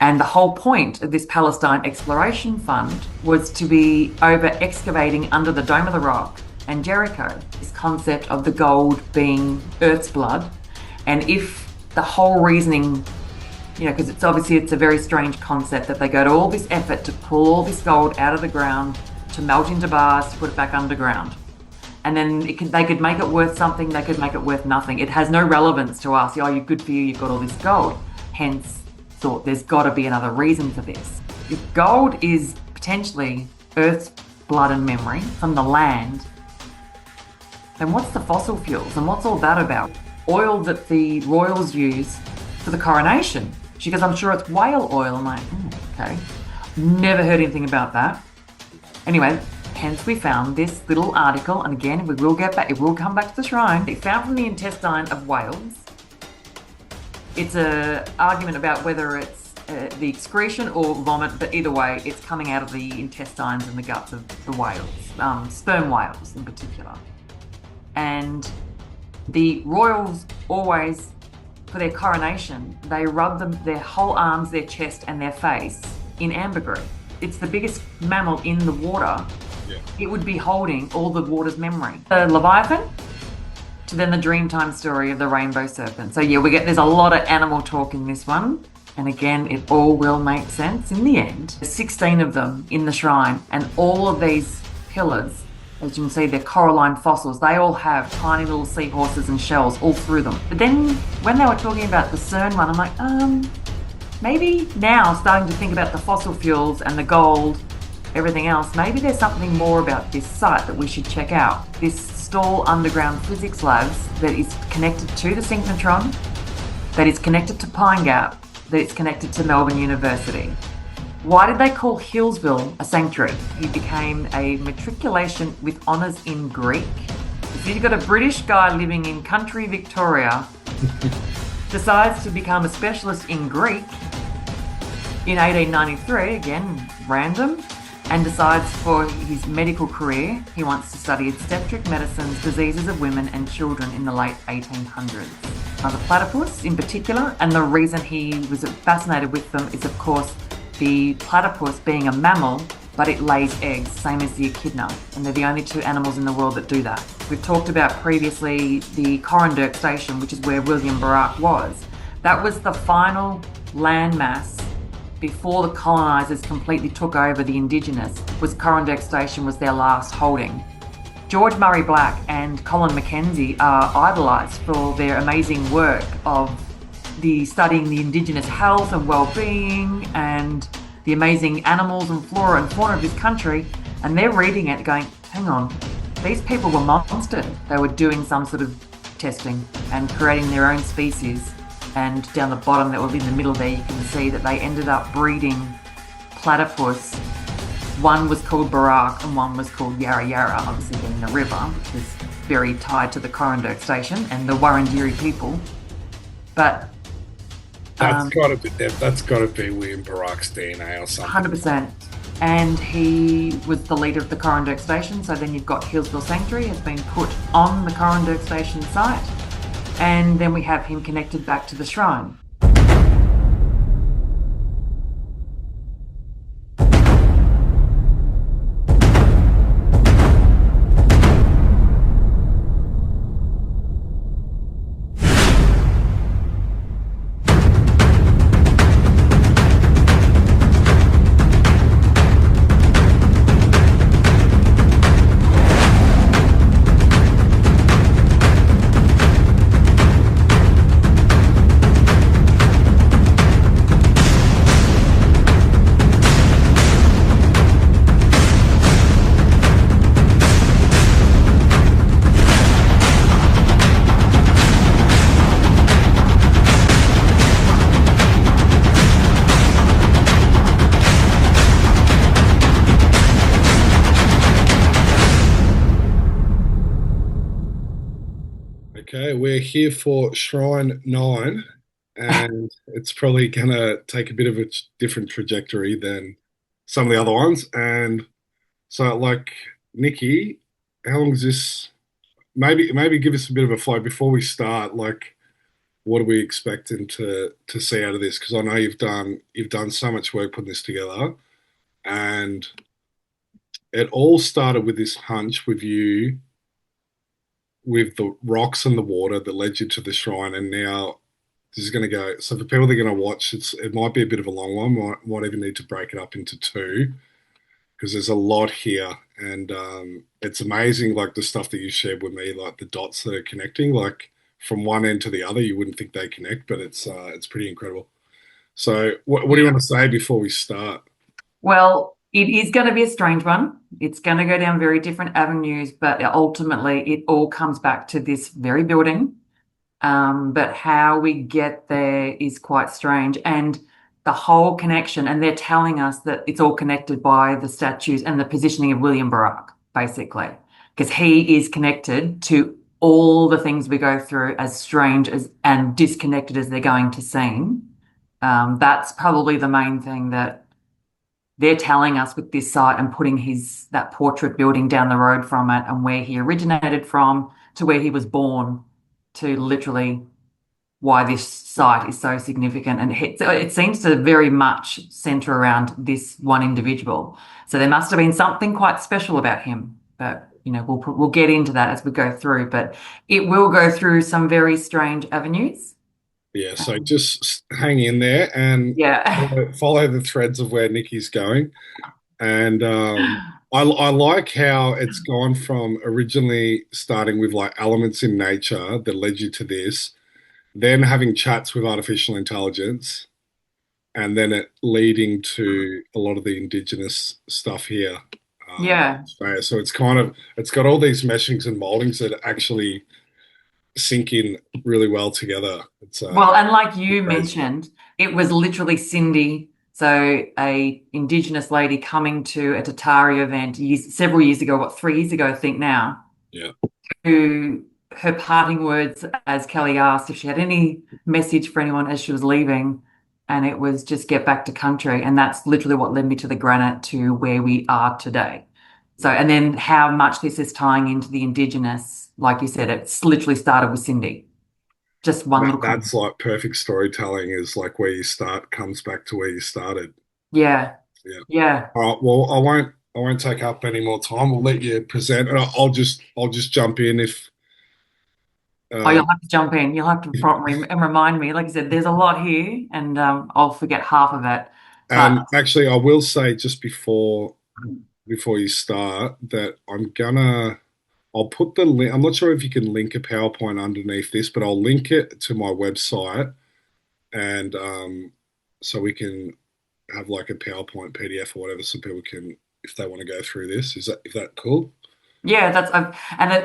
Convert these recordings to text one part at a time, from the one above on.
And the whole point of this Palestine Exploration Fund was to be over excavating under the Dome of the Rock and Jericho, this concept of the gold being Earth's blood. And if the whole reasoning, because it's a very strange concept that they go to all this effort to pull all this gold out of the ground, to melt into bars, to put it back underground. And then they could make it worth something, they could make it worth nothing. It has no relevance to us. Oh, you're good for you, you've got all this gold. Hence, thought there's got to be another reason for this. If gold is potentially Earth's blood and memory from the land, then what's the fossil fuels and what's all that about? Oil that the royals use for the coronation. She goes, I'm sure it's whale oil. I'm like, okay. Never heard anything about that. Anyway, hence we found this little article, and again, it will come back to the shrine. It's found from the intestine of whales. It's an argument about whether it's the excretion or vomit, but either way, it's coming out of the intestines and the guts of the whales, sperm whales in particular. And the royals always, for their coronation, they rub their whole arms, their chest, and their face in ambergris. It's the biggest mammal in the water. Yeah. It would be holding all the water's memory. The Leviathan, to then the Dreamtime story of the rainbow serpent. So yeah, there's a lot of animal talk in this one. And again, it all will make sense in the end. There's 16 of them in the shrine, and all of these pillars, as you can see, they're coralline fossils. They all have tiny little seahorses and shells all through them. But then when they were talking about the CERN one, I'm like, maybe now starting to think about the fossil fuels and the gold, everything else, maybe there's something more about this site that we should check out. This Stall underground physics labs that is connected to the synchrotron, that is connected to Pine Gap, that is connected to Melbourne University. Why did they call Hillsville a sanctuary? He became a matriculation with honours in Greek. So you've got a British guy living in country Victoria, decides to become a specialist in Greek in 1893, again, random, and decides for his medical career, he wants to study obstetric medicine's diseases of women and children in the late 1800s. The platypus in particular, and the reason he was fascinated with them is, of course, the platypus being a mammal, but it lays eggs, same as the echidna, and they're the only two animals in the world that do that. We've talked about previously the Coranderrk Station, which is where William Barak was. That was the final landmass before the colonisers completely took over the Indigenous. Coranderrk Station was their last holding. George Murray Black and Colin Mackenzie are idolised for their amazing work of studying the Indigenous health and well-being and the amazing animals and flora and fauna of this country, and they're reading it going, hang on, these people were monsters. They were doing some sort of testing and creating their own species. And down the bottom, that was in the middle there, you can see that they ended up breeding platypus. One was called Barak and one was called Yarra Yarra, obviously being the river, which is very tied to the Coranderrk Station and the Wurundjeri people. But that's got to be William Barak's DNA or something. 100%. And he was the leader of the Coranderrk Station. So then you've got Hillsville Sanctuary has been put on the Coranderrk Station site. And then we have him connected back to the shrine. Okay, we're here for Shrine 9, and it's probably going to take a bit of a different trajectory than some of the other ones. And so, Nikki, how long is this? Maybe give us a bit of a flow before we start. what are we expecting to see out of this? Because I know you've done so much work putting this together, and it all started with this hunch with you with the rocks and the water that led you to the shrine, and now this is going to go. So for people that are going to watch, it might be a bit of a long one. Might even need to break it up into two because there's a lot here, and it's amazing. Like the stuff that you shared with me, like the dots that are connecting, like from one end to the other, you wouldn't think they connect, but it's pretty incredible. So what do you want to say before we start? Well, it is going to be a strange one. It's going to go down very different avenues, but ultimately it all comes back to this very building. But how we get there is quite strange. And the whole connection, and they're telling us that it's all connected by the statues and the positioning of William Barak, basically, because he is connected to all the things we go through, as strange as and disconnected as they're going to seem. That's probably the main thing that they're telling us with this site and putting that portrait building down the road from it and where he originated from to where he was born to literally why this site is so significant. And it seems to very much center around this one individual. So there must have been something quite special about him. But, we'll get into that as we go through. But it will go through some very strange avenues. Yeah, so just hang in there and Yeah. follow the threads of where Nikki's going. And I like how it's gone from originally starting with like elements in nature that led you to this, then having chats with artificial intelligence, and then it leading to a lot of the indigenous stuff here. Yeah. Australia. So it's got all these meshings and moldings that actually sink in really well together. Well, and like you Crazy. mentioned, it was literally Cindy, so a Indigenous lady coming to a Tatari event several years ago, 3 years ago, I think now, Yeah. who her parting words, as Kelly asked if she had any message for anyone as she was leaving, and it was just get back to country. And that's literally what led me to the granite to where we are today. So, and then how much this is tying into the Indigenous, like you said, it's literally started with Cindy. Just one little comment. That's like perfect storytelling is like where you start comes back to where you started. Yeah. Yeah. Yeah. All right. Well, I won't take up any more time. We'll let you present, and I'll just jump in if Oh, uh, you'll have to jump in. You'll have to prompt me and remind me. Like I said, there's a lot here, and I'll forget half of it. But and actually I will say just before you start that I'll put the link. I'm not sure if you can link a PowerPoint underneath this, but I'll link it to my website, and so we can have like a PowerPoint PDF or whatever, so people can, if they want to go through this. Is that cool? yeah,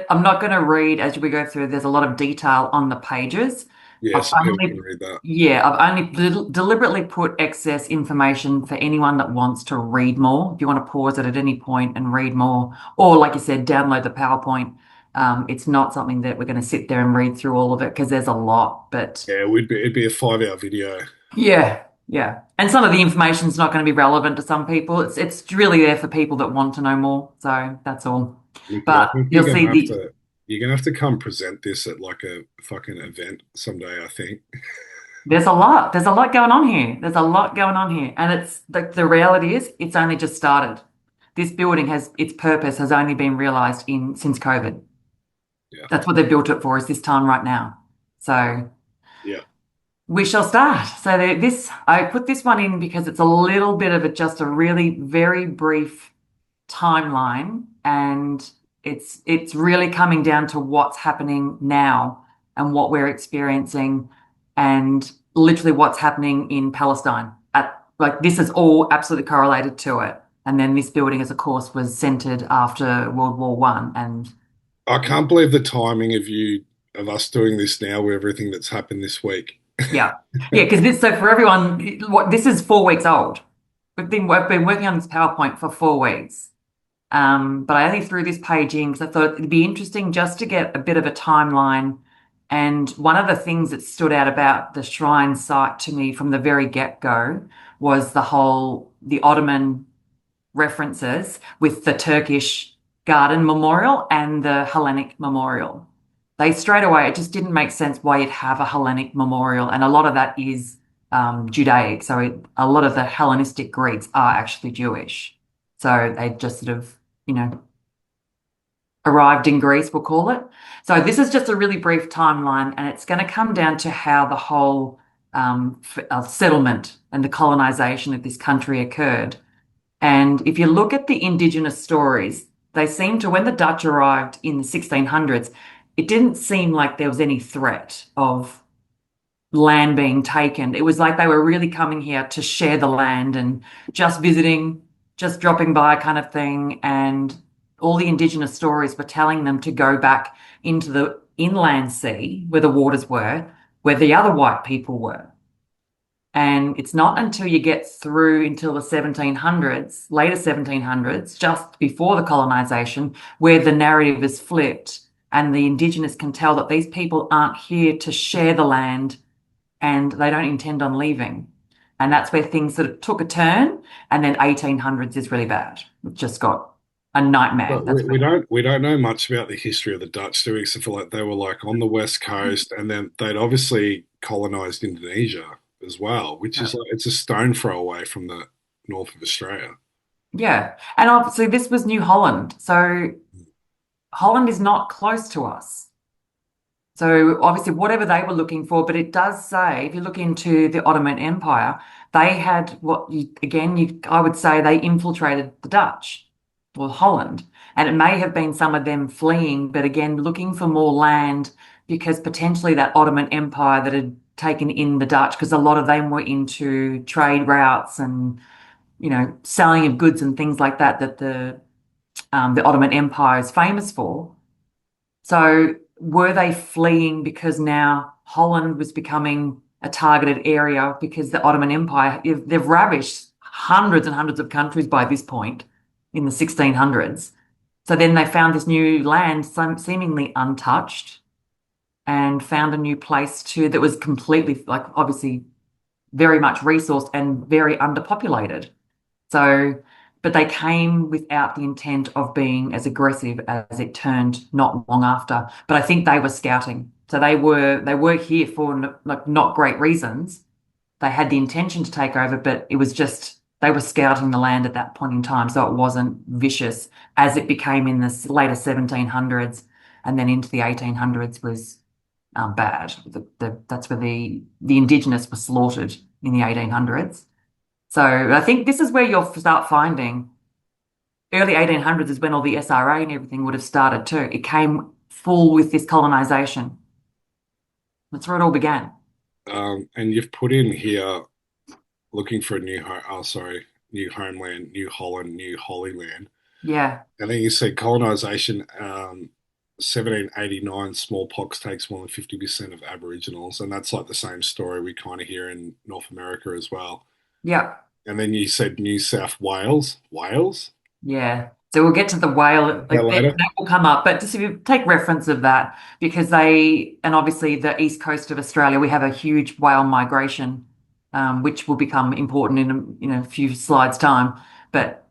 I'm not going to read as we go through. There's a lot of detail on the pages. Yeah, I've so people can only, read that. yeah, I've only deliberately put excess information for anyone that wants to read more. If you want to pause it at any point and read more, or like you said, download the PowerPoint. It's not something that we're going to sit there and read through all of it because there's a lot. But Yeah, it'd be a 5 hour video. yeah, yeah. And some of the information's not going to be relevant to some people. It's really there for people that want to know more. So that's all. Nikki, I But think you'll see the you're gonna have to come present this at like a fucking event someday, I think. there's a lot. There's a lot going on here. There's a lot going on here. And it's the reality is it's only just started. This building has its purpose has only been realized in since COVID. Yeah. That's what they built it for, is this time right now. So Yeah. we shall start. So I put this one in because it's a little bit of just a really very brief timeline, and it's really coming down to what's happening now and what we're experiencing and literally what's happening in Palestine. Like this is all absolutely correlated to it. And then this building, as of course, was centered after World War One. And I can't believe the timing of us doing this now with everything that's happened this week. yeah, yeah, because so for everyone, this is 4 weeks old. We've been working on this PowerPoint for 4 weeks. But I only threw this page in because I thought it'd be interesting just to get a bit of a timeline. And one of the things that stood out about the shrine site to me from the very get-go was the Ottoman references with the Turkish garden memorial and the Hellenic memorial. they straight away, it just didn't make sense why you'd have a Hellenic memorial. And a lot of that is Judaic. So a lot of the Hellenistic Greeks are actually Jewish. So they just sort of, you know, arrived in Greece, we'll call it. So this is just a really brief timeline, and it's going to come down to how the whole settlement and the colonization of this country occurred. And if you look at the Indigenous stories, they seem to, when the Dutch arrived in the 1600s, it didn't seem like there was any threat of land being taken. It was like they were really coming here to share the land and just visiting, just dropping by kind of thing. And all the Indigenous stories were telling them to go back into the inland sea where the waters were, where the other white people were. And it's not until you get through until the 1700s, later 1700s, just before the colonization, where the narrative is flipped and the Indigenous can tell that these people aren't here to share the land and they don't intend on leaving. And that's where things sort of took a turn. And then 1800s is really bad. It just got a nightmare. But That's we don't know much about the history of the Dutch, do we? Except for like they were like on the west coast, and then they'd obviously colonized Indonesia as well, which yeah. is like it's a stone throw away from the north of Australia. Yeah. And obviously this was New Holland. So Holland is not close to us. So obviously, whatever they were looking for, but it does say, if you look into the Ottoman Empire, they had what you, again, I would say they infiltrated the Dutch or Holland. And it may have been some of them fleeing, but again, looking for more land because potentially that Ottoman Empire that had taken in the Dutch, because a lot of them were into trade routes and, you know, selling of goods and things like that, that the Ottoman Empire is famous for. So were they fleeing because now Holland was becoming a targeted area because the Ottoman Empire, they've ravished hundreds and hundreds of countries by this point in the 1600s. So then they found this new land seemingly untouched and found a new place to that was completely like obviously very much resourced and very underpopulated. So, but they came without the intent of being as aggressive as it turned not long after. But I think they were scouting. So they were here for like not great reasons. They had the intention to take over, but it was just they were scouting the land at that point in time. So it wasn't vicious as it became in the later 1700s and then into the 1800s was bad. That's where the Indigenous were slaughtered in the 1800s. So I think this is where you'll start finding early 1800s is when all the SRA and everything would have started too. It came full with this colonization. That's where it all began. And you've put in here looking for a new homeland, New Holland, New Holy Land. Yeah, And then you said colonization, 1789, smallpox takes more than 50% of Aboriginals. And that's like the same story we kind of hear in North America as well. yeah. And then you said New South Wales. Wales? Yeah. So we'll get to the whale, Yeah, like later. that will come up. But just if you take reference of that, because and obviously the east coast of Australia, we have a huge whale migration, which will become important in a few slides' time. But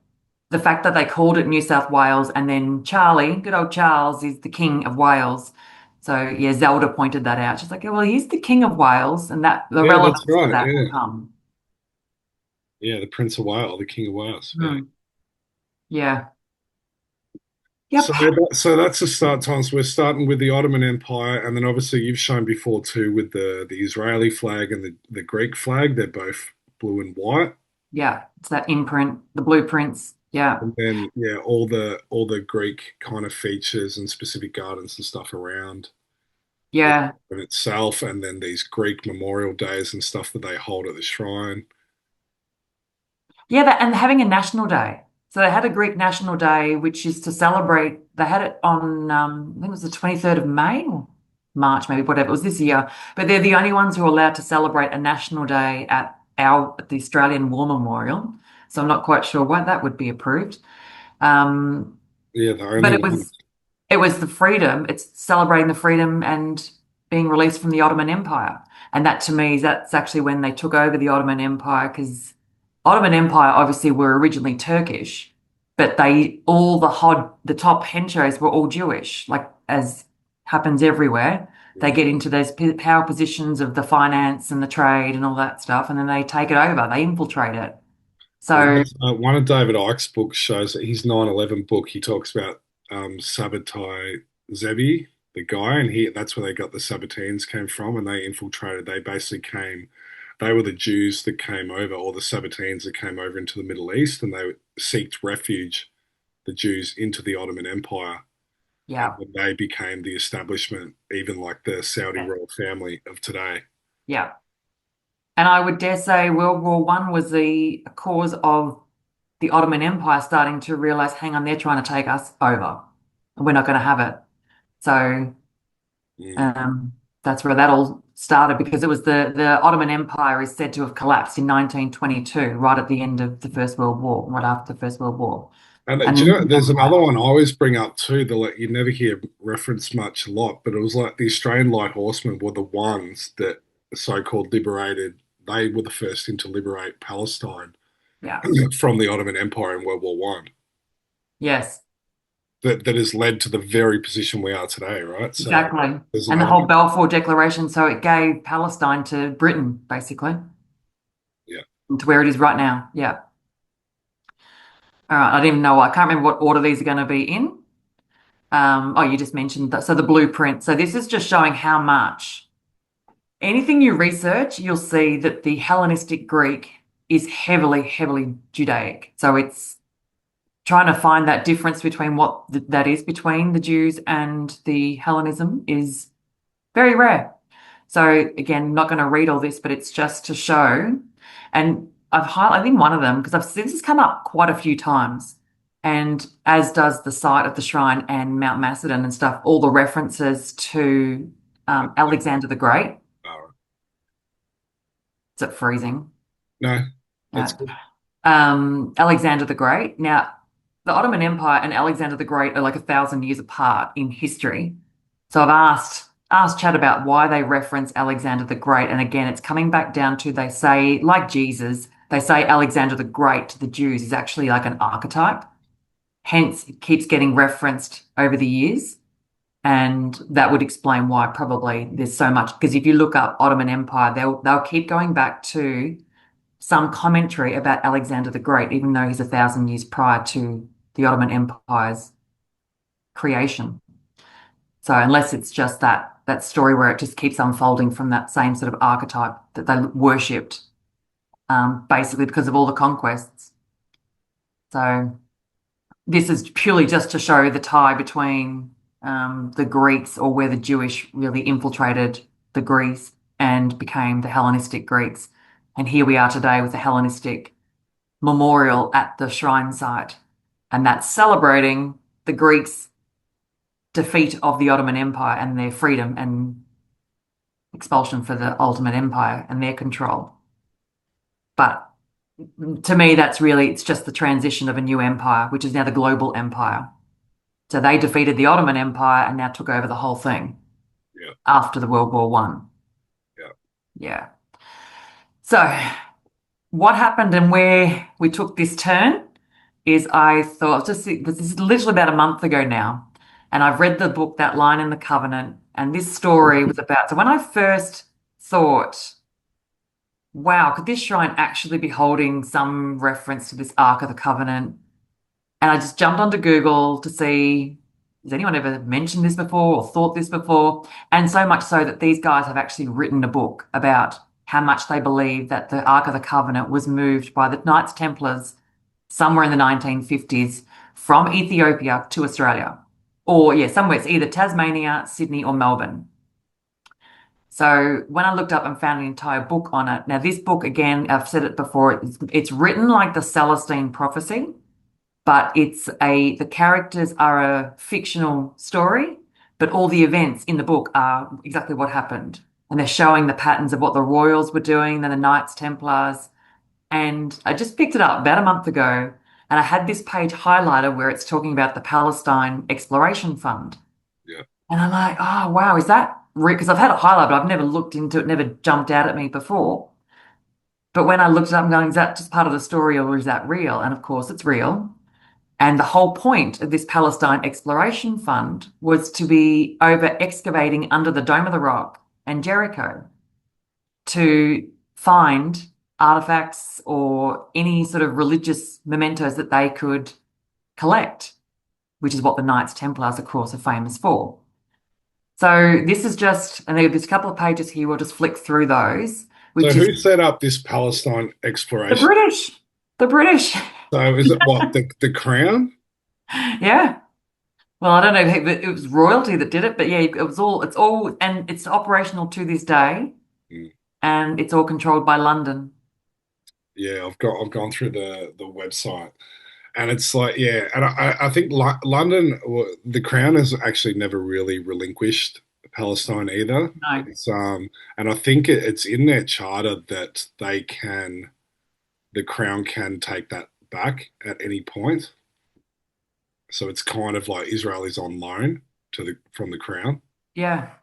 the fact that they called it New South Wales and then Charlie, good old Charles, is the King of Wales. So yeah, Zelda pointed that out. She's like, well, he's the King of Wales, and that the Yeah, that's relevance to right. that Yeah. will come. Yeah, the Prince of Wales, the King of Wales. Yeah. Hmm. Yeah. So Yep. so that's the start times. We're starting with the Ottoman Empire, and then obviously you've shown before too with the Israeli flag and the Greek flag. They're both blue and white. Yeah, it's that imprint, the blueprints. Yeah, And then yeah, all the Greek kind of features and specific gardens and stuff around the yeah, island itself, and then these Greek memorial days and stuff that they hold at the shrine. yeah. And having a national day. So they had a Greek National Day, which is to celebrate. They had it on, I think it was the 23rd of May or March, maybe whatever. It was this year. But they're the only ones who are allowed to celebrate a national day at the Australian War Memorial. So I'm not quite sure why that would be approved. Um, Yeah, the but only it one. was It was the freedom. It's celebrating the freedom and being released from the Ottoman Empire. And that to me, that's actually when they took over the Ottoman Empire, because Ottoman Empire obviously were originally Turkish, but they all the top henchos were all Jewish, like as happens everywhere. They Mm. get into those power positions of the finance and the trade and all that stuff, and then they take it over. They infiltrate it. Well, So, one of David Icke's books shows that his 9/11 book, he talks about Sabbatai Zebi, the guy, and that's where they got the Sabbateans came from, and they infiltrated. They basically came, they were the Jews that came over, or the Sabbateans that came over into the Middle East, and they sought refuge, the Jews, into the Ottoman Empire. And yeah, then they became the establishment, even like the Saudi yeah, royal family of today. yeah. And I would dare say World War One was the cause of the Ottoman Empire starting to realize, hang on, they're trying to take us over, and we're not going to have it. So Mm. um, that's where that all started because it was the Ottoman Empire is said to have collapsed in 1922, right at the end of the First World War, right after the First World War. And do you And know, there's another one I always bring up too that you never hear referenced much a lot, but it was like the Australian Light Horsemen were the ones that so-called liberated. They were the first in to liberate Palestine yeah, from the Ottoman Empire in World War One. yes, That has led to the very position we are today, right? So exactly. there's And the another whole one. Balfour Declaration, so it gave Palestine to Britain, basically, Yeah. to where it is right now. Yeah. All right. I didn't even know. I can't remember what order these are going to be in. Oh, you just mentioned that. So the blueprint. So this is just showing how much anything you research, you'll see that the Hellenistic Greek is heavily, heavily Judaic. So it's trying to find that difference between what that is between the Jews and the Hellenism is very rare. So again, not going to read all this, but it's just to show. And I've highlighted in one of them because I've seen this has come up quite a few times, and as does the site of the shrine and Mount Macedon and stuff. All the references to Alexander the Great. Uh, Is it freezing? no, that's Yeah. good. Alexander the Great. Now, the Ottoman Empire and Alexander the Great are like 1,000 years apart in history. So I've asked Chad about why they reference Alexander the Great, and again, it's coming back down to they say, like Jesus, they say Alexander the Great to the Jews is actually like an archetype. Hence, it keeps getting referenced over the years, and that would explain why probably there's so much. Because if you look up Ottoman Empire, they'll keep going back to some commentary about Alexander the Great, even though he's 1,000 years prior to the Ottoman Empire's creation. So unless it's just that story where it just keeps unfolding from that same sort of archetype that they worshipped, basically because of all the conquests. So this is purely just to show the tie between the Greeks, or where the Jewish really infiltrated the Greeks and became the Hellenistic Greeks. And here we are today with the Hellenistic memorial at the shrine site. And that's celebrating the Greeks' defeat of the Ottoman Empire and their freedom and expulsion for the Ottoman Empire and their control. But to me, that's really, it's just the transition of a new empire, which is now the global empire. So they defeated the Ottoman Empire and now took over the whole thing Yeah, after the World War One. yeah, Yeah. So what happened and where we took this turn is I thought, just this is literally about a month ago now, and I've read the book That Line in the Covenant, and this story was about. So when I first thought, wow, could this shrine actually be holding some reference to this Ark of the Covenant? And I just jumped onto Google to see, has anyone ever mentioned this before or thought this before? And so much so that these guys have actually written a book about how much they believe that the Ark of the Covenant was moved by the Knights Templars somewhere in the 1950s from Ethiopia to Australia. Or, yeah, somewhere it's either Tasmania, Sydney, or Melbourne. So when I looked up and found an entire book on it, now this book, again, I've said it before, it's written like the Celestine Prophecy, but the characters are a fictional story, but all the events in the book are exactly what happened. And they're showing the patterns of what the royals were doing, then the Knights Templars. And I just picked it up about a month ago, and I had this page highlighted where it's talking about the Palestine Exploration Fund. yeah. And I'm like, oh, wow, is that real? Because I've had it highlighted, but I've never looked into it, never jumped out at me before. But when I looked it up, I'm going, is that just part of the story or is that real? And of course, it's real. And the whole point of this Palestine Exploration Fund was to be over excavating under the Dome of the Rock and Jericho to find artifacts or any sort of religious mementos that they could collect, which is what the Knights Templars, of course, are famous for. So this is just, and there's a couple of pages here, we'll just flick through those, So which is who set up this Palestine the exploration? British. The British. So is it what the Crown? Yeah. Well, I don't know if it was royalty that did it, but yeah, and it's operational to this day, Mm. and it's all controlled by London. Yeah, I've gone through the website, and it's like yeah, and I think London, well, the Crown has actually never really relinquished Palestine either. No. It's and I think it's in their charter that the Crown can take that back at any point. So it's kind of like Israel is on loan to the from the Crown. Yeah.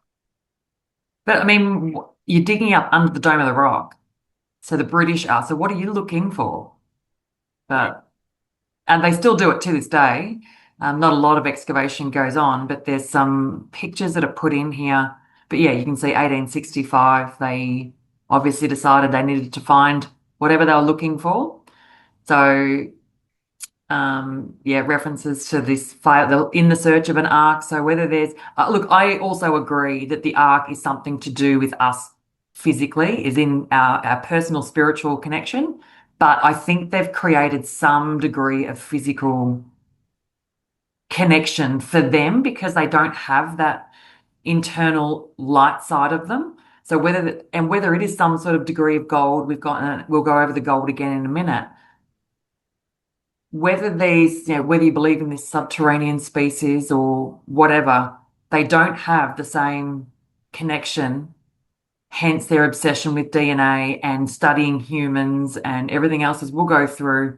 But I mean, you're digging up under the Dome of the Rock. So the British are. So what are you looking for? Yeah. But and they still do it to this day. Not a lot of excavation goes on, but there's some pictures that are put in here. But yeah, you can see 1865. They obviously decided they needed to find whatever they were looking for. So yeah, references to this fire in the search of an ark. So whether there's look, I also agree that the ark is something to do with us physically, is in our personal spiritual connection. But I think they've created some degree of physical connection for them because they don't have that internal light side of them. So whether it is some sort of degree of gold, we'll go over the gold again in a minute. Whether you believe in this subterranean species or whatever, they don't have the same connection, hence their obsession with DNA and studying humans and everything else as we'll go through.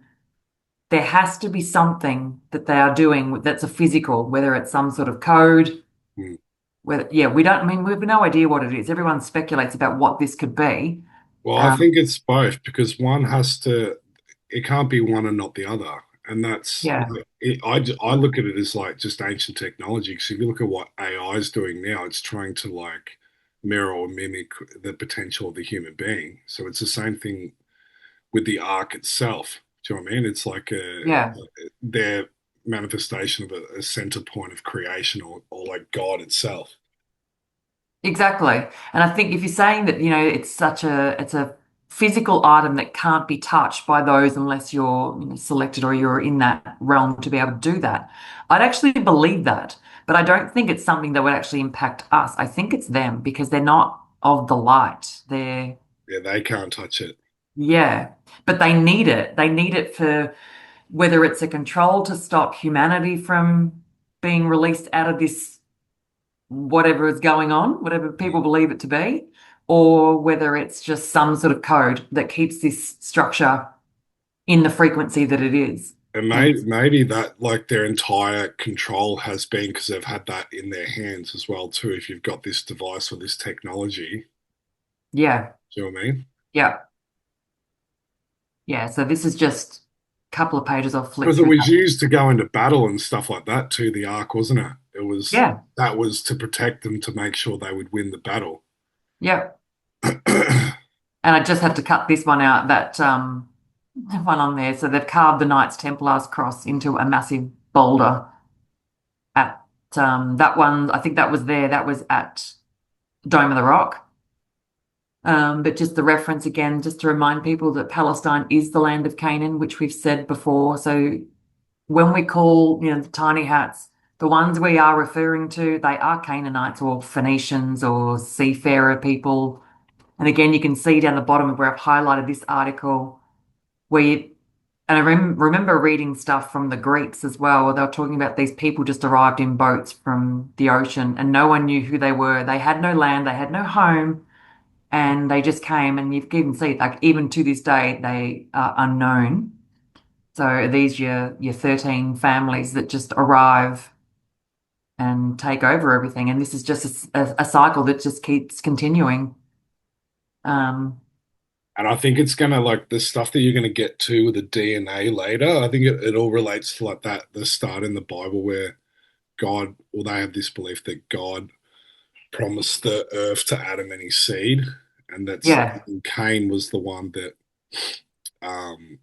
There has to be something that they are doing that's a physical, whether it's some sort of code, Mm. whether, yeah, I mean, we have no idea what it is. Everyone speculates about what this could be. Well, I Um, think it's both because it can't be one and not the other. And that's, yeah, I look at it as like just ancient technology. Because if you look at what AI is doing now, it's trying to like mirror or mimic the potential of the human being. So it's the same thing with the arc itself. Do you know what I mean? It's like yeah. their manifestation of a center point of creation or like God itself. Exactly. And I think if you're saying that, it's a physical item that can't be touched by those unless you're, selected or you're in that realm to be able to do that. I'd actually believe that, but I don't think it's something that would actually impact us. I think it's them because they're not of the light. Yeah, they can't touch it. Yeah, but they need it. They need it for whether it's a control to stop humanity from being released out of this whatever is going on, whatever people Mm. believe it to be, or whether it's just some sort of code that keeps this structure in the frequency that it is. And And maybe that like their entire control has been because they've had that in their hands as well too. If you've got this device or this technology, yeah, do you know what I mean? yeah, yeah. So this is just a couple of pages. I'll flick Because it through was that. used to go into battle and stuff like that too, the Ark, wasn't it? Yeah, That was to protect them to make sure they would win the battle. yeah. And I just had to cut this one out, that one on there. So they've carved the Knights Templars cross into a massive boulder at that one. I think that was there. That was at Dome of the Rock. But just the reference again, just to remind people that Palestine is the land of Canaan, which we've said before. So when we call, the tiny hats, the ones we are referring to, they are Canaanites or Phoenicians or seafarer people. And again, you can see down the bottom of where I've highlighted this article where and I remember reading stuff from the Greeks as well, where they were talking about these people just arrived in boats from the ocean and no one knew who they were. They had no land, they had no home, and they just came. And you can even see, like, even to this day, they are unknown. So are these your 13 families that just arrive and take over everything. And this is just a cycle that just keeps continuing. Um, And I think it's gonna like the stuff that you're gonna get to with the DNA later. I think it all relates to like that the start in the Bible where God, or they have this belief that God promised the earth to Adam and his seed, and that's Yeah. Cain was the one um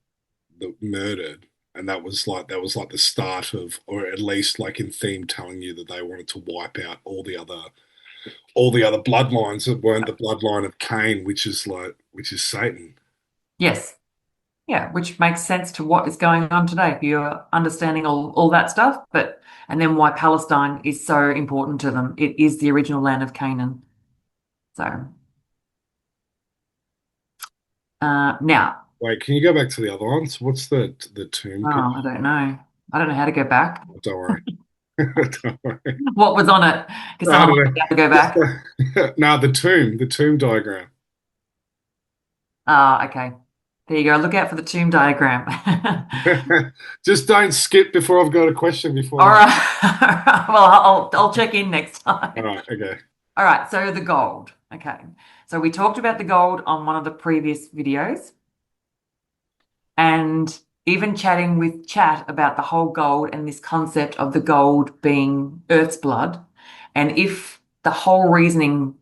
that murdered, and that was like the start of, or at least like in theme, telling you that they wanted to wipe out all the other bloodlines that weren't the bloodline of Cain, which is Satan. Yes. Yeah, which makes sense to what is going on today if you're understanding all that stuff. But and then why Palestine is so important to them. It is the original land of Canaan. So now, Wait, can you go back to the other ones? What's the tomb oh, picture? I don't know. I don't know how to go back. Don't worry. Don't worry. What was on it? Because I someone don't might know. be able to go Just back. no, the tomb diagram. Ah, okay. There you go. Look out for the tomb diagram. Just don't skip before I've got a question before All you. right. Well, I'll check in next All time. right, okay. All right. So the gold. Okay. So we talked about the gold on one of the previous videos, and even chatting with chat about the whole gold and this concept of the gold being Earth's blood, and if the whole reasoning,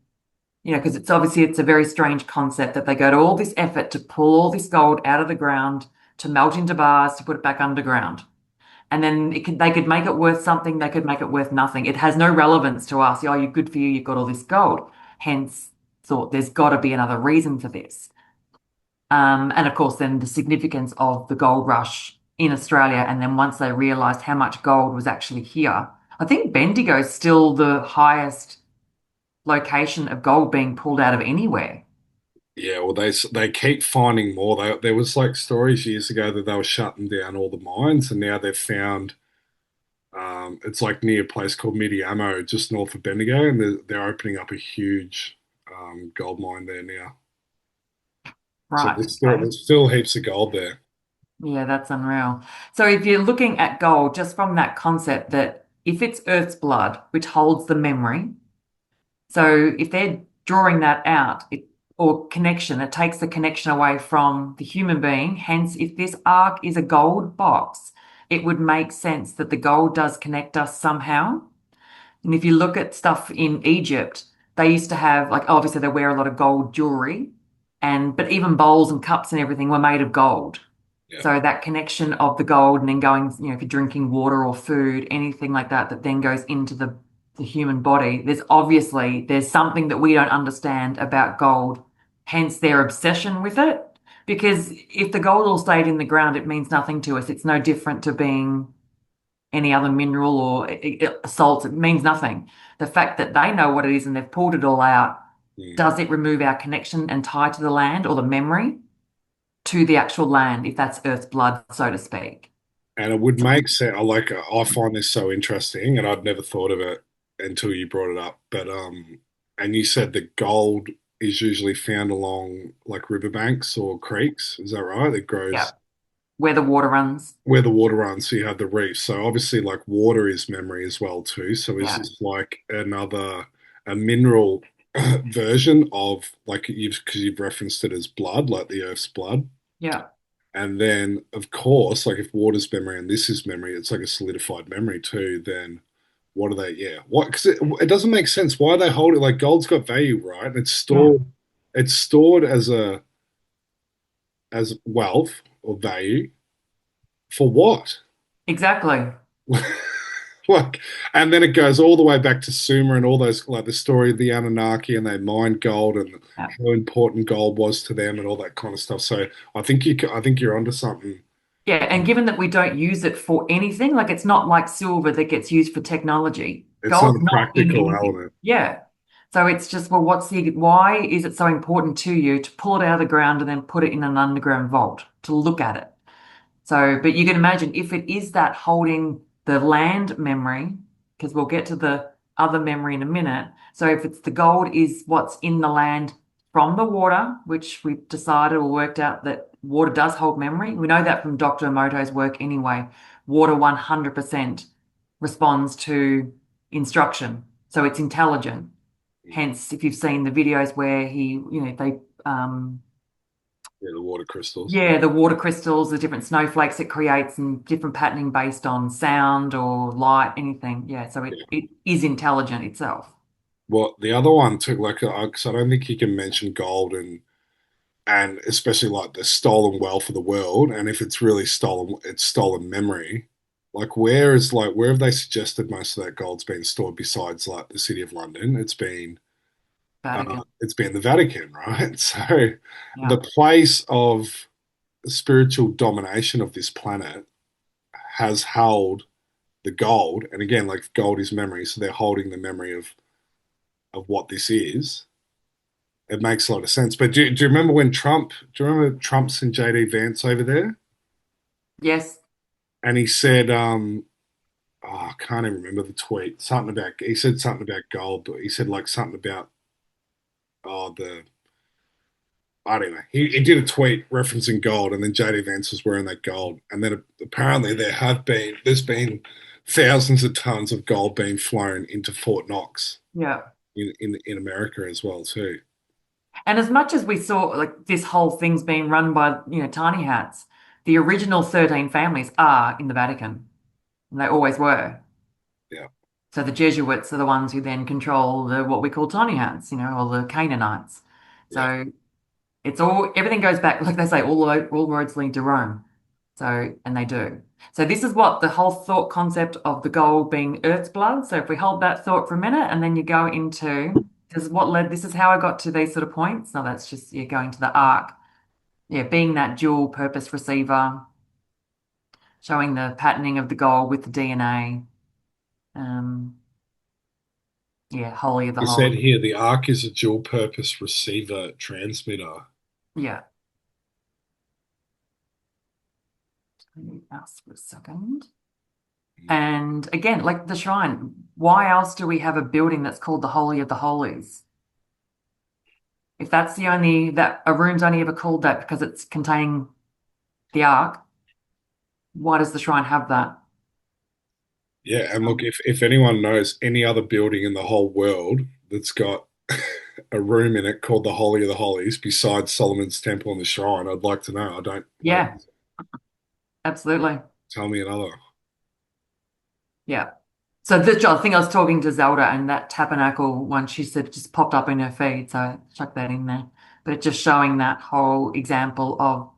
because it's a very strange concept that they go to all this effort to pull all this gold out of the ground, to melt into bars, to put it back underground. And then they could make it worth something, they could make it worth nothing. It has no relevance to us. Oh, you're good for you, you've got all this gold. Hence, thought there's got to be another reason for this. And of course, then the significance of the gold rush in Australia. And then once they realized how much gold was actually here, I think Bendigo is still the highest location of gold being pulled out of anywhere. Yeah, well, they keep finding more. There was like stories years ago that they were shutting down all the mines, and now they've found it's like near a place called Midiamo, just north of Bendigo, and they're opening up a huge gold mine there now. So Right. there's still Okay. there's still heaps of gold there. Yeah, that's unreal. So if you're looking at gold just from that concept that if it's Earth's blood, which holds the memory, so if they're drawing that out, or connection, it takes the connection away from the human being. Hence, if this ark is a gold box, it would make sense that the gold does connect us somehow. And if you look at stuff in Egypt, they used to have like obviously they wear a lot of gold jewelry, and but even bowls and cups and everything were made of gold. Yeah. So that connection of the gold and then going, if you're drinking water or food, anything like that, that then goes into the human body, there's something that we don't understand about gold, hence their obsession with it. Because if the gold all stayed in the ground, it means nothing to us. It's no different to being any other mineral or salts. It means nothing. The fact that they know what it is and they've pulled it all out, Mm. does it remove our connection and tie to the land or the memory to the actual land, if that's Earth's blood, so to speak? And it would make sense. I find this so interesting, and I'd never thought of it until you brought it up. But and you said that gold is usually found along like riverbanks or creeks. Is that right? It Yeah. grows Where the water runs. where the water runs, so you have the reefs. So obviously, like water is memory as well too. So is Yeah. this like a mineral version of like because you've referenced it as blood, like the Earth's blood? Yeah. And then, of course, like if water's memory and this is memory, it's like a solidified memory too. Then what are they? Yeah, what? Because it doesn't make sense. Why they hold it like gold's got value, right? And it's Yeah. stored. It's stored as wealth or value for what? Exactly. Like, and then it goes all the way back to Sumer and all those, like the story of the Anunnaki, and they mined gold and Yeah. how important gold was to them and all that kind of stuff. So I think you're onto something. Yeah. And given that we don't use it for anything, like it's not like silver that gets used for technology. It's not Gold's a not in practical anything. element. Yeah. So it's just, well, why is it so important to you to pull it out of the ground and then put it in an underground vault to look at it? So, but you can imagine if it is that holding the land memory, because we'll get to the other memory in a minute. So, if it's the gold is what's in the land from the water, which we've decided or worked out that water does hold memory. We know that from Dr. Emoto's work anyway. Water 100% responds to instruction. So, it's intelligent. Hence, if you've seen the videos where they Yeah, the water crystals. Yeah, the water crystals, the different snowflakes it creates, and different patterning based on sound or light, anything. Yeah, so it is intelligent itself. Well, the other one took like, because I don't think you can mention gold and especially like the stolen wealth of the world, and if it's really stolen, it's stolen memory. Where have they suggested most of that gold's been stored besides like the city of London? Vatican. It's been the Vatican, right? So the Yeah. place of spiritual domination of this planet has held the gold, and again, like gold is memory, so they're holding the memory of what this is. It makes a lot of sense. But do you remember when do you remember Trump's and JD Vance over there? Yes. And he said, oh, I can't even remember the tweet. He said something about gold, but he said like something about, oh, I don't know. He did a tweet referencing gold, and then JD Vance was wearing that gold. And then apparently there's been thousands of tons of gold being flown into Fort Knox Yeah. in America as well, too. And as much as we saw like this whole thing's being run by, tiny hats, the original 13 families are in the Vatican. And they always were. Yeah, So the Jesuits are the ones who then control the what we call tiny hats, or the Canaanites. yeah. So everything goes back, like they say, all roads lead to Rome. So, and they do. So this is what the whole thought concept of the gold being Earth's blood. So if we hold that thought for a minute and then you go into this is how I got to these sort of points. No, that's just you going to the arc. Yeah, being that dual purpose receiver, showing the patterning of the gold with the DNA. Um, yeah, holy of the You said holy. here the Ark is a dual purpose receiver transmitter. Yeah. Ask for a second. And again, like the shrine, why else do we have a building that's called the Holy of the Holies? If that's that a room's only ever called that because it's containing the ark, why does the shrine have that? Yeah, and look, if anyone knows any other building in the whole world that's got a room in it called the Holy of the Holies besides Solomon's Temple and the Shrine, I'd like to know. I don't know. Yeah, absolutely. Tell me another. Yeah. So I think I was talking to Zelda and that tabernacle one she said just popped up in her feed, so I chucked that in there. But it's just showing that whole example of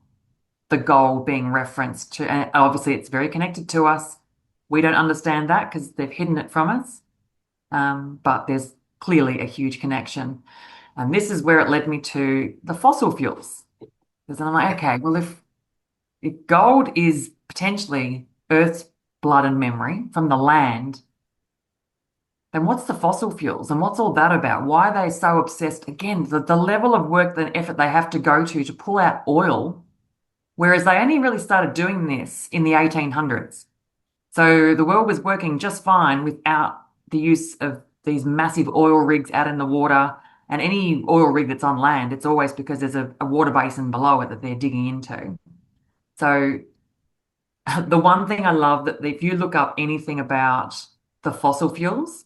the goal being referenced to, and obviously it's very connected to us. We don't understand that because they've hidden it from us. But there's clearly a huge connection. And this is where it led me to the fossil fuels. Because I'm like, okay, well, if gold is potentially Earth's blood and memory from the land, then what's the fossil fuels and what's all that about? Why are they so obsessed? Again, the level of work and effort they have to go to pull out oil, whereas they only really started doing this in the 1800s. So the world was working just fine without the use of these massive oil rigs out in the water. And any oil rig that's on land, it's always because there's a water basin below it that they're digging into. So the one thing I love that if you look up anything about the fossil fuels,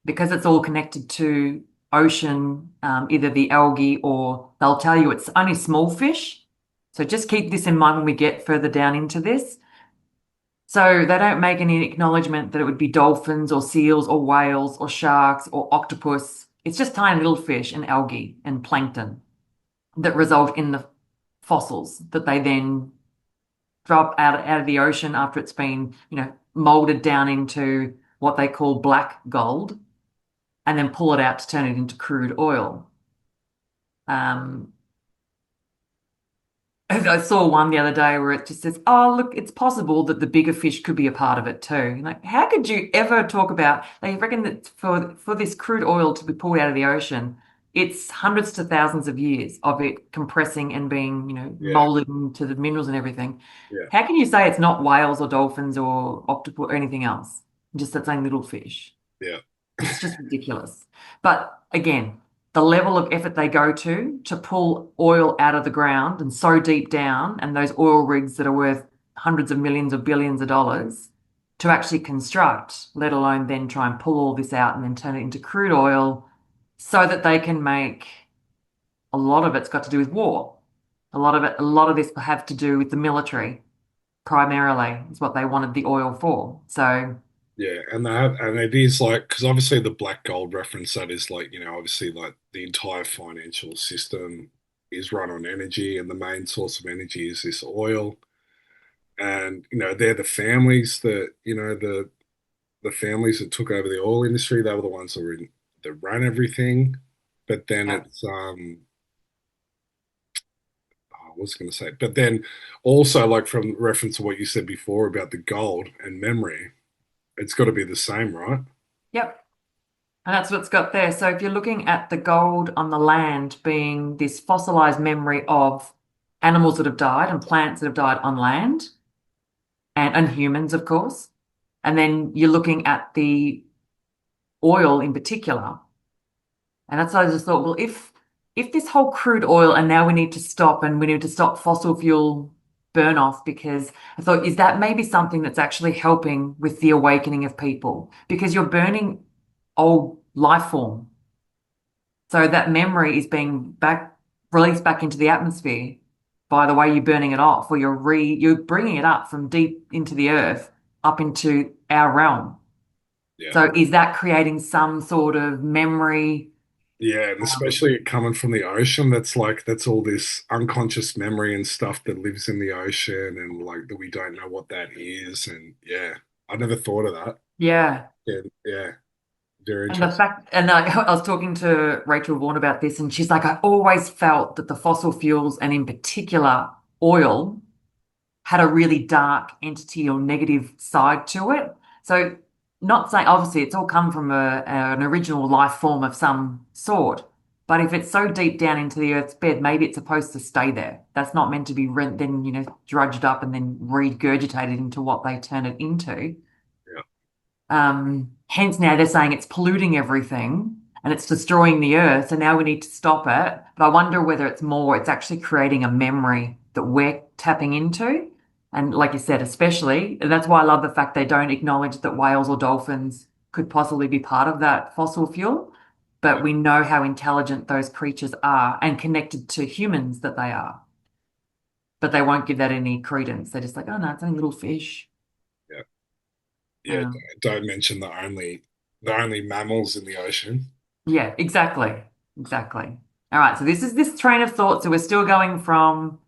because it's all connected to ocean, either the algae or they'll tell you it's only small fish. So just keep this in mind when we get further down into this. So they don't make any acknowledgement that it would be dolphins or seals or whales or sharks or octopus. It's just tiny little fish and algae and plankton that result in the fossils that they then drop out of the ocean after it's been, molded down into what they call black gold and then pull it out to turn it into crude oil. Um, I saw one the other day where it just says, "Oh, look, it's possible that the bigger fish could be a part of it too." Like, how could you ever talk about? They reckon that for this crude oil to be pulled out of the ocean, it's hundreds to thousands of years of it compressing and being, Yeah, molded into the minerals and everything. yeah, How can you say it's not whales or dolphins or octopus or anything else? Just that same little fish. yeah, It's just ridiculous. But again, the level of effort they go to pull oil out of the ground and so deep down, and those oil rigs that are worth hundreds of millions or billions of dollars to actually construct, let alone then try and pull all this out and then turn it into crude oil so that they can make a lot of it's got to do with war. A lot of this will have to do with the military primarily, is what they wanted the oil for. So, Yeah, and they have, and it is like because obviously the black gold reference that is like obviously like the entire financial system is run on energy, and the main source of energy is this oil, and they're the families that the families that took over the oil industry. They were the ones that ran everything, but then yeah. it's I was going to say, but then also like from reference to what you said before about the gold and memory, it's got to be the same, right? Yep. And that's what's got there. So if you're looking at the gold on the land being this fossilized memory of animals that have died and plants that have died on land and humans, of course. And then you're looking at the oil in particular. And that's why I just thought, well, if this whole crude oil and now we need to stop and we need to stop fossil fuel burn off because I thought, is that maybe something that's actually helping with the awakening of people? Because you're burning old life form. So that memory is being released back into the atmosphere by the way you're burning it off, or you're bringing it up from deep into the earth up into our realm. Yeah. So is that creating some sort of memory? Yeah, and especially it coming from the ocean, that's all this unconscious memory and stuff that lives in the ocean and like that we don't know what that is. And yeah, I never thought of that. Yeah. Yeah, yeah, very And the interesting. fact, and I was talking to Rachel Vaughan about this, and she's like, I always felt that the fossil fuels, and in particular oil, had a really dark entity or negative side to it. So, not saying obviously it's all come from an original life form of some sort, but if it's so deep down into the earth's bed, maybe it's supposed to stay there. That's not meant to be then, drudged up and then regurgitated into what they turn it into. Yeah, Hence now they're saying it's polluting everything and it's destroying the earth, and now we need to stop it. But I wonder whether it's actually creating a memory that we're tapping into. And like you said, especially, and that's why I love the fact they don't acknowledge that whales or dolphins could possibly be part of that fossil fuel. But yeah, we know how intelligent those creatures are and connected to humans that they are. But they won't give that any credence. They're just like, oh no, it's only little fish. yeah, yeah. Um, Don't mention the only mammals in the ocean. Yeah, exactly. Exactly. All right. So this is this train of thought. So we're still going from,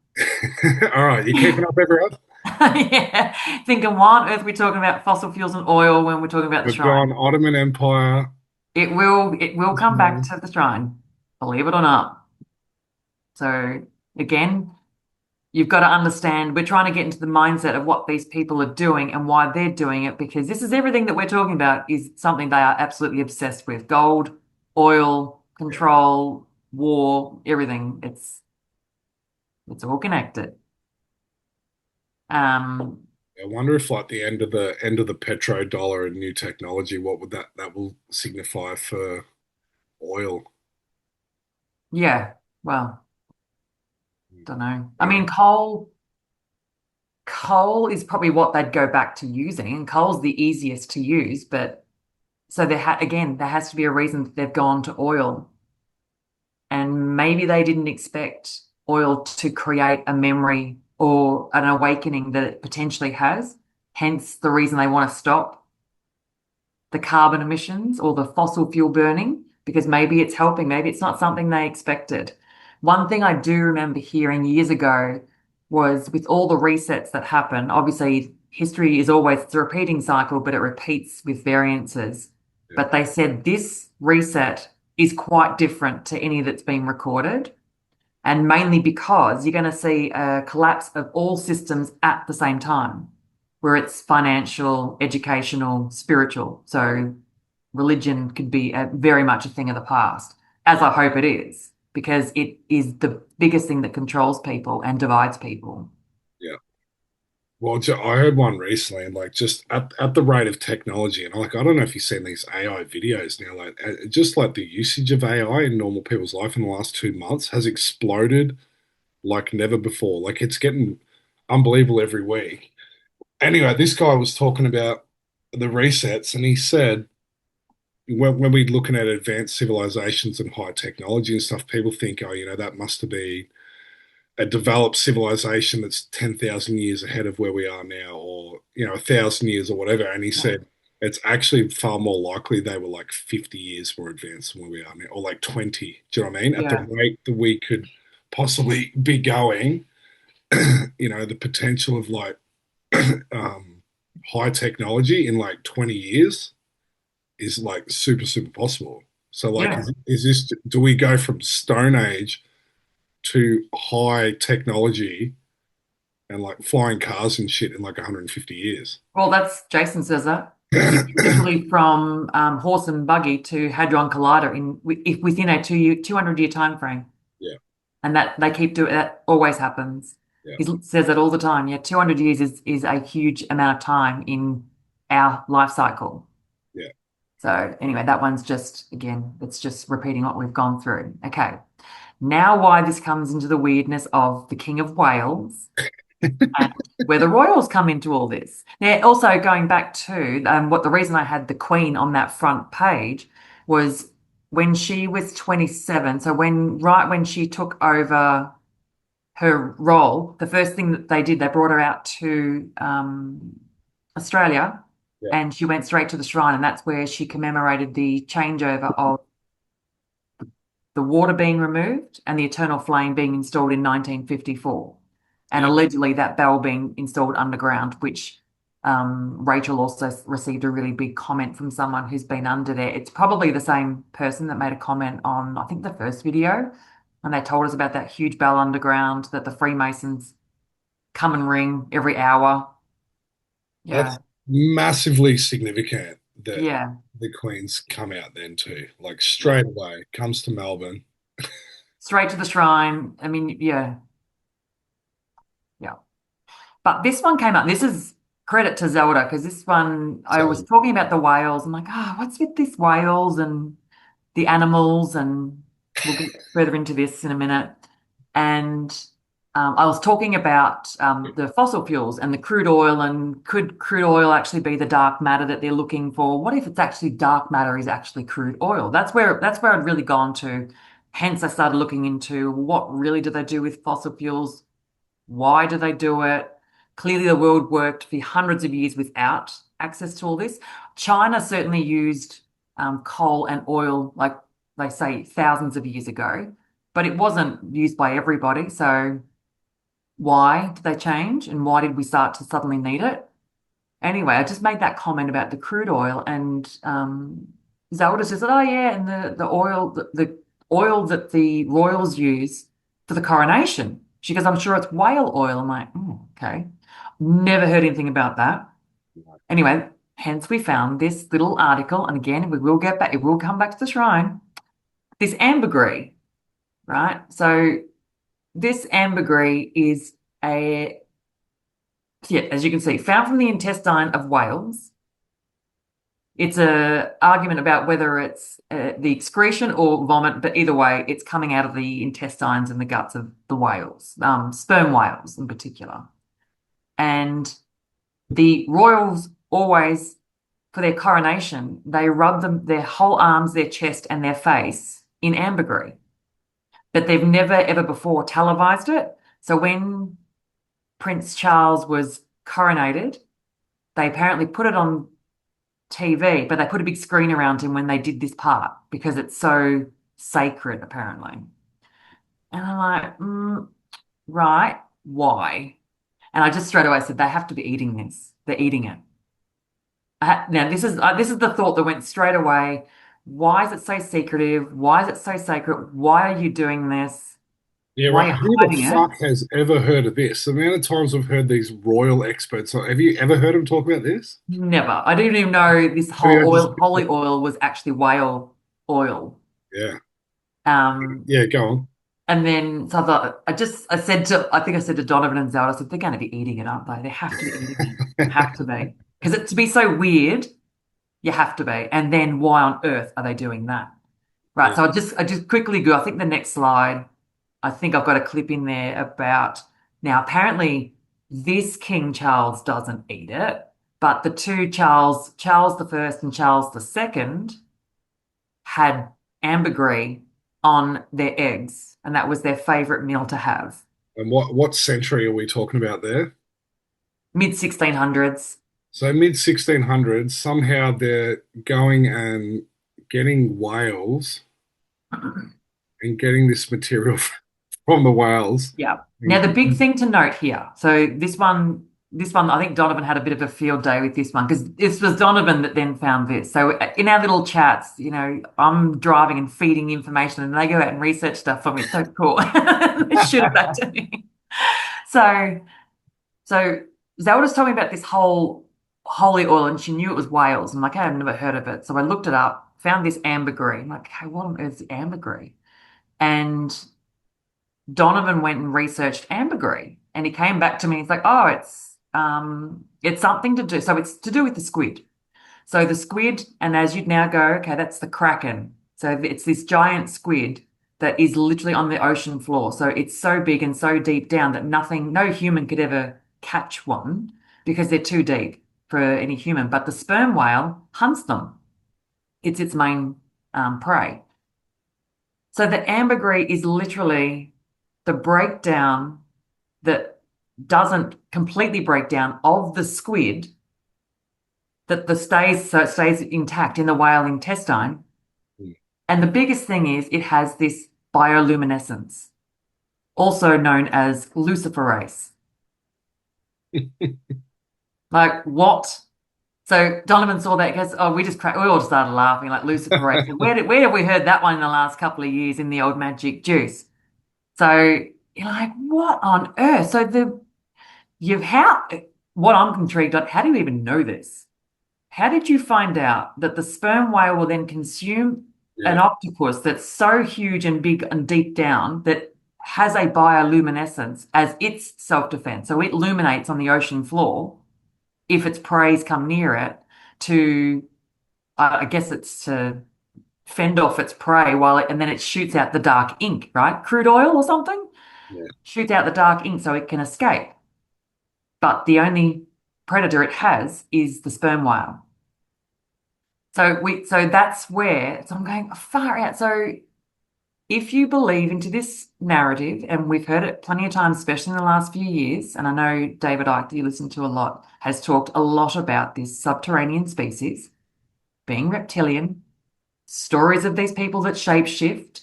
All right, you keeping up, everyone? yeah, thinking why on earth are we talking about fossil fuels and oil when we're talking about the We've shrine? gone Ottoman Empire. It will come back to the shrine, believe it or not. So again, you've got to understand we're trying to get into the mindset of what these people are doing and why they're doing it, because this is everything that we're talking about is something they are absolutely obsessed with. Gold, oil, Yeah. control, war, everything. It's all connected. Um, I wonder if like the end of the petrodollar and new technology, what would that will signify for oil? yeah, well, don't know. I Uh, mean, coal is probably what they'd go back to using, and coal's the easiest to use, but so there has to be a reason that they've gone to oil. And maybe they didn't expect oil to create a memory or an awakening that it potentially has. Hence the reason they want to stop the carbon emissions or the fossil fuel burning, because maybe it's helping, maybe it's not something they expected. One thing I do remember hearing years ago was with all the resets that happen, obviously history is always it's a repeating cycle, but it repeats with variances. yeah, But they said this reset is quite different to any that's been recorded. And mainly because you're going to see a collapse of all systems at the same time, where it's financial, educational, spiritual. So religion could be very much a thing of the past, as I hope it is, because it is the biggest thing that controls people and divides people. yeah. Well, I heard one recently, and like just at the rate of technology, and like I don't know if you've seen these AI videos now, like just like the usage of AI in normal people's life in the last 2 months has exploded like never before. Like it's getting unbelievable every week. Anyway, this guy was talking about the resets, and he said when we're looking at advanced civilizations and high technology and stuff, people think, oh, that must have been a developed civilization that's 10,000 years ahead of where we are now, or, 1,000 years or whatever. And he Yeah. said it's actually far more likely they were like 50 years more advanced than where we are now, or like 20. Do you know what I mean? At the Yeah. rate that we could possibly be going, the potential of like um, high technology in like 20 years is like super, super possible. So, like, Yeah. is this, do we go from Stone Age to high technology and like flying cars and shit in like 150 years? Well, that's Jason says that. Literally from horse and buggy to hadron collider if within a 200 year time frame, Yeah, and that they keep doing that. Always happens. yeah, He says it all the time. Yeah, 200 years is a huge amount of time in our life cycle. yeah. So anyway, that one's just again, it's just repeating what we've gone through. Okay, now why this comes into the weirdness of the King of Wales and where the royals come into all this. Now, also going back to what the reason I had the Queen on that front page was when she was 27. So right when she took over her role, the first thing that they did, they brought her out to Australia, Yeah, and she went straight to the shrine, and that's where she commemorated the changeover of the water being removed and the eternal flame being installed in 1954. And yeah. allegedly that bell being installed underground, which Rachel also received a really big comment from someone who's been under there. It's probably the same person that made a comment on, I think, the first video. And they told us about that huge bell underground that the Freemasons come and ring every hour. That's Yeah. massively significant that Yeah. the Queen's come out then too. Like Yeah. straight away, comes to Melbourne. Straight to the shrine. I mean, yeah. Yeah. But this one came up. This is credit to Zelda because this one I was So talking about the whales. I'm like, what's with this whales and the animals? And we'll get further into this in a minute. And I was talking about the fossil fuels and the crude oil, and could crude oil actually be the dark matter that they're looking for? What if it's actually dark matter is actually crude oil? That's where I'd really gone to. Hence, I started looking into what really do they do with fossil fuels? Why do they do it? Clearly, the world worked for hundreds of years without access to all this. China certainly used coal and oil, like they say, thousands of years ago, but it wasn't used by everybody. So, why did they change and why did we start to suddenly need it? Anyway, I just made that comment about the crude oil, and Zelda says, "Oh yeah, and the oil that the royals use for the coronation." She goes, "I'm sure it's whale oil." I'm like, "Oh, okay." Never heard anything about that. Anyway, hence we found this little article, and again, we will get back. It will come back to the shrine. This ambergris, right? So this ambergris is a yeah, as you can see, found from the intestine of whales. It's a argument about whether it's the excretion or vomit, but either way, it's coming out of the intestines and the guts of the whales, sperm whales in particular. And the royals always, for their coronation, they rub their whole arms, their chest, and their face in ambergris. But they've never ever before televised it. So when Prince Charles was coronated, they apparently put it on TV, but they put a big screen around him when they did this part because it's so sacred, apparently. And I'm like, right, why? And I just straight away said they have to be eating this. They're eating it. Now this is the thought that went straight away. Why is it so secretive? Why is it so sacred? Why are you doing this? yeah, Why are right. you Who the hiding it? fuck has ever heard of this? The amount of times I've heard these royal experts. Have you ever heard them talk about this? Never. I didn't even know this Maybe I whole just, holy oil was actually whale oil. yeah, Um, yeah. Go on. And then, so I thought, I think I said to Donovan and Zelda, I said, they're going to be eating it, aren't they? They have to be eating it. Have to be. Because to be so weird, you have to be. And then why on earth are they doing that? Right. Yeah, So I just quickly go, I think the next slide, I think I've got a clip in there about, now apparently this King Charles doesn't eat it, but the two Charles the First and Charles the Second had ambergris on their eggs, and that was their favorite meal to have. And what century are we talking about there? Mid 1600s. So mid 1600s, somehow they're going and getting whales and getting this material from the whales. Yeah. Now the big And- thing to note here. So this one, I think Donovan had a bit of a field day with this one because this was Donovan that then found this. So in our little chats, I'm driving and feeding information, and they go out and research stuff for me. It's so cool. They shoot it back to me. So, so Zelda's told me about this whole holy oil, and she knew it was whales. I'm like, hey, I've never heard of it. So I looked it up, found this ambergris. I'm like, hey, what on earth is ambergris? And Donovan went and researched ambergris, and he came back to me. He's like, "Oh, it's something to do. So it's to do with the squid. So the squid, and as you'd now go, okay, that's the kraken. So it's this giant squid that is literally on the ocean floor. So it's so big and so deep down that no human could ever catch one because they're too deep for any human. But the sperm whale hunts them. It's its main prey. So the ambergris is literally the breakdown that doesn't completely break down of the squid so it stays intact in the whale intestine. And the biggest thing is it has this bioluminescence, also known as luciferase. Like what? So Donovan saw that, goes, oh, we all started laughing, like luciferase. And where have we heard that one in the last couple of years in the old magic juice? So you're like, what on earth? So you've how what I'm intrigued on, how do you even know this? How did you find out that the sperm whale will then consume an yeah, octopus that's so huge and big and deep down that has a bioluminescence as its self-defense? So it illuminates on the ocean floor if its preys come near it to, I guess it's to fend off its prey and then it shoots out the dark ink, right? Crude oil or something? yeah, Shoots out the dark ink so it can escape. But the only predator it has is the sperm whale. So that's where, so I'm going far out. So if you believe into this narrative, and we've heard it plenty of times, especially in the last few years, and I know David Icke, that you listen to a lot, has talked a lot about this subterranean species being reptilian, stories of these people that shapeshift,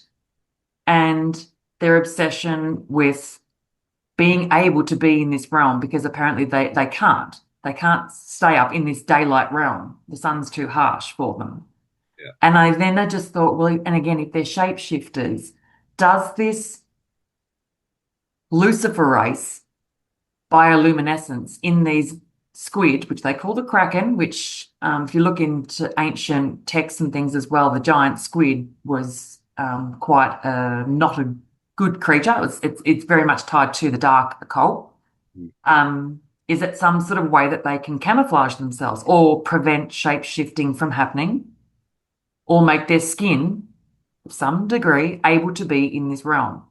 and their obsession with being able to be in this realm because apparently they can't. They can't stay up in this daylight realm. The sun's too harsh for them. yeah. And I just thought, well, and again, if they're shapeshifters, does this luciferase bioluminescence in these squid, which they call the kraken, which if you look into ancient texts and things as well, the giant squid was quite not a good creature. It's very much tied to the dark occult. Is it some sort of way that they can camouflage themselves or prevent shape shifting from happening or make their skin, to some degree, able to be in this realm,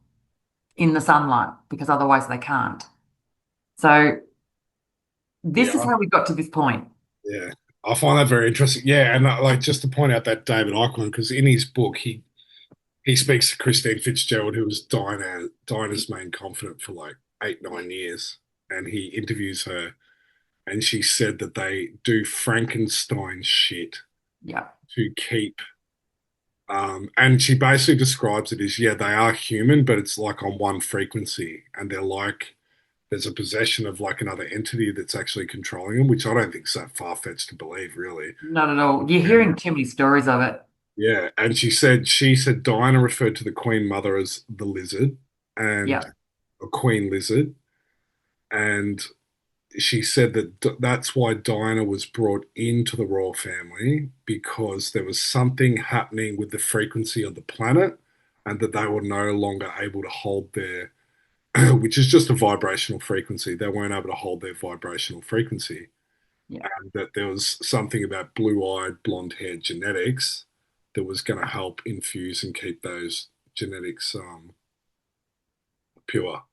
in the sunlight, because otherwise they can't? So this is Yeah, how we got to this point. yeah. I find that very interesting. Yeah, and like just to point out that David Icke, because in his book he speaks to Christine Fitzgerald, who was Dinah's main confidant for like 8, 9 years, and he interviews her, and she said that they do Frankenstein shit Yeah. to keep. And she basically describes it as, yeah, they are human, but it's like on one frequency, and they're like there's a possession of like another entity that's actually controlling them, which I don't think is that far-fetched to believe, really. Not at all. You're And hearing too many stories of it. yeah, and she said Diana referred to the Queen Mother as the lizard and Yeah. a queen lizard, and she said that that's why Diana was brought into the royal family because there was something happening with the frequency of the planet, and that they were no longer able to hold their, which is just a vibrational frequency. They weren't able to hold their vibrational frequency. Yeah. And that there was something about blue-eyed, blonde-haired genetics that was going to help infuse and keep those genetics pure.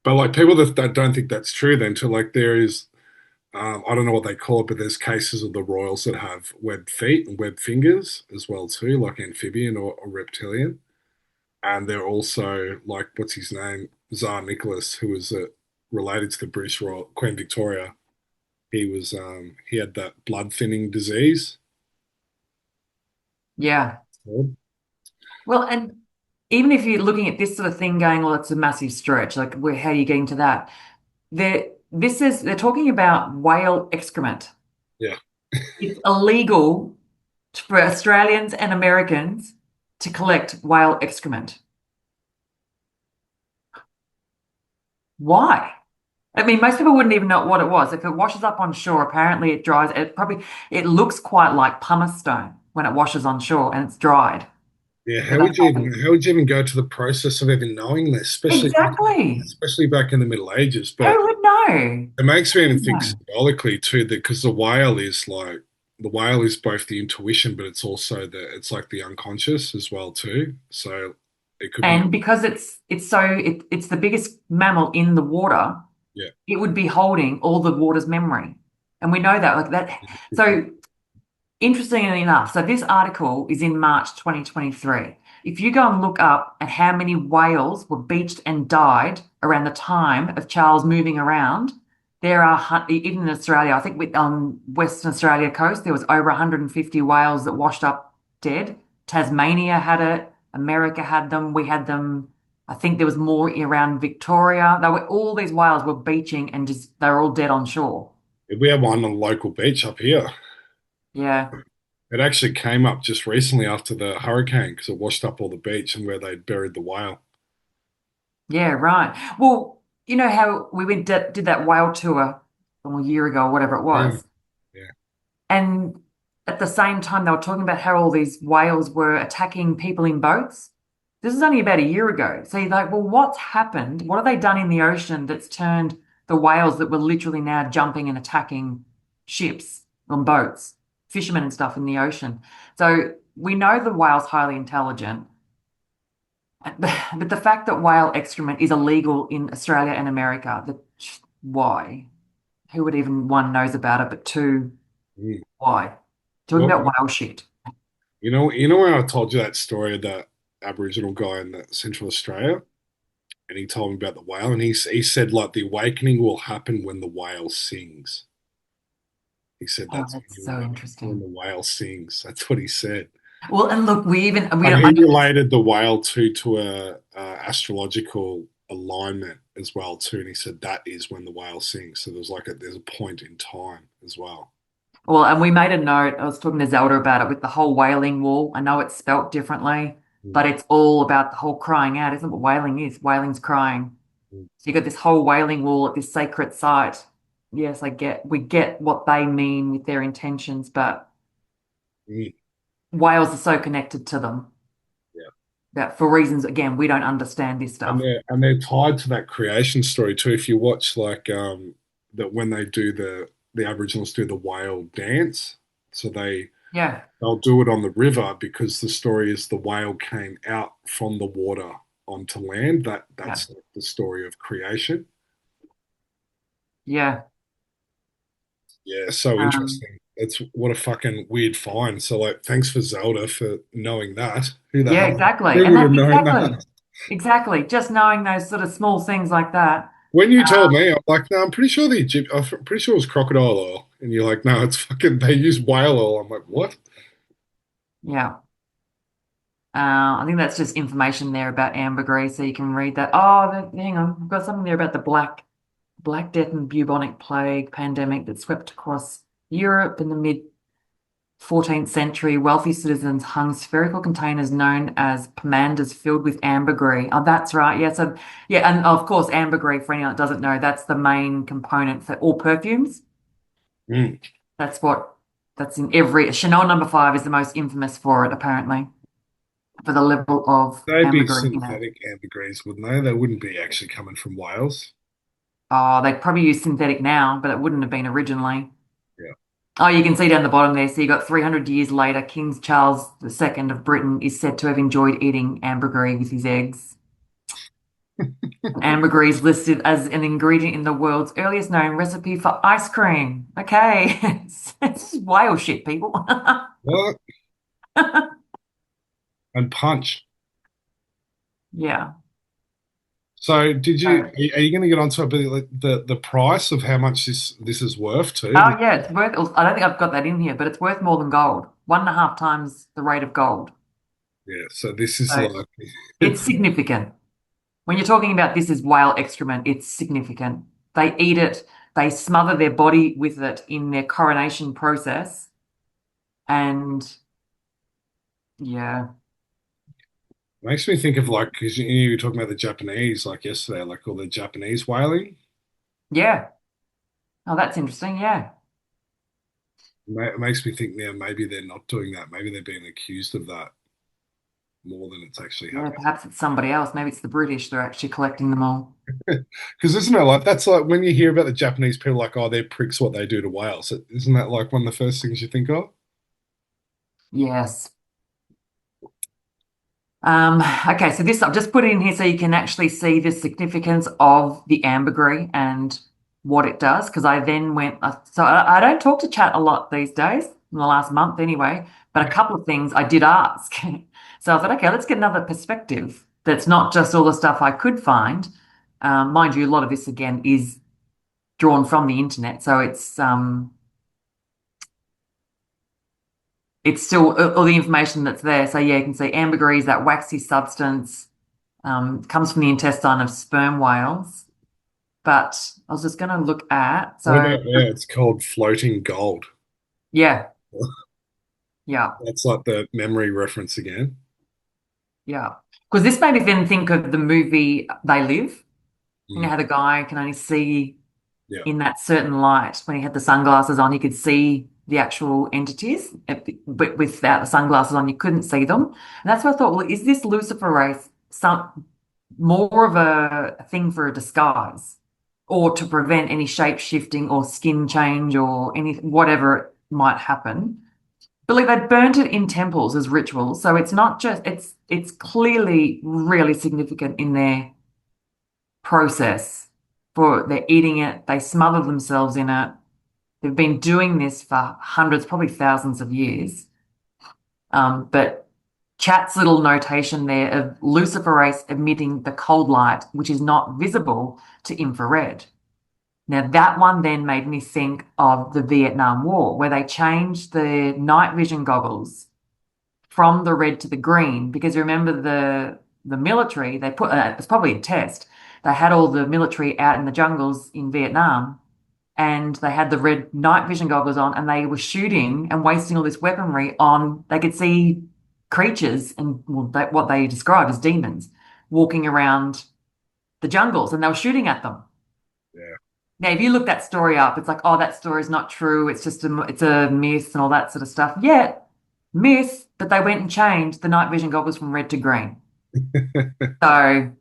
But like people that don't think that's true, then to like there is, I don't know what they call it, but there's cases of the royals that have webbed feet and webbed fingers as well too, like amphibian or reptilian. and they're also like what's his name, Tsar Nicholas, who was related to the British Royal Queen Victoria. He had that blood thinning disease. Yeah. Oh, Well, and even if you're looking at this sort of thing going, well, it's a massive stretch, like how are you getting to that? They're talking about whale excrement. yeah, It's illegal for Australians and Americans to collect whale excrement. Why? I mean, most people wouldn't even know what it was. If it washes up on shore, apparently it dries. It looks quite like pumice stone when it washes on shore and it's dried. yeah. But they How would you even go to the process of even knowing this, exactly. especially back in the Middle Ages? But Who would know? it makes me Who even would think know? symbolically too, that because the whale is both the intuition, but it's like the unconscious as well too. So it could be And because it's the biggest mammal in the water, yeah. it would be holding all the water's memory. And we know that like that. So interestingly enough, so this article is in March 2023. If you go and look up at how many whales were beached and died around the time of Charles moving around, there are even in Australia, I think on Western Australia coast, there was over 150 whales that washed up dead. Tasmania had it, America had them, we had them. I think there was more around Victoria. All these whales were beaching and just they were all dead on shore. We have one on the local beach up here. Yeah. It actually came up just recently after the hurricane because it washed up all the beach and where they'd buried the whale. Yeah, right. Well, you know how we did that whale tour a year ago, or whatever it Yeah, was, yeah. and at the same time they were talking about how all these whales were attacking people in boats. This is only about a year ago. So you're like, well, what's happened? What have they done in the ocean that's turned the whales that were literally now jumping and attacking ships on boats, fishermen and stuff in the ocean? So we know the whale's highly intelligent. But the fact that whale excrement is illegal in Australia and America, why? Who would even one knows about it, but two, Mm. why? Talking Well, about whale shit. you know where I told you that story of that Aboriginal guy in Central Australia, and he told me about the whale, and he said like the awakening will happen when the whale sings. He said Oh, that's when that's you so know when interesting. the whale sings. That's what he said. Well, and look, we But don't. he related the whale to a astrological alignment as well too, and he said that is when the whale sings. So there's a point in time as well. Well, and we made a note. I was talking to Zelda about it with the whole wailing wall. I know it's spelt differently, Mm, but it's all about the whole crying out, isn't it? What wailing is? Wailing's crying. mm, So you got this whole wailing wall at this sacred site. Yes, we get what they mean with their intentions, but mm. whales are so connected to them Yeah. that for reasons, again, we don't understand this stuff. And they're tied to that creation story too. If you watch that when they do the Aboriginals do the whale dance, so Yeah, they'll do it on the river because the story is the whale came out from the water onto land. yeah, That's the story of creation. yeah. Yeah, so Um, interesting. It's what a fucking weird find. So like thanks for Zelda for knowing that. Who the yeah, hell exactly. who And would have that known exactly, that? exactly. Just knowing those sort of small things like that. When you told Um, me, I'm like, no, I'm pretty sure I'm pretty sure it was crocodile oil. And you're like, no, it's fucking they use whale oil. I'm like, what? yeah. I think that's just information there about ambergris, so you can read that. Oh, hang on, I've got something there about the Black Death and bubonic plague pandemic that swept across Europe in the mid 14th century. Wealthy citizens hung spherical containers known as pomanders filled with ambergris. Oh, that's right. Yeah. So, yeah. And of course, ambergris, for anyone that doesn't know, that's the main component for all perfumes. Mm. That's what, that's in every, Chanel number 5 is the most infamous for it, apparently, for the level of They'd be ambergris in it. synthetic ambergris, wouldn't they? They wouldn't be actually coming from whales. Oh, they probably use synthetic now, but it wouldn't have been originally. Yeah. Oh, you can see down the bottom there. So you got 300 years later, King Charles II of Britain is said to have enjoyed eating ambergris with his eggs. Ambergris listed as an ingredient in the world's earliest known recipe for ice cream. Okay, it's just whale shit, people. What? And punch. Yeah. So, did you So, are you going to get onto a bit like the price of how much this is worth too? oh yeah, it's worth. I don't think I've got that in here, but it's worth more than gold. 1.5 times the rate of gold. Yeah. So this is So like it's significant. When you're talking about this is whale excrement, it's significant. They eat it. They smother their body with it in their coronation process, and yeah, makes me think of like because you were talking about the Japanese like yesterday, like all the Japanese whaling. yeah. Oh, that's interesting. Yeah, It makes me think now maybe they're not doing that. Maybe they're being accused of that more than it's actually yeah. happening. Perhaps it's somebody else. Maybe it's the British. They're actually collecting them all. Because isn't it like that's like when you hear about the Japanese people, like, oh, they're pricks what they do to whales. Isn't that like one of the first things you think of? Yes. Okay, so this I've just put in here so you can actually see the significance of the ambergris and what it does. Because I then went, I don't talk to chat a lot these days, in the last month anyway, but a couple of things I did ask. So I thought, okay, let's get another perspective that's not just all the stuff I could find. Mind you, a lot of this again is drawn from the internet, so it's still all the information that's there. So yeah, you can see ambergris, that waxy substance. Comes from the intestine of sperm whales. But I was just going to look at, What so about there? It's called floating gold. yeah, yeah, That's like the memory reference again. yeah. Because this made me then think of the movie They Live. You know Mm, how the guy can only see yeah. in that certain light. When he had the sunglasses on, he could see the actual entities, but without the sunglasses on, you couldn't see them. And that's what I thought, well, is this luciferase some more of a thing for a disguise or to prevent any shape shifting or skin change or any whatever might happen? But like they burnt it in temples as rituals, so it's not just it's clearly really significant in their process for they're eating it, they smother themselves in it. They've been doing this for hundreds, probably thousands of years. But Chat's little notation there of luciferase emitting the cold light, which is not visible to infrared. Now, that one then made me think of the Vietnam War, where they changed the night vision goggles from the red to the green, because remember the military, they put it was probably a test. They had all the military out in the jungles in Vietnam and they had the red night vision goggles on and they were shooting and wasting all this weaponry on they could see creatures and well, what they described as demons walking around the jungles and they were shooting at them. Yeah. Now if you look that story up it's like, oh, that story's not true, it's just it's a myth and all that sort of stuff. Yeah, myth, but they went and changed the night vision goggles from red to green. So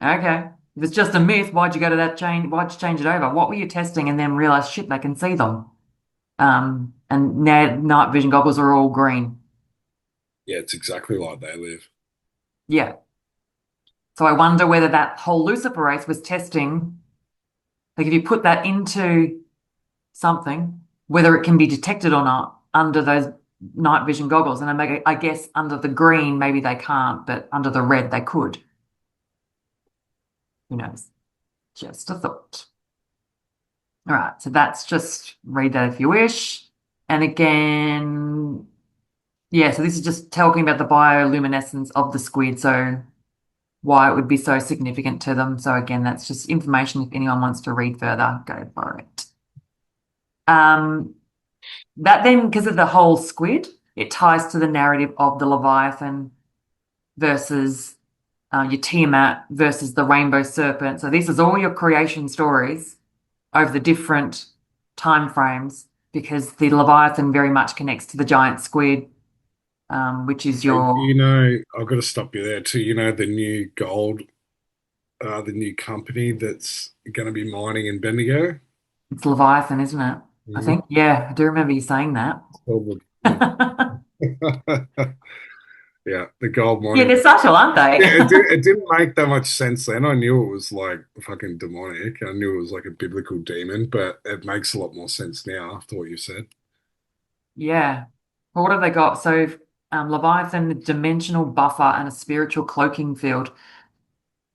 okay, if it's just a myth, why'd you go to that change, why'd you change it over? What were you testing and then realize shit they can see them? And now night vision goggles are all green. Yeah, it's exactly like they live. Yeah. So I wonder whether that whole luciferase was testing, like if you put that into something, whether it can be detected or not under those night vision goggles. And I guess under the green, maybe they can't, but under the red, they could. Who knows? Just a thought. All right. So that's just read that if you wish. And again, yeah, so this is just talking about the bioluminescence of the squid. So why it would be so significant to them. So again, that's just information if anyone wants to read further, go for it. Um, that then, because of the whole squid, it ties to the narrative of the Leviathan versus your Tiamat versus the rainbow serpent. So this is all your creation stories over the different time frames because the Leviathan very much connects to the giant squid, which is Hey, your, I've got to stop you there too. You know, the new gold, the new company that's going to be mining in Bendigo. it's Leviathan, isn't it? I Mhm. think. Yeah, I do remember you saying that. It's called yeah, the gold Yeah, mining. they're subtle, aren't they? Yeah, it didn't make that much sense then. I knew it was like fucking demonic. I knew it was like a biblical demon, but it makes a lot more sense now after what you said. Yeah. Well, what have they got? So Leviathan, a dimensional buffer and a spiritual cloaking field.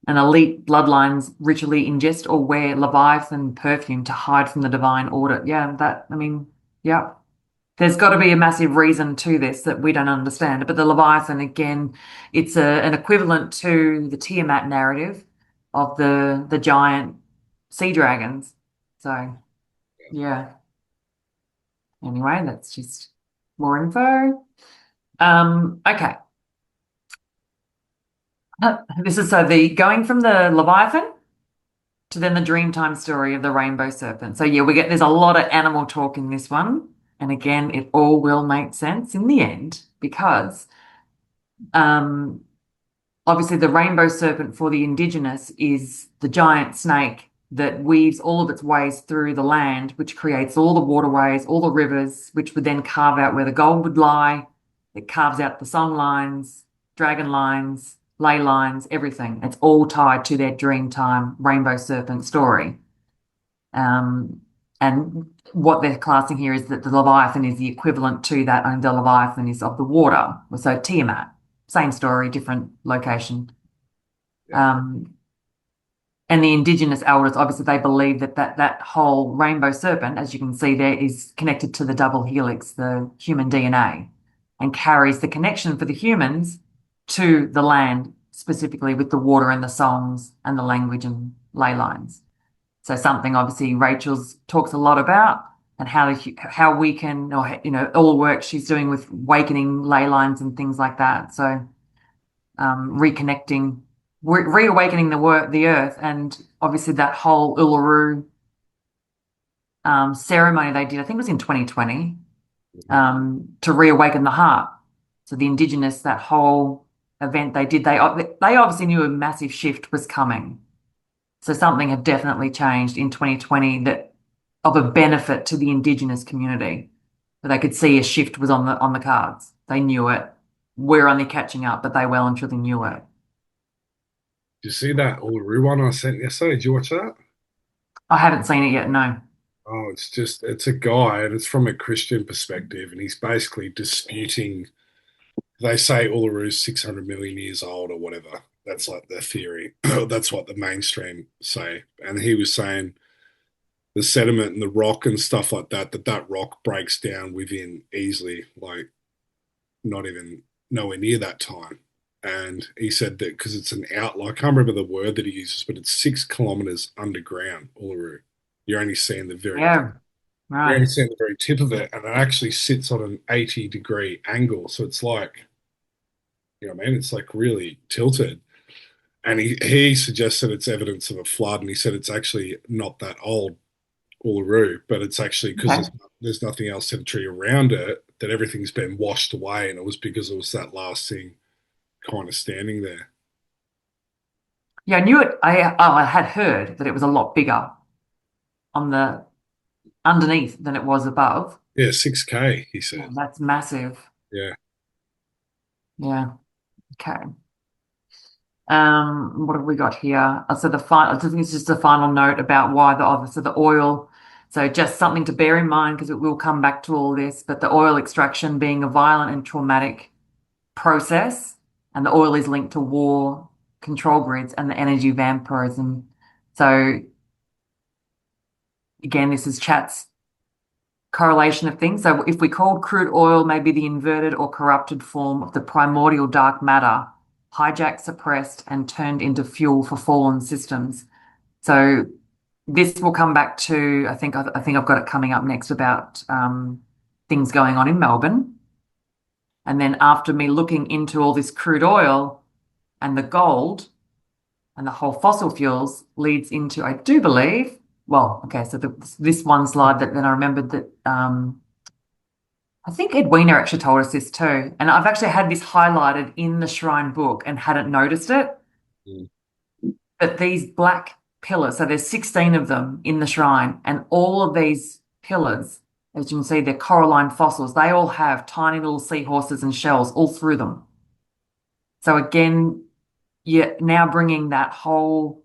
And elite bloodlines ritually ingest or wear Leviathan perfume to hide from the divine order. Yeah, I mean, yeah. There's got to be a massive reason to this that we don't understand. But the Leviathan, again, it's an equivalent to the Tiamat narrative of the giant sea dragons. So, yeah. Anyway, that's just more info. Okay. This is so the going from the Leviathan to then the Dreamtime story of the rainbow serpent. So yeah, there's a lot of animal talk in this one. And again, it all will make sense in the end because um obviously the rainbow serpent for the Indigenous is the giant snake that weaves all of its ways through the land, which creates all the waterways, all the rivers, which would then carve out where the gold would lie. It carves out the song lines, dragon lines, ley lines, everything. It's all tied to their Dreamtime rainbow serpent story. Um, and what they're classing here is that the Leviathan is the equivalent to that, and the Leviathan is of the water. So Tiamat, same story, different location. Yeah. Um, and the Indigenous elders, obviously, they believe that whole rainbow serpent, as you can see there, is connected to the double helix, the human DNA, and carries the connection for the humans to the land, specifically with the water and the songs and the language and ley lines. So something obviously Rachel's talks a lot about, and how we can, or all the work she's doing with awakening ley lines and things like that. So reconnecting, reawakening the earth, and obviously that whole Uluru ceremony they did, I think it was in 2020, Mhm. to reawaken the heart. So the Indigenous, that whole event they did, they obviously knew a massive shift was coming. So something had definitely changed in 2020 that of a benefit to the Indigenous community. But they could see a shift was on the cards. They knew it. We're only catching up, but they well and truly knew it. Did you see that Uluru one I sent yesterday? Did you watch that? I haven't seen it yet, no. Oh, it's a guy and it's from a Christian perspective, and he's basically disputing. They say Uluru's 600 million years old or whatever. That's like their theory. That's what the mainstream say. And he was saying the sediment and the rock and stuff like that, that rock breaks down within easily, like not even nowhere near that time. And he said that because it's an outlier, I can't remember the word that he uses, but it's 6 kilometers underground, Uluru. You're only seeing the very Yeah, you're only right. seeing the very tip of it, and it actually sits on an 80-degree angle. So it's like, you know what I mean? It's like really tilted. And he suggested it's evidence of a flood, and he said it's actually not that old, Uluru, but it's actually because Okay. there's nothing else sedentary around it, that everything's been washed away, and it was because it was that last thing kind of standing there. Yeah, I knew it. I had heard that it was a lot bigger on the underneath than it was above. Yeah, 6K, he Oh, said. that's massive. Yeah. Yeah. Okay. What have we got here? So the final, I think it's just a final note about why so the oil. So just something to bear in mind because it will come back to all this, but the oil extraction being a violent and traumatic process, and the oil is linked to war, control grids, and the energy vampirism. So again, this is Chat's correlation of things. So if we called crude oil maybe the inverted or corrupted form of the primordial dark matter, hijacked, suppressed, and turned into fuel for fallen systems. So this will come back to, I think I've got it coming up next about things going on in Melbourne. And then after me looking into all this crude oil and the gold and the whole fossil fuels leads into, I do believe, well, okay, so this one slide that then I remembered that I think Edwina actually told us this too. And I've actually had this highlighted in the Shrine book and hadn't noticed it. Mm. That these black pillars, so there's 16 of them in the shrine, and all of these pillars, as you can see, they're coralline fossils. They all have tiny little seahorses and shells all through them. So again, you're now bringing that whole,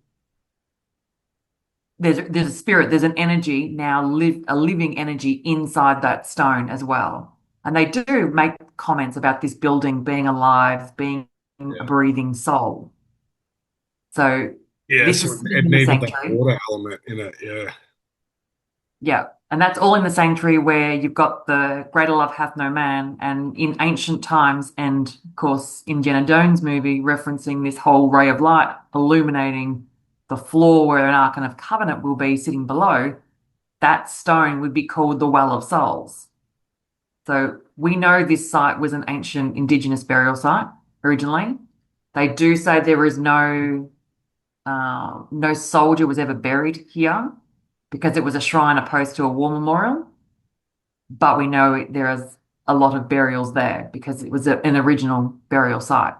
there's a spirit, there's an energy now, a living energy inside that stone as well. And they do make comments about this building being alive, being a Yeah. breathing soul. So Yeah, this so is sitting it in the needed that sanctuary. water element in it. Yeah. Yeah. And that's all in the sanctuary where you've got the greater love hath no man. And in ancient times, and of course, Indiana Jones movie, referencing this whole ray of light illuminating the floor where an Ark of Covenant will be sitting below, that stone would be called the Well of Souls. So we know this site was an ancient Indigenous burial site originally. They do say there is no soldier was ever buried here because it was a shrine opposed to a war memorial. But we know there is a lot of burials there because it was an original burial site,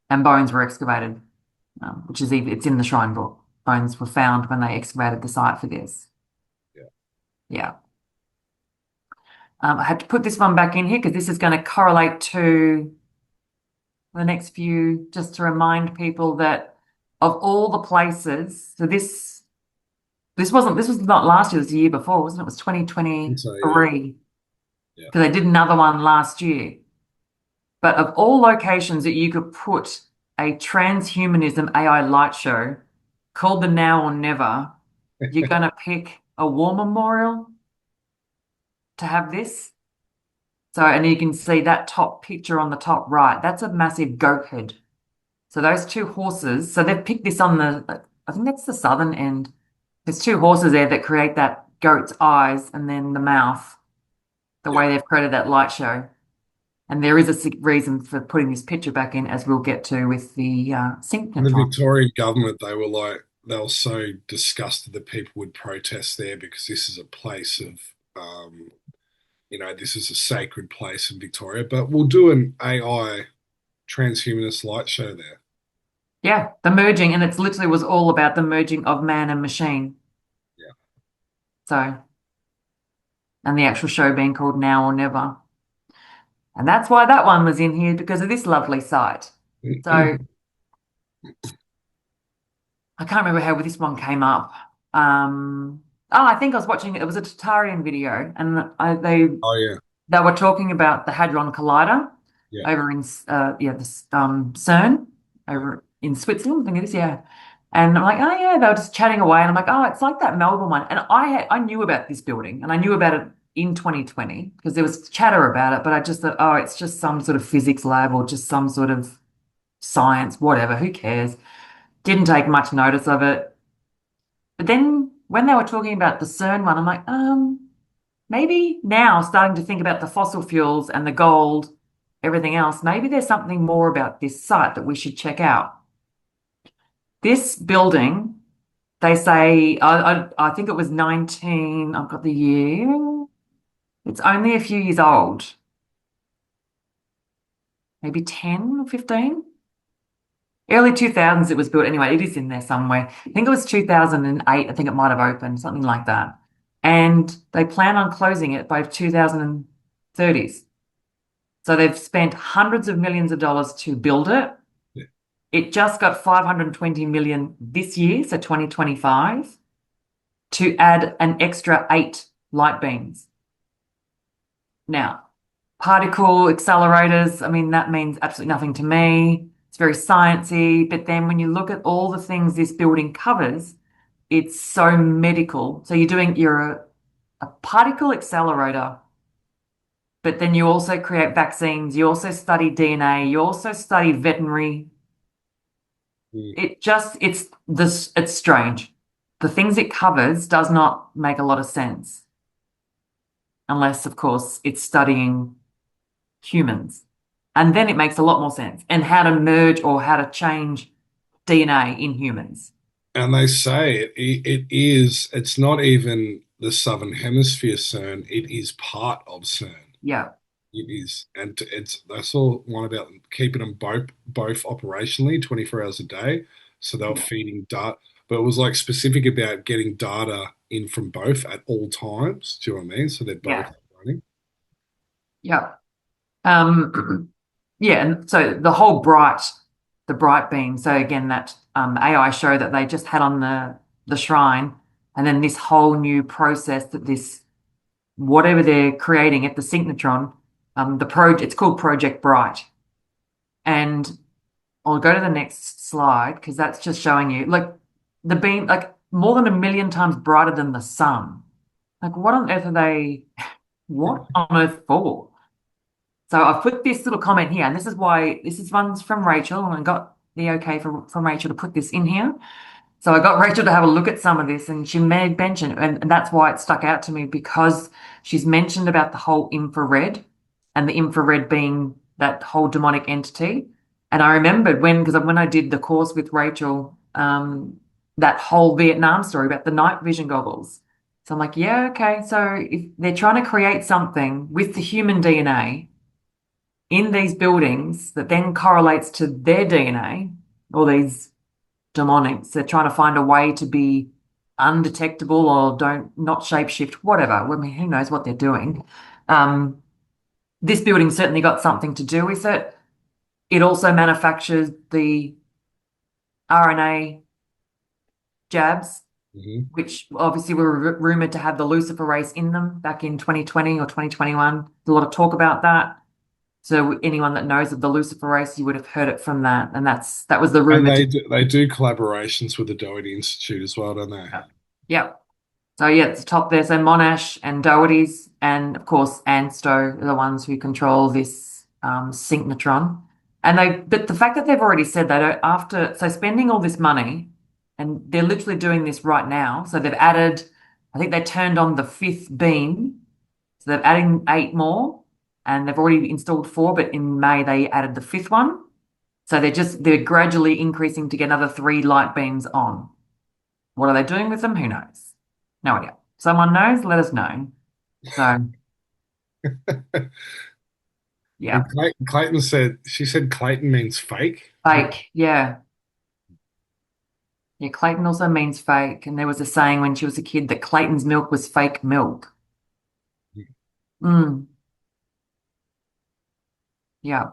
and bones were excavated, which is it's in the shrine book. Bones were found when they excavated the site for this. Yeah. Yeah. I had to put this one back in here because this is going to correlate to the next few, just to remind people that of all the places, so this was not last year, it was the year before, wasn't it? It was And so yeah. 2023 Yeah. because they did another one last year. But of all locations that you could put a transhumanism AI light show called the Now or Never, you're going to pick a war memorial to have this. So, and you can see that top picture on the top right, that's a massive goat head. So those two horses, so they've picked this on I think that's the southern end. There's two horses there that create that goat's eyes and then the mouth, the Yeah. way they've created that light show. And there is a reason for putting this picture back in, as we'll get to with the And the synchrotron. Victorian government, they were so disgusted that people would protest there because this is a place of, this is a sacred place in Victoria. But we'll do an AI transhumanist light show there. Yeah, the merging, and it's literally was all about the merging of man and machine. Yeah. So, and the actual show being called Now or Never. And that's why that one was in here because of this lovely site. So I can't remember how this one came up. I think I was watching it was a Tatarian video, and Oh yeah. they were talking about the Hadron Collider Yeah. over in CERN over in Switzerland, I think it is, yeah. And I'm like, oh yeah, they were just chatting away, and I'm like, oh, it's like that Melbourne one. And I knew about this building, and I knew about it in 2020 because there was chatter about it, but I just thought, oh, it's just some sort of physics lab or just some sort of science, whatever, who cares? Didn't take much notice of it. But then when they were talking about the CERN one, I'm like, maybe now starting to think about the fossil fuels and the gold, everything else, maybe there's something more about this site that we should check out. This building, they say, I think it was 19, I've got the year. It's only a few years old, maybe 10 or 15. Early 2000s it was built. Anyway, it is in there somewhere. I think it was 2008. I think it might have opened, something like that. And they plan on closing it by 2030s. So they've spent hundreds of millions of dollars to build it. Yeah. It just got 520 million this year, so 2025, to add an extra 8 light beams. Now, particle accelerators, I mean, that means absolutely nothing to me. It's very sciencey, but then when you look at all the things this building covers, it's so medical. So you're a particle accelerator, but then you also create vaccines, you also study DNA, you also study veterinary. Mm. It's strange. The things it covers does not make a lot of sense, unless, of course, it's studying humans. And then it makes a lot more sense. And how to merge or how to change DNA in humans. And they say it's not even the Southern Hemisphere CERN, it is part of CERN. Yeah. It is, and I saw one about keeping them both operationally 24 hours a day. So they were Yeah. feeding data, but it was like specific about getting data in from both at all times. Do you know what I mean? So they're both Yeah. running. Yeah. Yeah, and so the bright beam. So again, that AI show that they just had on the shrine, and then this whole new process that this whatever they're creating at the synchrotron It's called Project Bright. And I'll go to the next slide because that's just showing you like the beam, like more than 1 million times brighter than the sun. Like, what on earth are they? What on earth for? So I've put this little comment here, and this is why this is one's from Rachel, and I got the okay from Rachel to put this in here. So I got Rachel to have a look at some of this, and she made mention, and that's why it stuck out to me because she's mentioned about the whole infrared and the infrared being that whole demonic entity. And I remembered because when I did the course with Rachel, that whole Vietnam story about the night vision goggles. So I'm like, yeah, okay. So if they're trying to create something with the human DNA in these buildings that then correlates to their DNA, all these demonics. They're trying to find a way to be undetectable or don't not shapeshift, whatever. I mean, who knows what they're doing? Um, this building certainly got something to do with it. It also manufactures the RNA jabs, Mhm. which obviously were rumored to have the luciferase in them back in 2020 or 2021. There's a lot of talk about that. So anyone that knows of the luciferase, you would have heard it from that, and that was the And rumor. they do collaborations with the Doherty Institute as well, don't they? Yeah. So yeah, it's top there. So Monash and Doherty's, and of course Ansto are the ones who control this synchrotron. But the fact that they've already said they don't after so spending all this money, and they're literally doing this right now. So they've added, I think they turned on the fifth beam, so they're adding 8 more, and they've already installed 4. But in May they added the fifth one. So they're gradually increasing to get another 3 light beams on. What are they doing with them? Who knows? No idea. Someone knows, let us know. So, And yeah, Clayton said, she said Clayton means fake. fake. Yeah. Yeah, Clayton also means fake. And there was a saying when she was a kid that Clayton's milk was fake milk. Mm, yeah.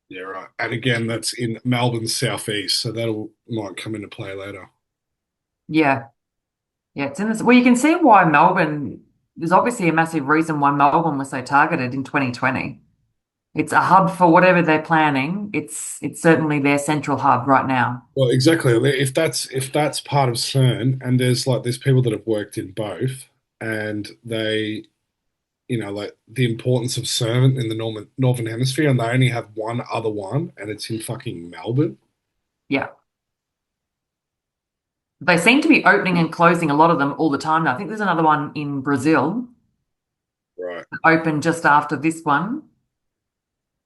Yeah, right. And again, that's in Melbourne's southeast, so that'll might come into play later. Yeah. Yeah. It's in this. Well, you can see why there's obviously a massive reason why Melbourne was so targeted in 2020. It's a hub for whatever they're planning. It's certainly their central hub right now. Well, exactly. If that's part of CERN, and there's people that have worked in both, and they, like the importance of CERN in the northern hemisphere, and they only have one other one, and it's in fucking Melbourne. Yeah. They seem to be opening and closing a lot of them all the time now. I think there's another one in Brazil Right. opened just after this one.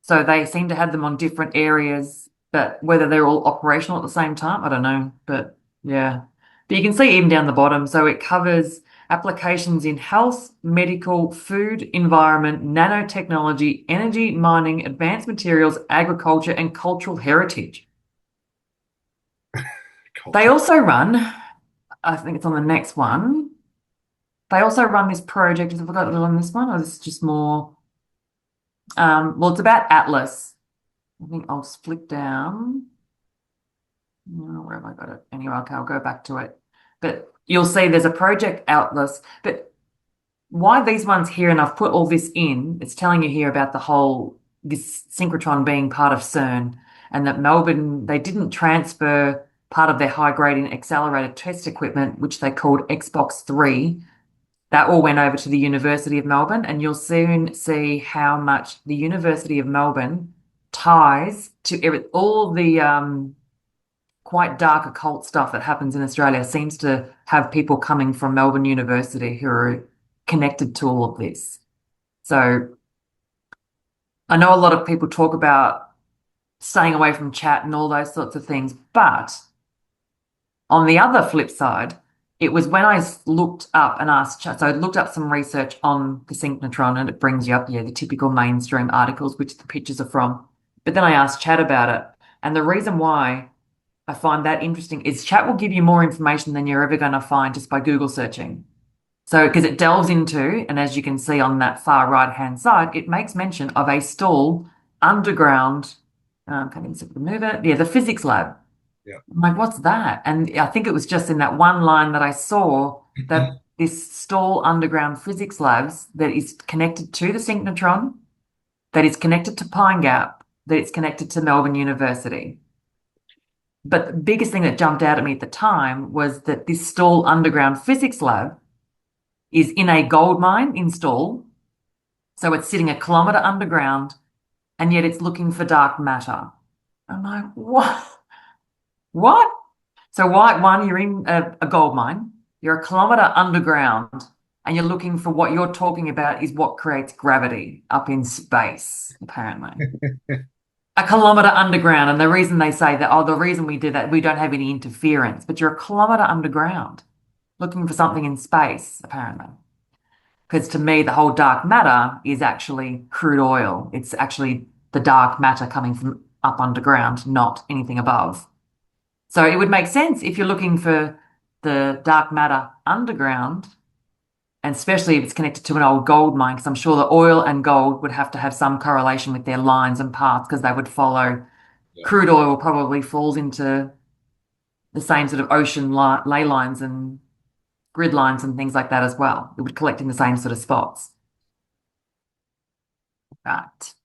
So they seem to have them on different areas, but whether they're all operational at the same time, I don't know. But yeah. But you can see even down the bottom. So it covers applications in health, medical, food, environment, nanotechnology, energy, mining, advanced materials, agriculture, and cultural heritage. They Culture. also run, I think it's on the next one. They also run this project. Have I got it on this one, or is this just more? Well, it's about Atlas. I think I'll flip down. No, where have I got it? Anyway, okay, I'll go back to it. But you'll see there's a project Atlas. But why these ones here, and I've put all this in, it's telling you here about this synchrotron being part of CERN, and that Melbourne, they didn't transfer part of their high gradient accelerated test equipment, which they called Xbox 3. That all went over to the University of Melbourne, and you'll soon see how much the University of Melbourne ties to all the quite dark occult stuff that happens in Australia seems to have people coming from Melbourne University who are connected to all of this. So I know a lot of people talk about staying away from chat and all those sorts of things, but on the other flip side, it was when I looked up and asked chat. So I looked up some research on the synchrotron and it brings you up, yeah, the typical mainstream articles, which the pictures are from. But then I asked chat about it. And the reason why I find that interesting is chat will give you more information than you're ever going to find just by Google searching. So, because it delves into, and as you can see on that far right-hand side, it makes mention of a stall underground. Can't even see if I can move it. Yeah, the physics lab. Yeah. I'm like, what's that? And I think it was just in that one line that I saw that this stall underground physics labs that is connected to the synchrotron, that is connected to Pine Gap, that it's connected to Melbourne University. But the biggest thing that jumped out at me at the time was that this stall underground physics lab is in a gold mine in Stall. So it's sitting a kilometre underground, and yet it's looking for dark matter. I'm like, what? What? So why, one, you're in a gold mine, you're a kilometre underground, and you're looking for what you're talking about is what creates gravity up in space, apparently. A kilometre underground. And the reason they say that, oh, the reason we do that, we don't have any interference, but you're a kilometre underground looking for something in space, apparently. Because to me, the whole dark matter is actually crude oil. It's actually the dark matter coming from up underground, not anything above. So it would make sense if you're looking for the dark matter underground, and especially if it's connected to an old gold mine, because I'm sure the oil and gold would have to have some correlation with their lines and paths because they would follow. Yeah, Crude oil probably falls into the same sort of ocean ley lines and grid lines and things like that as well. It would collect in the same sort of spots. Right.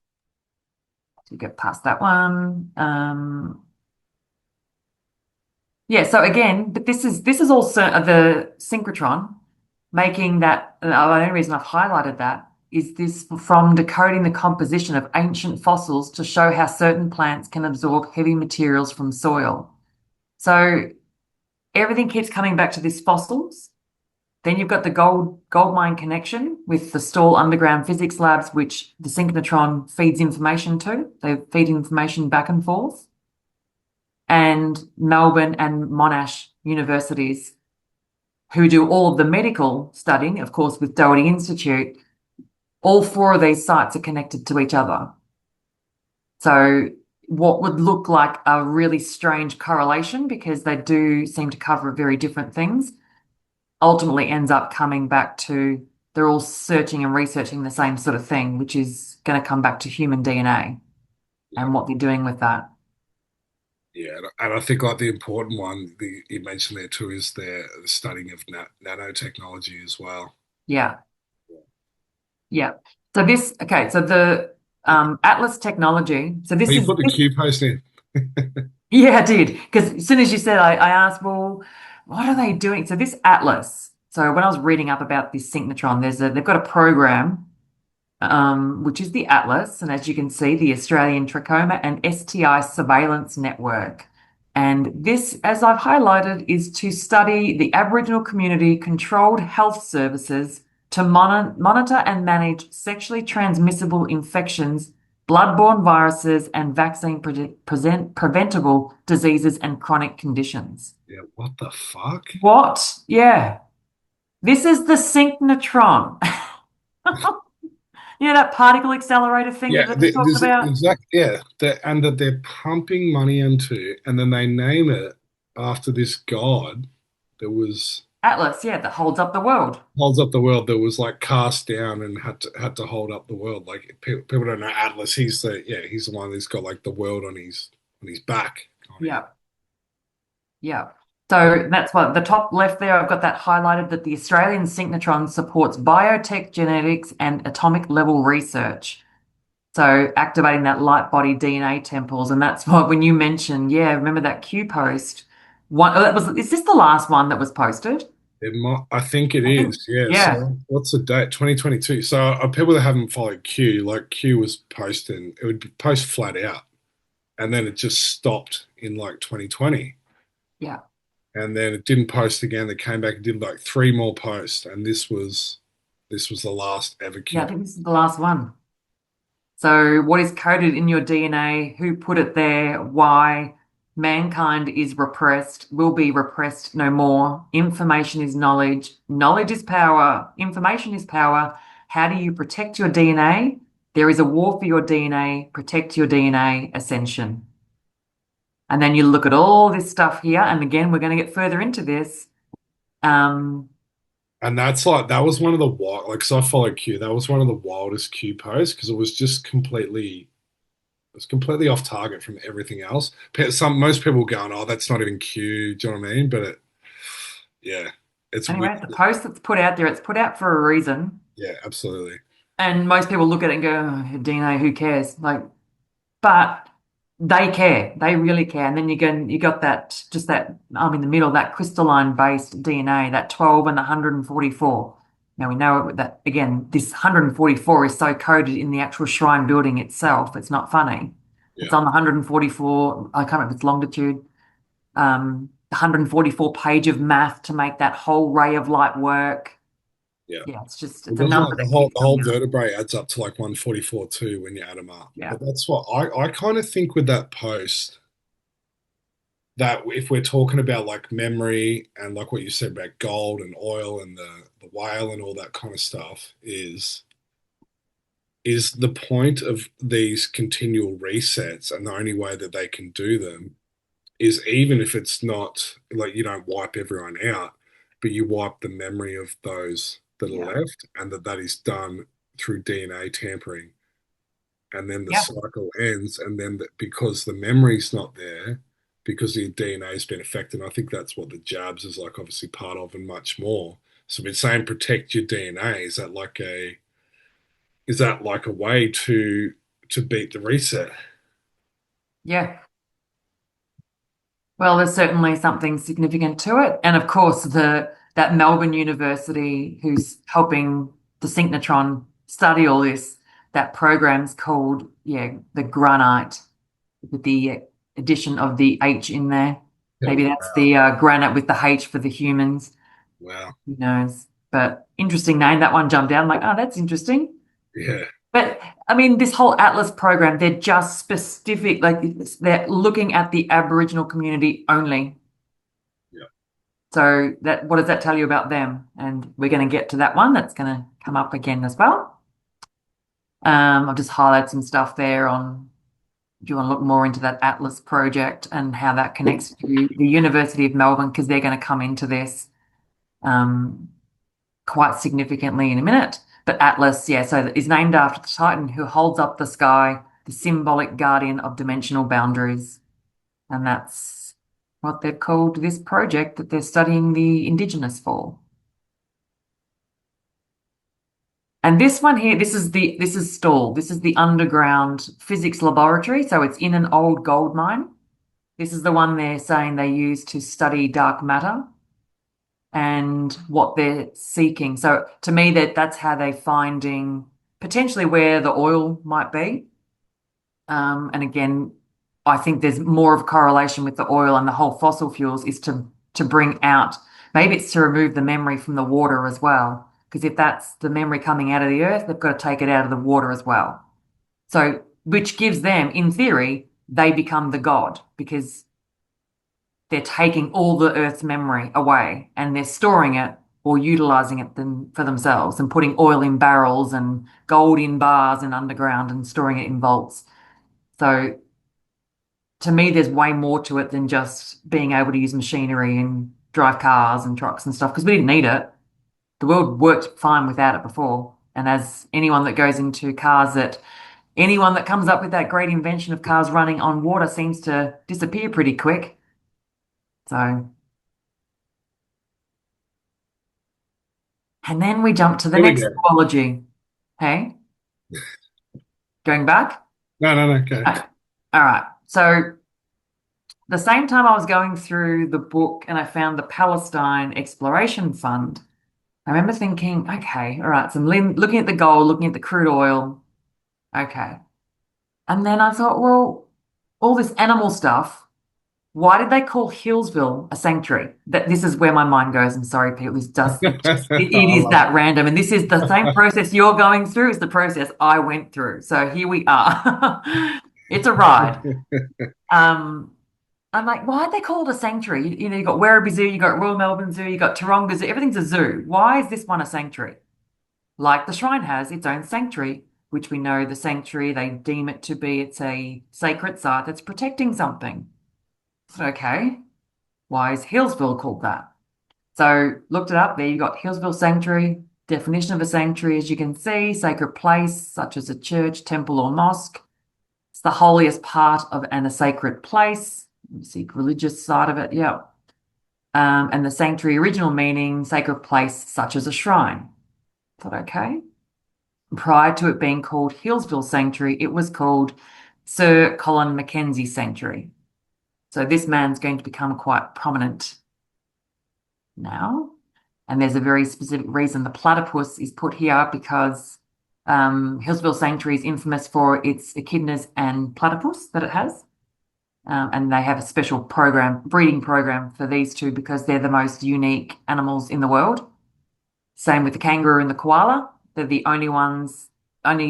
To get past that one. Yeah, so again, but this is also the synchrotron making that the only reason I've highlighted that is this from decoding the composition of ancient fossils to show how certain plants can absorb heavy materials from soil. So everything keeps coming back to these fossils. Then you've got the gold mine connection with the Stall underground physics labs, which the synchrotron feeds information to. They feed information back and forth. And Melbourne and Monash universities, who do all of the medical studying, of course, with Doherty Institute, all four of these sites are connected to each other. So what would look like a really strange correlation, because they do seem to cover very different things, ultimately ends up coming back to they're all searching and researching the same sort of thing, which is going to come back to human DNA yeah, and what they're doing with that. yeah. And I think like the important one you mentioned there too is the studying of nanotechnology as well. Yeah. Yeah. So this, okay, so the Atlas technology. So Oh, this you is put the this, Q post in. yeah, I did. Because as soon as you said, I asked, well, what are they doing? So this Atlas. So when I was reading up about this synchrotron, they've got a program, which is the Atlas, and as you can see, the Australian Trachoma and STI Surveillance Network. And this, as I've highlighted, is to study the Aboriginal community controlled health services to monitor and manage sexually transmissible infections, bloodborne viruses, and preventable diseases and chronic conditions. Yeah, what the fuck? What? Yeah. This is the synchrotron. You know that particle accelerator thing that Yeah, I just talked there's about? exact yeah, and that they're pumping money into, and then they name it after this god that was Atlas, yeah, that holds up the world. holds up the world, that was like cast down and had to hold up the world. Like people don't know Atlas. He's the one that's got like the world on his back. Kind of. Yeah, yeah. So that's what the top left there, I've got that highlighted that the Australian synchrotron supports biotech, genetics, and atomic level research. So activating that light body DNA temples. And that's what when you mentioned, yeah, remember that Q post. One that was is this the last one that was posted? I think it I think, is. Yeah. yeah, So what's the date? 2022. So people that haven't followed Q, like Q was posting, it would post flat out, and then it just stopped in like 2020. yeah, And then it didn't post again. They came back and did like three more posts, and this was the last ever yeah, I Q. think this is the last one. So, what is coded in your DNA? Who put it there? Why? Mankind is repressed, will be repressed no more. Information is knowledge. Knowledge is power. Information is power. How do you protect your DNA? There is a war for your DNA. Protect your DNA. Ascension. And then you look at all this stuff here. And again, we're going to get further into this. Um, And that's like that was one of the wild, like, because I follow Q. That was one of the wildest Q posts because it was just completely off target from everything else. Most people going, oh, that's not even Q. Do you know what I mean? But yeah. It's weird. Anyway, the post that's put out there, it's put out for a reason. Yeah, absolutely. And most people look at it and go, oh, DNA, who cares? Like, but they care. They really care. And then you got that, just that arm in the middle, that crystalline based DNA, that 12 and the 144. Now we know that, again, this 144 is so coded in the actual shrine building itself. It's not funny. It's Yeah, on the 144, I can't remember if it's longitude, the 144 page of math to make that whole ray of light work. yeah. Yeah, it's just, Well, it's a doesn't number it? that The keeps whole coming up. vertebrae adds up to like 144 too when you add them up. Yeah. But that's what I kind of think with that post, that if we're talking about like memory and like what you said about gold and oil and the whale and all that kind of stuff, is the point of these continual resets, and the only way that they can do them is, even if it's not like you don't wipe everyone out, but you wipe the memory of those that are Yeah. left, and that is done through DNA tampering, and then the Yeah. cycle ends, and then because the memory's not there, because the DNA has been affected. And I think that's what the jabs is like, obviously part of, and much more. So we're saying protect your DNA. Is that like a way to beat the reset? Yeah. Well, there's certainly something significant to it. And of course, the that Melbourne University who's helping the synchrotron study all this, that program's called, yeah, the Granite, with the addition of the H in there. Yeah. Maybe that's the granite with the H for the humans. Wow. Who knows? But interesting name. That one jumped out. I'm like, oh, that's interesting. Yeah. But I mean, this whole Atlas program, they're just specific, like they're looking at the Aboriginal community only. Yeah. So that what does that tell you about them? And we're going to get to that one. That's going to come up again as well. I've just highlighted some stuff there on if you want to look more into that Atlas project and how that connects to the University of Melbourne, because they're going to come into this um, quite significantly in a minute. But Atlas, yeah, so is named after the Titan who holds up the sky, the symbolic guardian of dimensional boundaries. And that's what they've called this project that they're studying the Indigenous for. And this one here, this is Stall. This is the underground physics laboratory. So it's in an old gold mine. This is the one they're saying they use to study dark matter and what they're seeking. So to me, that's how they're finding potentially where the oil might be. And again, I think there's more of a correlation with the oil and the whole fossil fuels is to bring out, maybe it's to remove the memory from the water as well. Because if that's the memory coming out of the earth, they've got to take it out of the water as well. So, which gives them, in theory, they become the god because they're taking all the earth's memory away and they're storing it or utilizing it for themselves and putting oil in barrels and gold in bars and underground and storing it in vaults. So to me, there's way more to it than just being able to use machinery and drive cars and trucks and stuff because we didn't need it. The world worked fine without it before. And as anyone that goes into cars, that anyone that comes up with that great invention of cars running on water seems to disappear pretty quick. So, and then we jump to the Here we next go. zoology. Hey, going back? No, no, no. Okay. Okay. All right. So the same time I was going through the book and I found the Palestine Exploration Fund, I remember thinking, okay, all right, so I'm looking at the gold, looking at the crude oil. Okay. And then I thought, well, all this animal stuff, why did they call Hillsville a sanctuary? That this is where my mind goes. I'm sorry, people. It I is love that random. And this is the same process you're going through is the process I went through. So here we are. It's a ride. it. Um, I'm like, why are they called a sanctuary? You know, you got Werribee Zoo, you got Royal Melbourne Zoo, you got Taronga Zoo, everything's a zoo. Why is this one a sanctuary? Like the shrine has its own sanctuary, which we know the sanctuary, they deem it to be, it's a sacred site that's protecting something. So, okay, why is Hillsville called that? So looked it up. There you got Hillsville Sanctuary. Definition of a sanctuary, as you can see, sacred place such as a church, temple, or mosque. It's the holiest part of and a sacred place. You see religious side of it. Yeah. And the sanctuary original meaning sacred place such as a shrine. Thought, okay. Prior to it being called Hillsville Sanctuary, it was called Sir Colin Mackenzie Sanctuary. So this man's going to become quite prominent now. And there's a very specific reason the platypus is put here because Hillsville Sanctuary is infamous for its echidnas and platypus that it has. And they have a special breeding program for these two because they're the most unique animals in the world. Same with the kangaroo and the koala. They're the only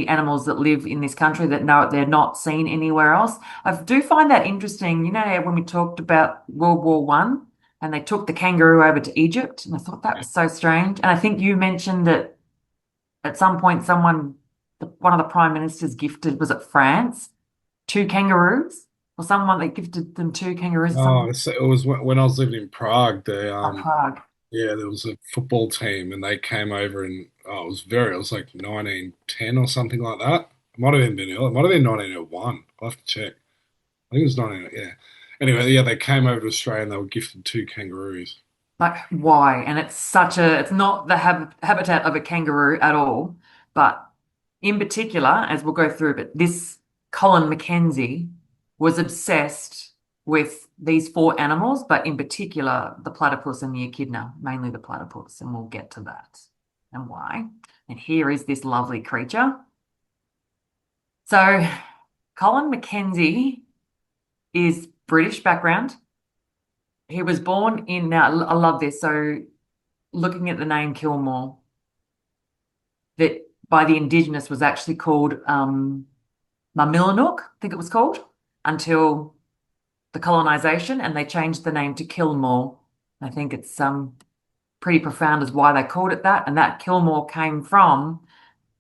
animals that live in this country that know they're not seen anywhere else. I do find that interesting. You know, when we talked about World War One and they took the kangaroo over to Egypt, and I thought that was so strange. And I think you mentioned that at some point one of the prime ministers gifted, was it France, two kangaroos? Or someone that gifted them two kangaroos or Oh, something? so it was when I was living in Prague. Oh, Prague. Yeah, there was a football team, and they came over, and it was like 1910 or something like that. It might have even been early. It might have been 1901. I'll have to check. I think it was 19. Yeah. Anyway, yeah, they came over to Australia and they were gifted two kangaroos. Like, why? And it's not the habitat of a kangaroo at all. But in particular, as we'll go through, but this Colin Mackenzie was obsessed with these four animals, but in particular, the platypus and the echidna, mainly the platypus. And we'll get to that and why. And here is this lovely creature. So, Colin Mackenzie is British background. He was born in, now I love this. So, looking at the name Kilmore, that by the Indigenous was actually called Mamilanook, I think it was called, until the colonization, and they changed the name to Kilmore. I think it's pretty profound as why they called it that. And that Kilmore came from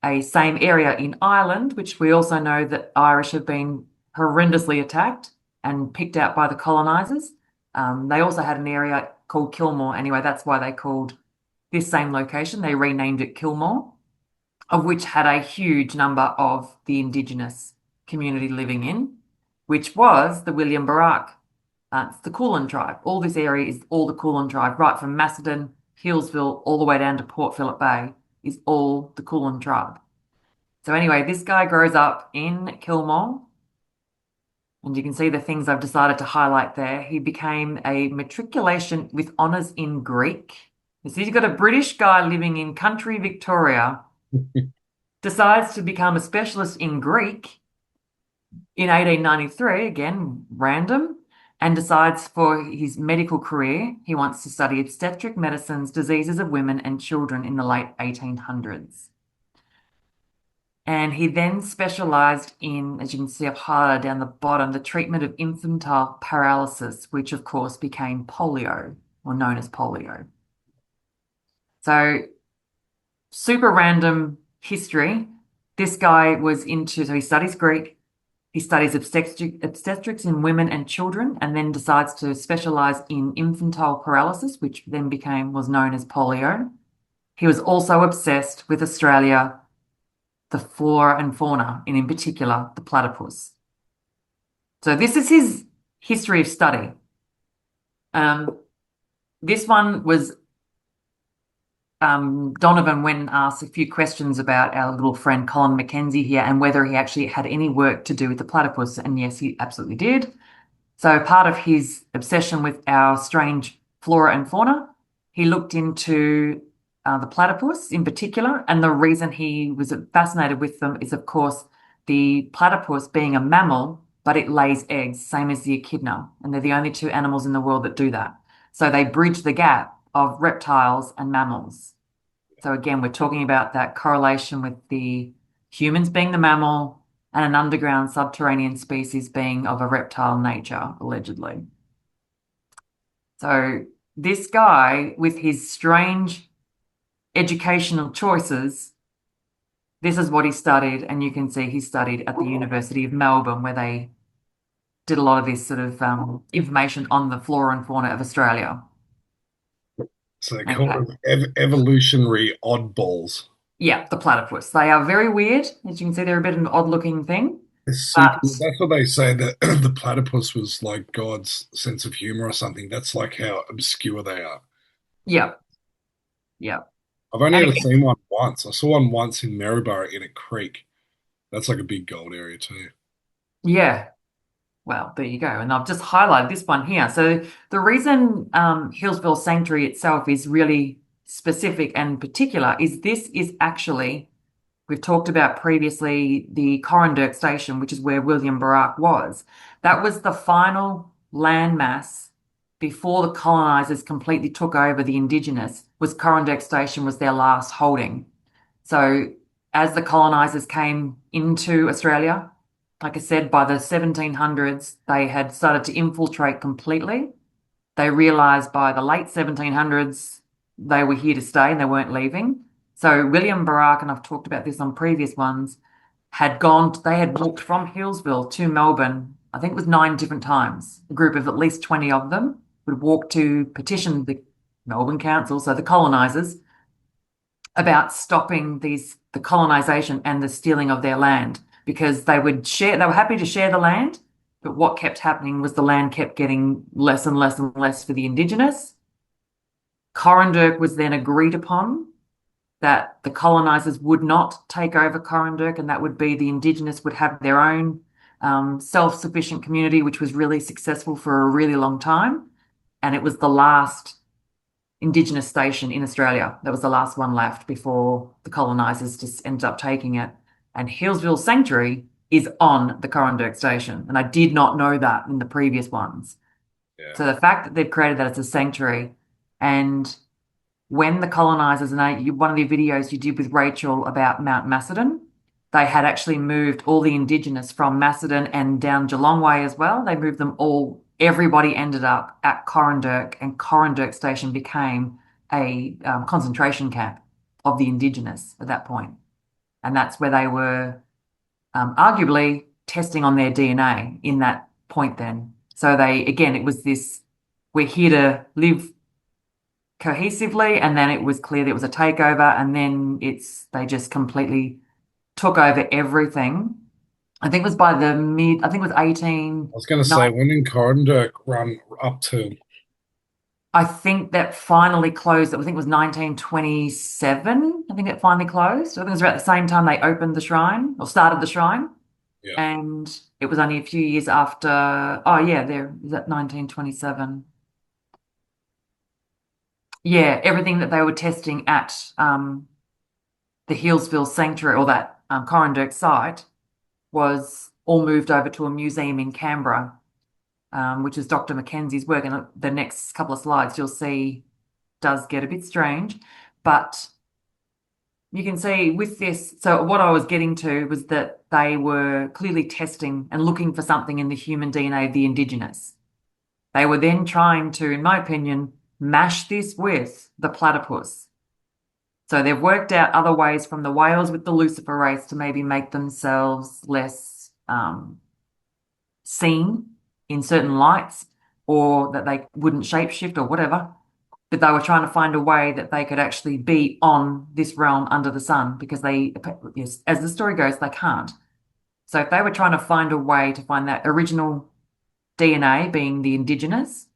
a same area in Ireland, which we also know that Irish have been horrendously attacked and picked out by the colonizers. They also had an area called Kilmore. Anyway, that's why they called this same location. They renamed it Kilmore, of which had a huge number of the Indigenous community living in, which was the William Barak. It's the Kulin tribe. All this area is all the Kulin tribe, right from Macedon, Hillsville, all the way down to Port Phillip Bay is all the Kulin tribe. So anyway, this guy grows up in Kilmore, and you can see the things I've decided to highlight there. He became a matriculation with honours in Greek. So you've got a British guy living in country Victoria, decides to become a specialist in Greek in 1893, again, random, and decides for his medical career, he wants to study obstetric medicines, diseases of women and children in the late 1800s. And he then specialized in, as you can see up higher down the bottom, the treatment of infantile paralysis, which of course became polio, or known as polio. So super random history. This guy so he studies Greek, he studies obstetrics in women and children, and then decides to specialize in infantile paralysis, which then was known as polio. He was also obsessed with Australia, the flora and fauna, and in particular, the platypus. So this is his history of study. This one was Donovan went and asked a few questions about our little friend Colin Mackenzie here and whether he actually had any work to do with the platypus. And yes, he absolutely did. So part of his obsession with our strange flora and fauna, he looked into the platypus in particular. And the reason he was fascinated with them is, of course, the platypus being a mammal, but it lays eggs, same as the echidna. And they're the only two animals in the world that do that. So they bridge the gap of reptiles and mammals. So again, we're talking about that correlation with the humans being the mammal and an underground subterranean species being of a reptile nature, allegedly. So this guy, with his strange educational choices, this is what he studied. And you can see he studied at the University of Melbourne, where they did a lot of this sort of information on the flora and fauna of Australia. So they call Okay. them evolutionary oddballs. Yeah, the platypus. They are very weird. As you can see, they're a bit of an odd looking thing. It's super. But That's what they say that the platypus was like God's sense of humor or something. That's like how obscure they are. yeah, yeah. I've only And ever again, seen one once. I saw one once in Maryborough in a creek. That's like a big gold area too. yeah. Well, there you go. And I've just highlighted this one here. So the reason Hillsville Sanctuary itself is really specific and particular is this is actually, we've talked about previously the Corranderk Station, which is where William Barak was. That was the final landmass before the colonizers completely took over the Indigenous, was Corranderk Station was their last holding. So as the colonizers came into Australia, like I said, by the 1700s, they had started to infiltrate completely. They realized by the late 1700s, they were here to stay and they weren't leaving. So William Barak, and I've talked about this on previous ones, they had walked from Hillsville to Melbourne, I think it was 9 different times. A group of at least 20 of them would walk to petition the Melbourne Council, so the colonizers, about stopping the colonization and the stealing of their land because they were happy to share the land, but what kept happening was the land kept getting less and less and less for the Indigenous. Corranderk was then agreed upon that the colonizers would not take over Corranderk, and that would be the Indigenous would have their own self-sufficient community, which was really successful for a really long time. And it was the last Indigenous station in Australia. That was the last one left before the colonisers just ended up taking it. And Hillsville Sanctuary is on the Corranderk station. And I did not know that in the previous ones. Yeah. So the fact that they've created that as a sanctuary, and when the colonisers, and one of the videos you did with Rachel about Mount Macedon, they had actually moved all the Indigenous from Macedon and down Geelong Way as well. They moved them all. Everybody ended up at Corranderk, and Corranderk Station became a concentration camp of the Indigenous at that point. And that's where they were arguably testing on their DNA in that point then. So again, it was this, we're here to live cohesively, and then it was clear that it was a takeover, and then they just completely took over everything. I think it was I was going to say, when did Corndork run up to? I think that finally closed. I think it was 1927. I think it finally closed. I think it was about the same time they opened the shrine or started the shrine. Yeah. And it was only a few years after. Oh, yeah, there is that 1927. Yeah, everything that they were testing at the Hillsville Sanctuary or that Corranderk site was all moved over to a museum in Canberra, which is Dr. Mackenzie's work. And the next couple of slides you'll see does get a bit strange, but you can see with this. So what I was getting to was that they were clearly testing and looking for something in the human DNA of the Indigenous. They were then trying to, in my opinion, mash this with the platypus. So they've worked out other ways from the whales with the luciferase to maybe make themselves less seen in certain lights, or that they wouldn't shapeshift or whatever. But they were trying to find a way that they could actually be on this realm under the sun because yes, as the story goes, they can't. So if they were trying to find a way to find that original DNA being the Indigenous,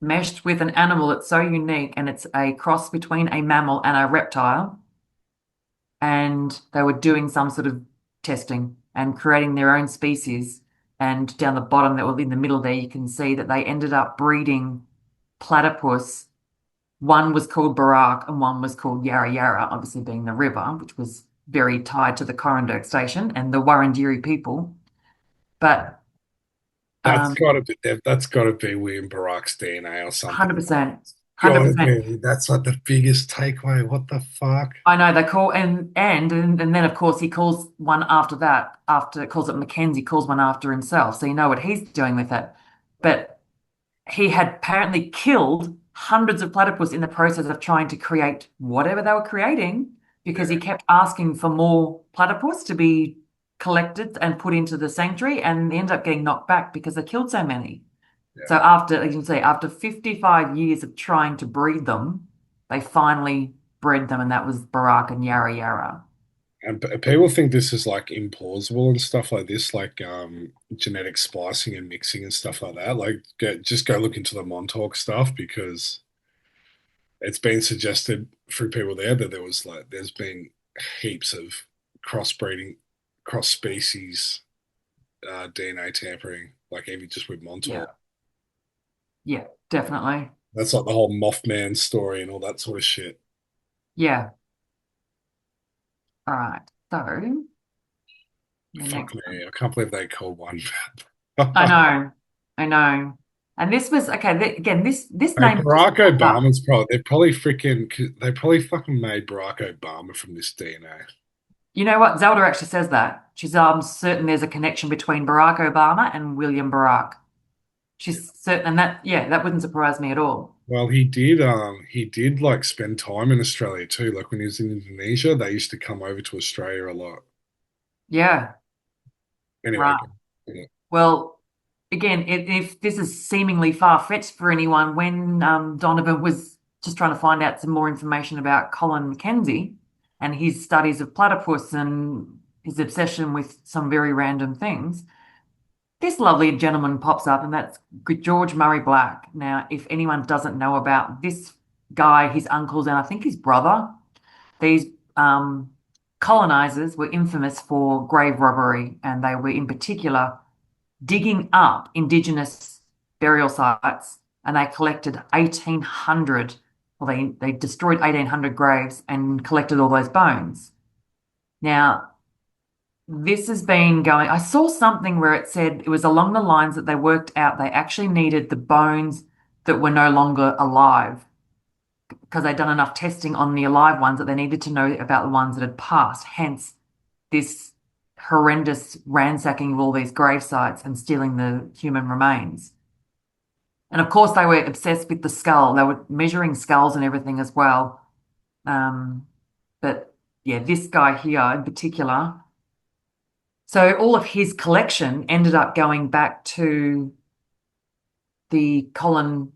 meshed with an animal that's so unique and it's a cross between a mammal and a reptile. And they were doing some sort of testing and creating their own species. And down the bottom, that was in the middle there, you can see that they ended up breeding platypus. One was called Barak and one was called Yarra Yarra, obviously being the river, which was very tied to the Corranderk station and the Wurundjeri people. But That's um, got to be that's got to be William Barak's DNA or something. 100%, Got to 100%. be. That's like the biggest takeaway. What the fuck? I know they call and then of course he calls one after that, after calls it Mackenzie, calls one after himself. So you know what he's doing with it. But he had apparently killed hundreds of platypus in the process of trying to create whatever they were creating because Yeah. he kept asking for more platypus to be collected and put into the sanctuary, and they ended up getting knocked back because they killed so many. So Yeah. after, you can see, after 55 years of trying to breed them, they finally bred them, and that was Barak and Yarra Yarra. And people think this is like implausible and stuff like this, like genetic splicing and mixing and stuff like that. Like, just go look into the Montauk stuff because it's been suggested through people there that there's been heaps of crossbreeding, cross species DNA tampering, like even just with Yeah. Montauk. Yeah, definitely. That's like the whole Mothman story and all that sort of shit. Yeah. All right. So the Fuck next me, one. I can't believe they called one. I know. I know. And this was okay. Again, this Hey, name just Barack popped up. Obama's probably they're probably freaking they probably fucking made Barack Obama from this DNA. You know what? Zelda actually says that. She's certain there's a connection between Barack Obama and William Barack. She's certain, and that yeah, that wouldn't surprise me at all. Well, he did like spend time in Australia too. Like when he was in Indonesia, they used to come over to Australia a lot. Yeah. Anyway, Right. Well, again, if this is seemingly far-fetched for anyone, when Donovan was just trying to find out some more information about Colin Mackenzie and his studies of platypus and his obsession with some very random things, this lovely gentleman pops up, and that's George Murray Black. Now, if anyone doesn't know about this guy, his uncles, and I think his brother, these colonizers were infamous for grave robbery, and they were in particular digging up Indigenous burial sites, and they collected 1,800, well, they destroyed 1,800 graves and collected all those bones. Now, this has been going, I saw something where it said it was along the lines that they worked out they actually needed the bones that were no longer alive because they'd done enough testing on the alive ones that they needed to know about the ones that had passed. Hence, this horrendous ransacking of all these grave sites and stealing the human remains. And of course, they were obsessed with the skull. They were measuring skulls and everything as well. But yeah, this guy here in particular. So all of his collection ended up going back to the Colin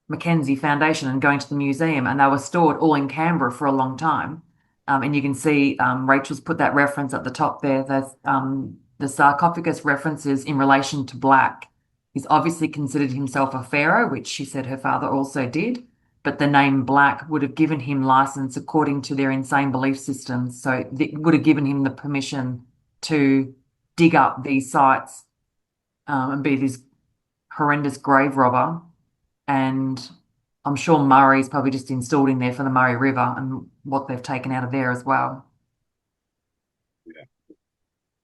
Mackenzie Foundation and going to the museum, and they were stored all in Canberra for a long time. And you can see Rachel's put that reference at the top there. The sarcophagus references in relation to Black. He's obviously considered himself a pharaoh, which she said her father also did. But the name Black would have given him license according to their insane belief systems. So it would have given him the permission to dig up these sites and be this horrendous grave robber. And I'm sure Murray's probably just installed in there for the Murray River and what they've taken out of there as well. Yeah.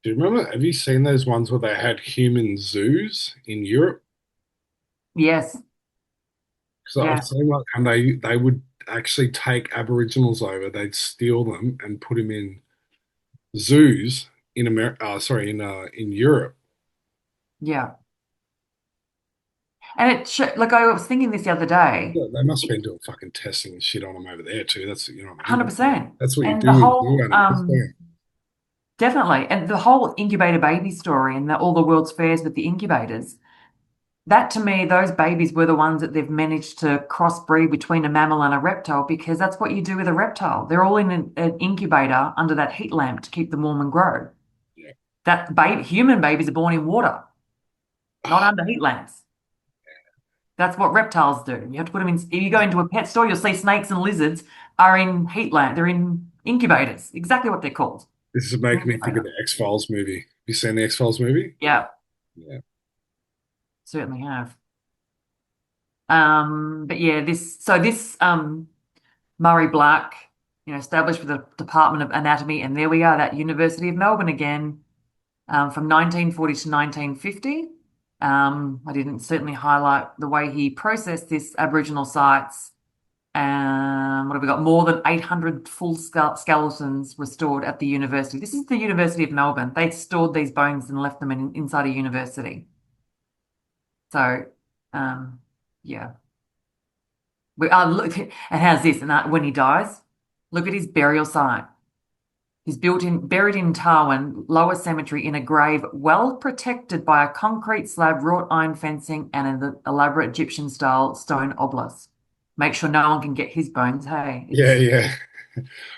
Do you remember? Have you seen those ones where they had human zoos in Europe? Yes, Because yeah, I've seen like, and they would actually take Aboriginals over. They'd steal them and put them in zoos in America. Sorry, in Europe. yeah. And like I was thinking this the other day, Yeah, they must have been doing fucking testing and shit on them over there too. That's you know what I mean. 100%. That's what you And do the in zoo whole, animals. Yeah. definitely, and the whole incubator baby story and all the world's fairs with the incubators, that to me, those babies were the ones that they've managed to crossbreed between a mammal and a reptile because that's what you do with a reptile. They're all in an incubator under that heat lamp to keep them warm and grow. Yeah. That baby, human babies are born in water, not under heat lamps. That's what reptiles do. You have to put them in. If you go into a pet store, you'll see snakes and lizards are in heat lamp. They're in incubators. Exactly what they're called. This is making me think of the X-Files movie. Have you seen the X-Files movie? Yeah, Yeah. certainly have. But yeah, this Murray Black, established with the Department of Anatomy, and there we are, that University of Melbourne again, from 1940 to 1950. I didn't certainly highlight the way he processed this Aboriginal sites. What have we got? More than 800 full skeletons were stored at the university. This is the University of Melbourne. They stored these bones and left them inside a university. So, yeah. Look, and how's this? And when he dies, look at his burial site. He's buried in Tarwin Lower Cemetery in a grave well protected by a concrete slab, wrought iron fencing, and an elaborate Egyptian style stone obelisk. Make sure no one can get his bones. Hey, Yeah, yeah.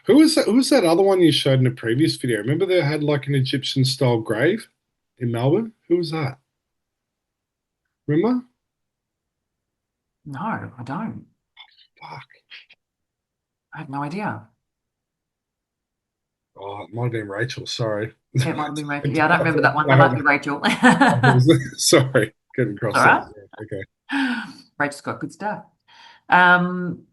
Who was that other one you showed in a previous video? Remember they had like an Egyptian style grave in Melbourne? Who was that? Remember? No, I don't. Fuck. I have no idea. Oh, it might have been Rachel. Sorry. It might have been I Rachel. Yeah, I don't remember that one. That might be haven't- Rachel. Sorry, getting All crossed out. right. Okay. Rachel's got good stuff. Um,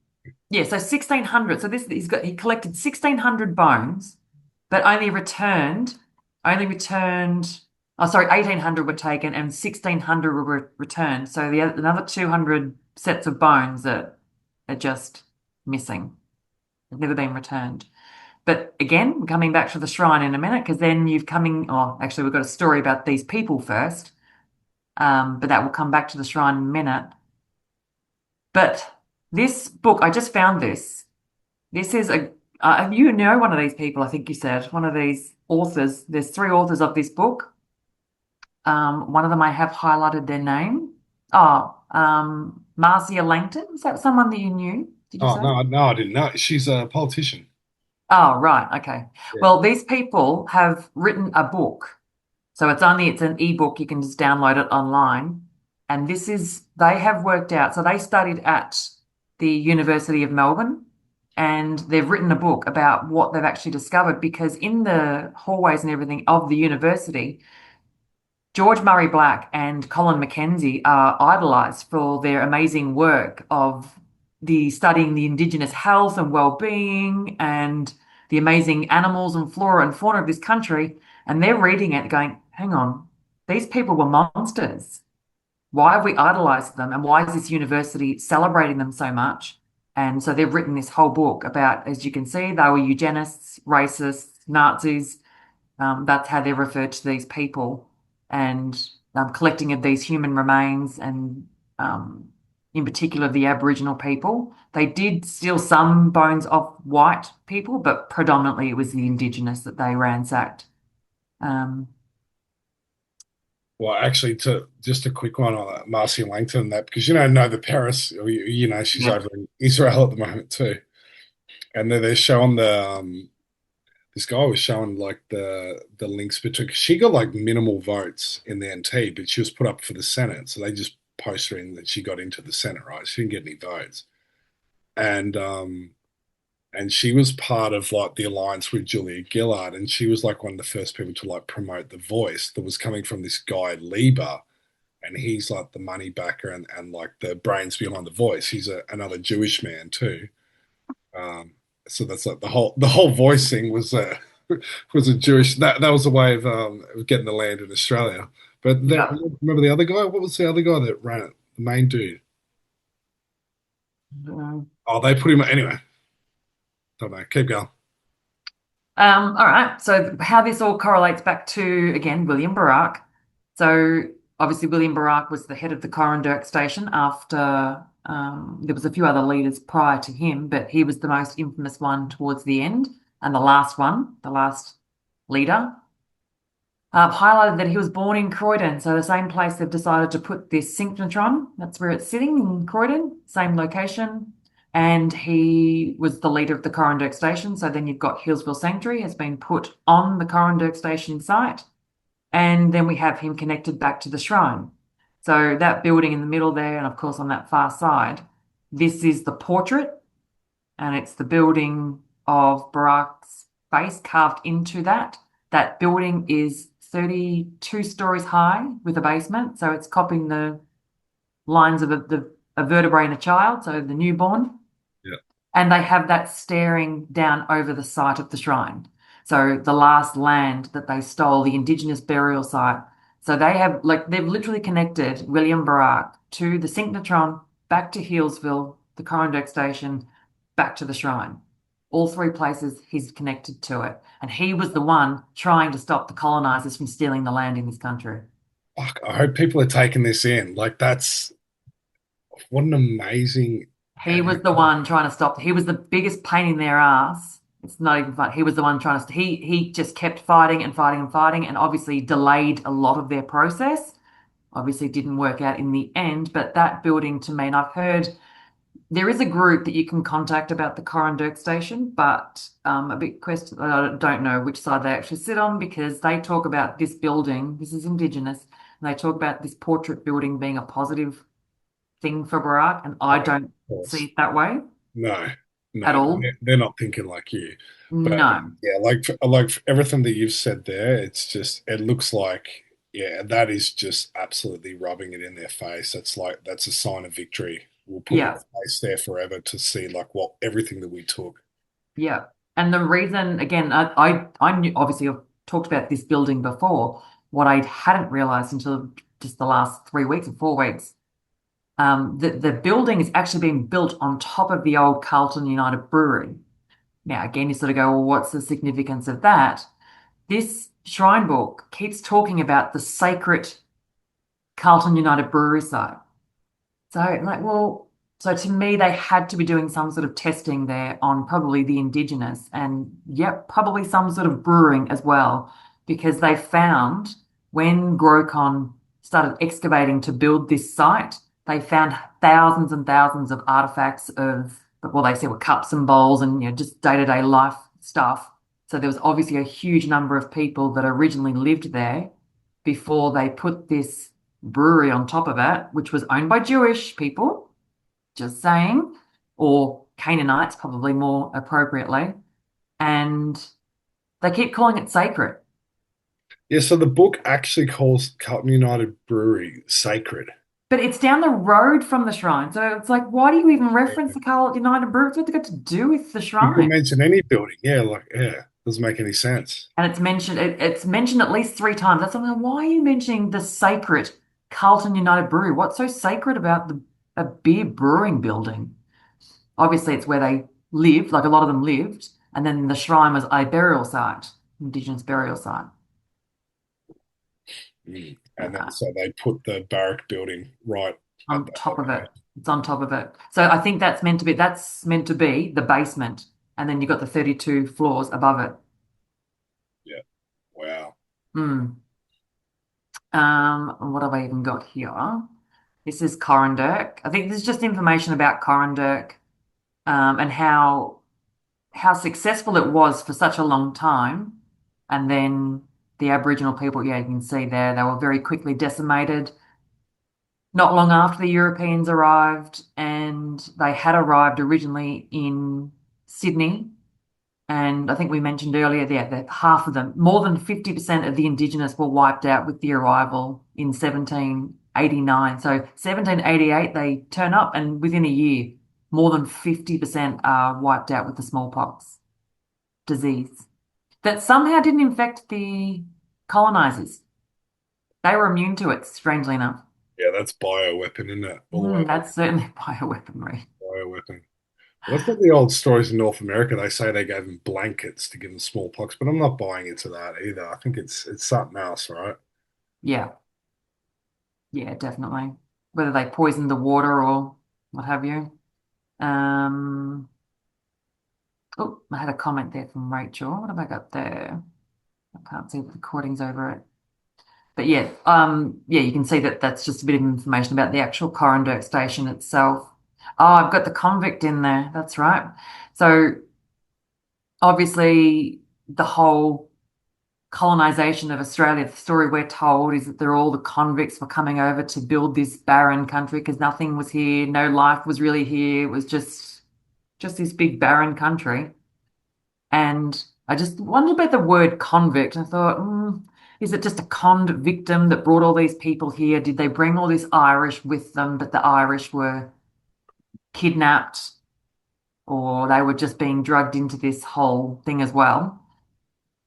yeah, so 1600. So this he collected 1600 bones, but only returned. Oh, sorry, 1800 were taken and 1600 were returned. So another 200 sets of bones that are just missing. They've never been returned. But again, we're coming back to the shrine in a minute because then you've coming. Oh, actually, we've got a story about these people first. But that will come back to the shrine in a minute. But this book, I just found this. This is you know one of these people, I think you said, one of these authors. There's three authors of this book. One of them I have highlighted their name. Oh, Marcia Langton. Is that someone that you knew? Did you Oh say? no, no, I didn't know. She's a politician. Oh, right. Okay. Yeah. Well, these people have written a book. So it's an ebook. You can just download it online. And they have worked out. So they studied at the University of Melbourne and they've written a book about what they've actually discovered because in the hallways and everything of the university, George Murray Black and Colin Mackenzie are idolized for their amazing work of the studying the Indigenous health and well-being and the amazing animals and flora and fauna of this country. And they're reading it going, hang on, these people were monsters. Why have we idolized them? And why is this university celebrating them so much? And so they've written this whole book about, as you can see, they were eugenists, racists, Nazis, that's how they're referred to these people, and collecting of these human remains, and in particular the Aboriginal people. They did steal some bones of white people, but predominantly it was the Indigenous that they ransacked. Um, Well, actually, to just a quick one on that, Marcia Langton, that because know the Paris, she's yeah, over in Israel at the moment too, and they're showing this guy was showing like the links between. 'Cause she got like minimal votes in the NT, but she was put up for the Senate, so they just posted her in that she got into the Senate, right? She didn't get any votes, and she was part of like the alliance with Julia Gillard, and she was like one of the first people to like promote the voice that was coming from this guy Lieber, and he's like the money backer and like the brains behind the voice. He's another Jewish man too. Um, so that's like the whole voice thing was was a Jewish that was a way of getting the land in Australia. But yeah. remember the other guy? What was the other guy that ran it? The main dude. Oh, they put him anyway. Don't know. Keep going. All right. So how this all correlates back to, again, William Barak. So obviously William Barak was the head of the Corranderk station after there was a few other leaders prior to him, but he was the most infamous one towards the end and the last one, the last leader. Highlighted that he was born in Croydon, so the same place they've decided to put this synchrotron. That's where it's sitting in Croydon, same location. And he was the leader of the Corranderk station. So then you've got Hillsville Sanctuary has been put on the Corranderk station site. And then we have him connected back to the shrine. So that building in the middle there, and of course on that far side, this is the portrait, and it's the building of Barak's face carved into that. That building is 32 stories high with a basement. So it's copying the lines of a vertebrae in a child, so the newborn. Yeah. And they have that staring down over the site of the shrine. So the last land that they stole, the Indigenous burial site. So they've literally connected William Barak to the synchrotron, back to Healesville, the Corranderk station, back to the shrine. All three places he's connected to it. And he was the one trying to stop the colonizers from stealing the land in this country. Fuck, I hope people are taking this in. Like that's what an amazing. He was the one trying to stop. He was the biggest pain in their ass. It's not even fun. He was the one trying to. He just kept fighting and fighting and fighting, and obviously delayed a lot of their process. Obviously, didn't work out in the end. But that building to me, and I've heard There is a group that you can contact about the Corranderk station, but a bit question. I don't know which side they actually sit on because they talk about this building. This is Indigenous, and they talk about this portrait building being a positive thing for Barack, and I Oh, of don't see course. it that way No, at no, all. they're not thinking like you. But No. yeah, like for everything that you've said there, it's just it looks like yeah, that is just absolutely rubbing it in their face. It's like that's a sign of victory. We'll put your Yeah. face there forever to see like what everything that we took. Yeah. And the reason, again, I knew, obviously I've talked about this building before. What I hadn't realized until just the last 3 weeks or 4 weeks, the building is actually being built on top of the old Carlton United Brewery. Now, again, you sort of go, well, what's the significance of that? This shrine book keeps talking about the sacred Carlton United Brewery site. So, like, well, so to me, they had to be doing some sort of testing there on probably the Indigenous and, yep, probably some sort of brewing as well, because they found when Grocon started excavating to build this site, they found thousands and thousands of artifacts of, well, they said were cups and bowls and, just day-to-day life stuff. So there was obviously a huge number of people that originally lived there before they put this brewery on top of it, which was owned by Jewish people, just saying, or Canaanites, probably more appropriately. And they keep calling it sacred. Yeah, so the book actually calls Carlton United Brewery sacred. But it's down the road from the shrine. So it's like, why do you even reference the Carl United Brewery? What's it got to do with the You could shrine? mention any building. Yeah, like yeah, doesn't make any sense. And it's mentioned at least 3 times. That's something. Why are you mentioning the sacred Carlton United Brewery? What's so sacred about a beer brewing building? Obviously, it's where they lived, like a lot of them lived, and then the shrine was a burial site, Indigenous burial site. Mm. And then Okay. so they put the barrack building right at On that top of it. location. It's on top of it. So I think that's meant to be the basement, and then you've got the 32 floors above it. Yeah. Wow. Hmm. What have I even got here? This is Corranderk. I think this is just information about Corranderk, and how successful it was for such a long time. And then the Aboriginal people, yeah, you can see there, they were very quickly decimated. Not long after the Europeans arrived, and they had arrived originally in Sydney. And I think we mentioned earlier there that half of them, more than 50% of the Indigenous were wiped out with the arrival in 1789. So 1788, they turn up, and within a year, more than 50% are wiped out with the smallpox disease that somehow didn't infect the colonizers. They were immune to it, strangely enough. Yeah, that's bioweapon, isn't it? All the way That's certainly bioweaponry. bioweapon. Well, that's like the old stories in North America. They say they gave them blankets to give them smallpox, but I'm not buying into that either. I think it's something else, right? Yeah, yeah, definitely. Whether they poisoned the water or what have you. Um, oh, I had a comment there from Rachel. What have I got there? I can't see the recordings over it. But yeah, yeah, you can see that that's just a bit of information about the actual Corranderk station itself. Oh, I've got the convict in there. That's right. So obviously, the whole colonization of Australia, the story we're told is that they're all the convicts were coming over to build this barren country because nothing was here, no life was really here. It was just this big barren country. And I just wondered about the word convict. I thought, is it just a conned victim that brought all these people here? Did they bring all this Irish with them, but the Irish were kidnapped or they were just being drugged into this whole thing as well?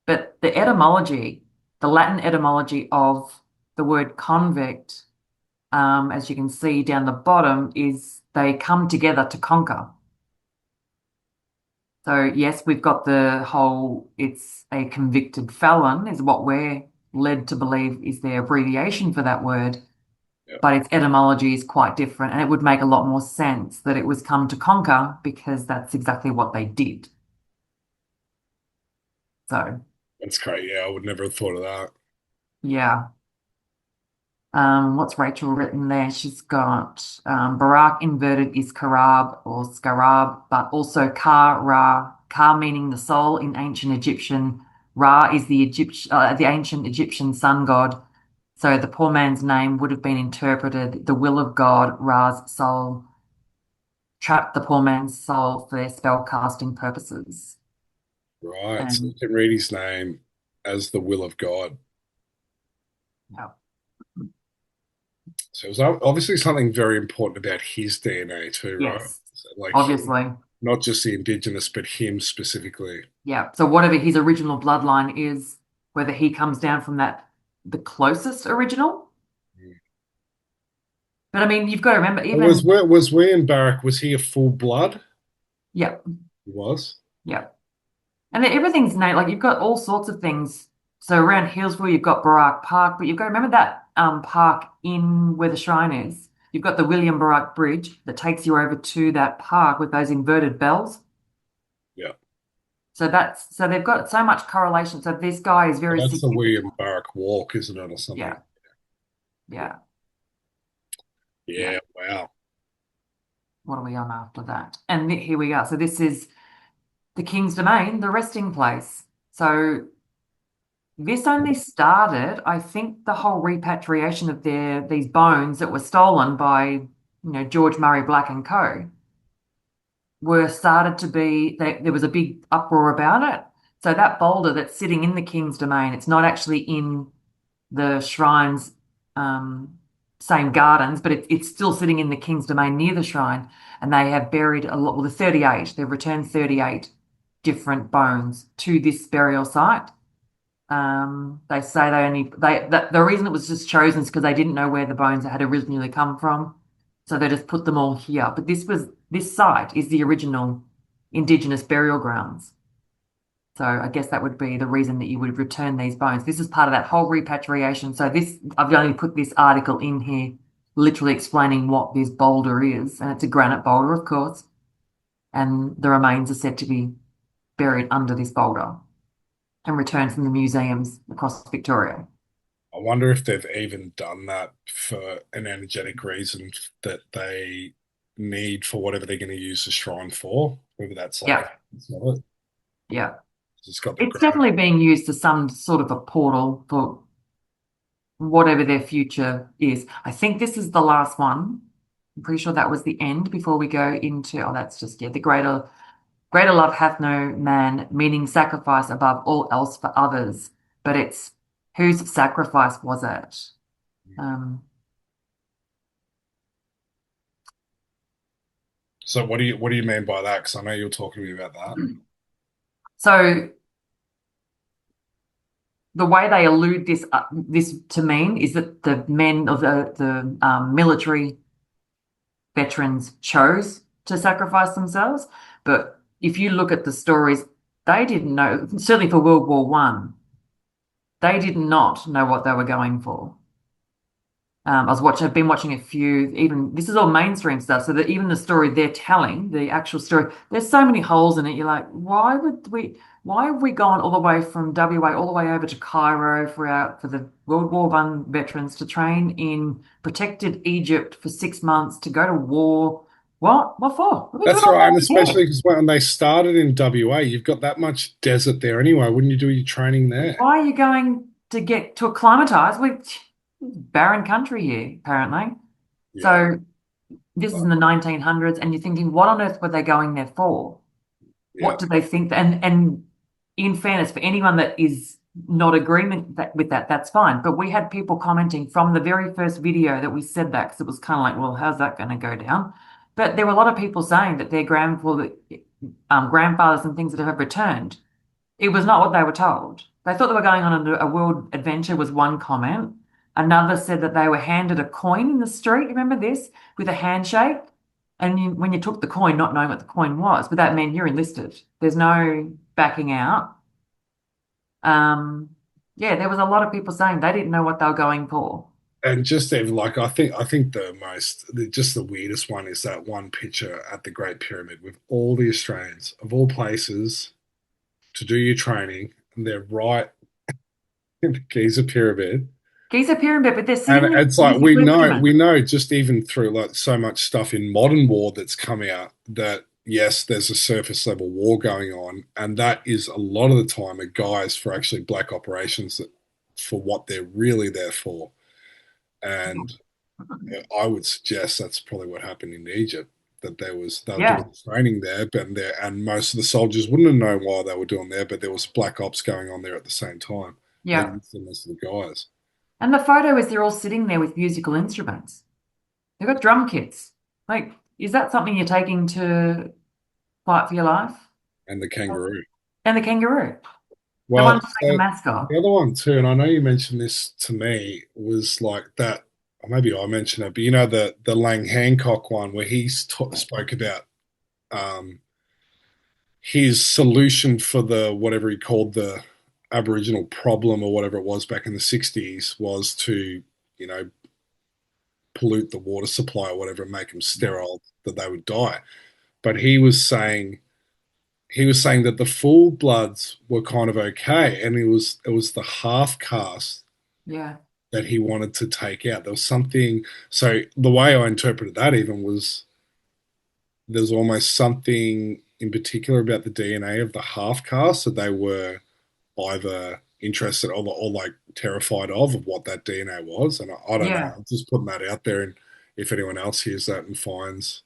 But the etymology, the Latin etymology of the word convict, as you can see down the bottom, is they come together to conquer. So yes, we've got the whole, it's a convicted felon, is what we're led to believe is the abbreviation for that word, Yeah, but its etymology is quite different. And it would make a lot more sense that it was come to conquer because that's exactly what they did. So that's great. Yeah, I would never have thought of that. yeah. What's Rachel written there? She's got Barak inverted is Karab or Scarab, but also Ka Ra. Ka meaning the soul in ancient Egyptian. Ra is the ancient Egyptian sun god. So the poor man's name would have been interpreted the will of God, Ra's soul, trapped the poor man's soul for their spell casting purposes. Right. So you And can read his name as the will of God. yeah, So it was obviously something very important about his DNA too, right? yes, So like him, obviously. not just the indigenous, but him specifically. Yeah. So whatever his original bloodline is, whether he comes down from that, the closest original. Mm. But I mean, you've got to remember, And Was even, was William Barrack, was he a full blood? yeah, He was. yeah. And then everything's named, like you've got all sorts of things. So around Hillsville, you've got Barak Park, but you've got to remember that park in where the shrine is. You've got the William Barak Bridge that takes you over to that park with those inverted bells. Yeah. So they've got so much correlation. So this guy is But very that's the significant. William Barrack Walk, isn't it, or something? Yeah, yeah, yeah. Yeah. Wow. What are we on after that? And here we are. So this is the King's Domain, the resting place. So this only started, I think, the whole repatriation of these bones that were stolen by, George Murray Black and Co. were started to be, there was a big uproar about it. So that boulder that's sitting in the King's Domain, it's not actually in the shrine's um, same gardens, but it's still sitting in the King's Domain near the shrine. And they have buried a lot, well, the 38, they've returned 38 different bones to this burial site. They say the reason it was just chosen is because they didn't know where the bones had originally come from. So they just put them all here. But this site is the original Indigenous burial grounds. So I guess that would be the reason that you would return these bones. This is part of that whole repatriation. So I've only put this article in here, literally explaining what this boulder is. And it's a granite boulder, of course. And the remains are said to be buried under this boulder and returned from the museums across Victoria. I wonder if they've even done that for an energetic reason that they need for whatever they're going to use the shrine for. Whether that's like Yeah, a, it's not it. yeah. It's got the It's granite. definitely being used as some sort of a portal for whatever their future is. I think this is the last one. I'm pretty sure that was the end before we go into, oh, that's just, yeah, the greater love hath no man, meaning sacrifice above all else for others. But it's whose sacrifice was it? Um, So what do you mean by that? Because I know you're talking to me about that. so the way they allude this to mean is that the men of the military veterans chose to sacrifice themselves. But if you look at the stories, they didn't know, certainly for World War One, they did not know what they were going for. I've been watching a few, even this is all mainstream stuff, so that even the story they're telling, the actual story, there's so many holes in it. You're like, why have we gone all the way from WA all the way over to Cairo for the World War One veterans to train in protected Egypt for 6 months to go to war? What? What for? What are we doing That's all right, and that for? especially because when they started in WA, you've got that much desert there anyway. Wouldn't you do your training there? Why are you going to get to acclimatize with barren country here, apparently? Yeah, So this is in the 1900s, and you're thinking, what on earth were they going there for? yeah. What do they think? And in fairness, for anyone that is not agreement with that, that's fine. But we had people commenting from the very first video that we said that because it was kind of like, well, how's that going to go down? But there were a lot of people saying that their grandfathers and things that have returned, it was not what they were told. They thought they were going on a world adventure, was one comment. Another said that they were handed a coin in the street. Remember this? With a handshake. And when you took the coin, not knowing what the coin was, but that meant you're enlisted. There's no backing out. Um, yeah, there was a lot of people saying they didn't know what they were going for. And just even like I think just the weirdest one is that one picture at the Great Pyramid with all the Australians of all places to do your training, and they're right in the Giza pyramid. Geese appear in bed, but they're And sitting with it's like musical instruments. we know just even through like so much stuff in modern war that's come out that yes, there's a surface level war going on, and that is a lot of the time a guise for actually black operations that for what they're really there for. And I would suggest that's probably what happened in Egypt. That they were doing Yeah, training there, but there and most of the soldiers wouldn't have known why they were doing there, but there was black ops going on there at the same time. They yeah. used them as the guys. And the photo is they're all sitting there with musical instruments. They've got drum kits. Like, is that something you're taking to fight for your life? And the kangaroo. And the kangaroo, the one Well, to make a so mascot. the other one too, and I know you mentioned this to me, was like that. Or maybe I mentioned it, but you know the Lang Hancock one where spoke about um, his solution for the whatever he called the Aboriginal problem or whatever it was back in the 60s was to, you know, pollute the water supply or whatever and make them sterile that they would die. But he was saying that the full bloods were kind of okay, and it was the half caste Yeah, that he wanted to take out. There was something. So the way I interpreted that even was there's almost something in particular about the DNA of the half caste that they were either interested or like terrified of what that DNA was. And I don't know. yeah. I'm just putting that out there, and if anyone else hears that and finds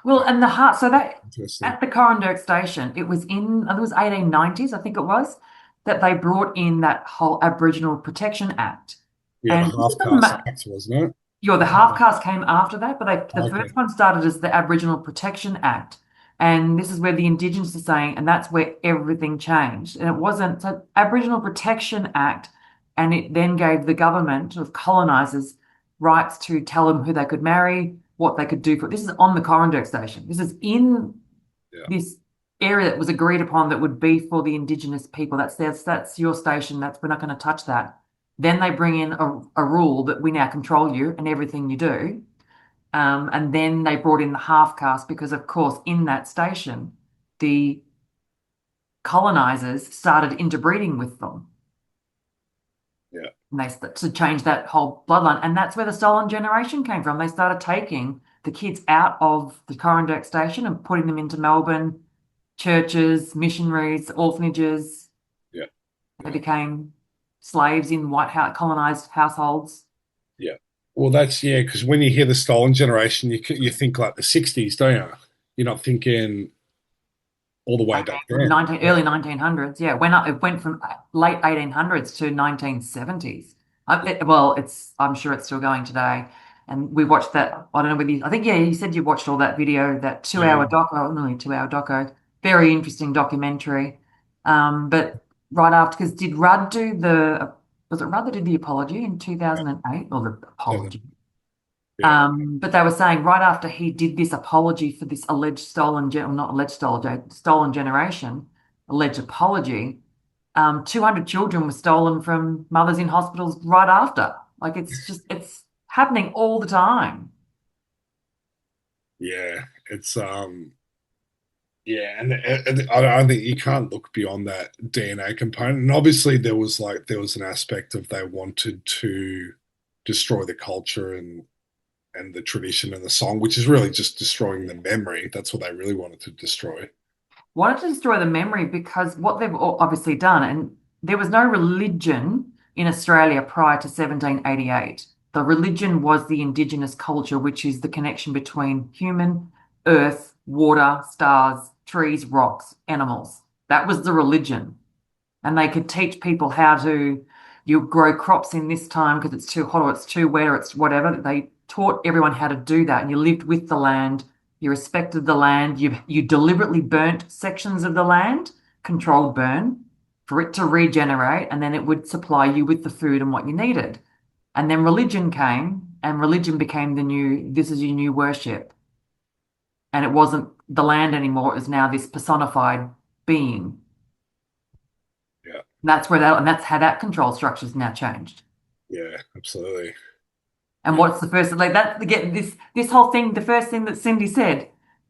Well, and the heart, so that interesting, at the Coranderrk station, it was in, it was 1890s, I think it was, that they brought in that whole Aboriginal Protection Act. yeah, the And this is half caste act, wasn't it? the half caste came after that, but the Okay, first one started as the Aboriginal Protection Act. And this is where the Indigenous are saying, and that's where everything changed. And it wasn't, so Aboriginal Protection Act, and it then gave the government of colonizers rights to tell them who they could marry, what they could do for this is on the Coranderrk station. This is in yeah, this area that was agreed upon that would be for the Indigenous people. That's your station. That's we're not going to touch that. Then they bring in a rule that we now control you and everything you do. And then they brought in the half caste because, of course, in that station, the colonizers started interbreeding with them. yeah, And to change that whole bloodline. And that's where the stolen generation came from. They started taking the kids out of the Coranderrk station and putting them into Melbourne churches, missionaries, orphanages. yeah, They yeah. became slaves in white house, colonized households. Yeah. Well, that's yeah, because when you hear the stolen generation, you think like the '60s, don't you? You're not thinking all the way back then. 19, Yeah. early 1900s. Yeah, it went from late 1800s to 1970s. Well, I'm sure it's still going today. And we watched that. I don't know whether I think, yeah, you said you watched all that video, that 2 hour Yeah. doco, nearly 2 hour doco, very interesting documentary. But right after, because was it Rudd that did the apology in Yeah. 2008? Or the Doesn't- apology? yeah. But they were saying right after he did this apology for this alleged not alleged stolen generation, alleged apology, 200 children were stolen from mothers in hospitals right after. Like it's happening all the time. Yeah. It's yeah, and I don't think you can't look beyond that DNA component. And obviously there was an aspect of they wanted to destroy the culture and the tradition and the song, which is really just destroying the memory. That's what they really wanted to destroy. Wanted to destroy the memory because what they've obviously done, and there was no religion in Australia prior to 1788. The religion was the Indigenous culture, which is the connection between human, earth, water, stars, trees, rocks, animals. That was the religion. And they could teach people how to you grow crops in this time because it's too hot or it's too wet or it's whatever. They taught everyone how to do that, and you lived with the land, you respected the land, you deliberately burnt sections of the land, controlled burn, for it to regenerate, and then it would supply you with the food and what you needed. And then religion came, and religion became this is your new worship. And it wasn't the land anymore, it was now this personified being. Yeah. And that's how that control structure's now changed. Yeah, absolutely. And Yeah. what's the first like that again, this whole thing, the first thing that Cindy said,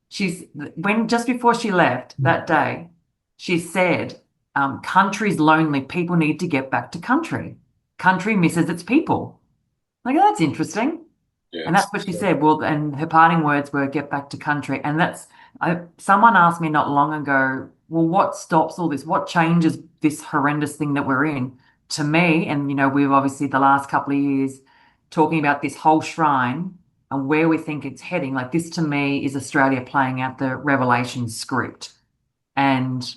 she's when just before she left that day, she said, country's lonely, people need to get back to country. country misses its people. Like, oh, that's interesting. Yeah, And that's what she said. Well, and her parting words were, get back to country. And someone asked me not long ago, well, what stops all this? What changes this horrendous thing that we're in? To me, and we've obviously the last couple of years talking about this whole shrine and where we think it's heading. Like, this to me is Australia playing out the Revelation script. And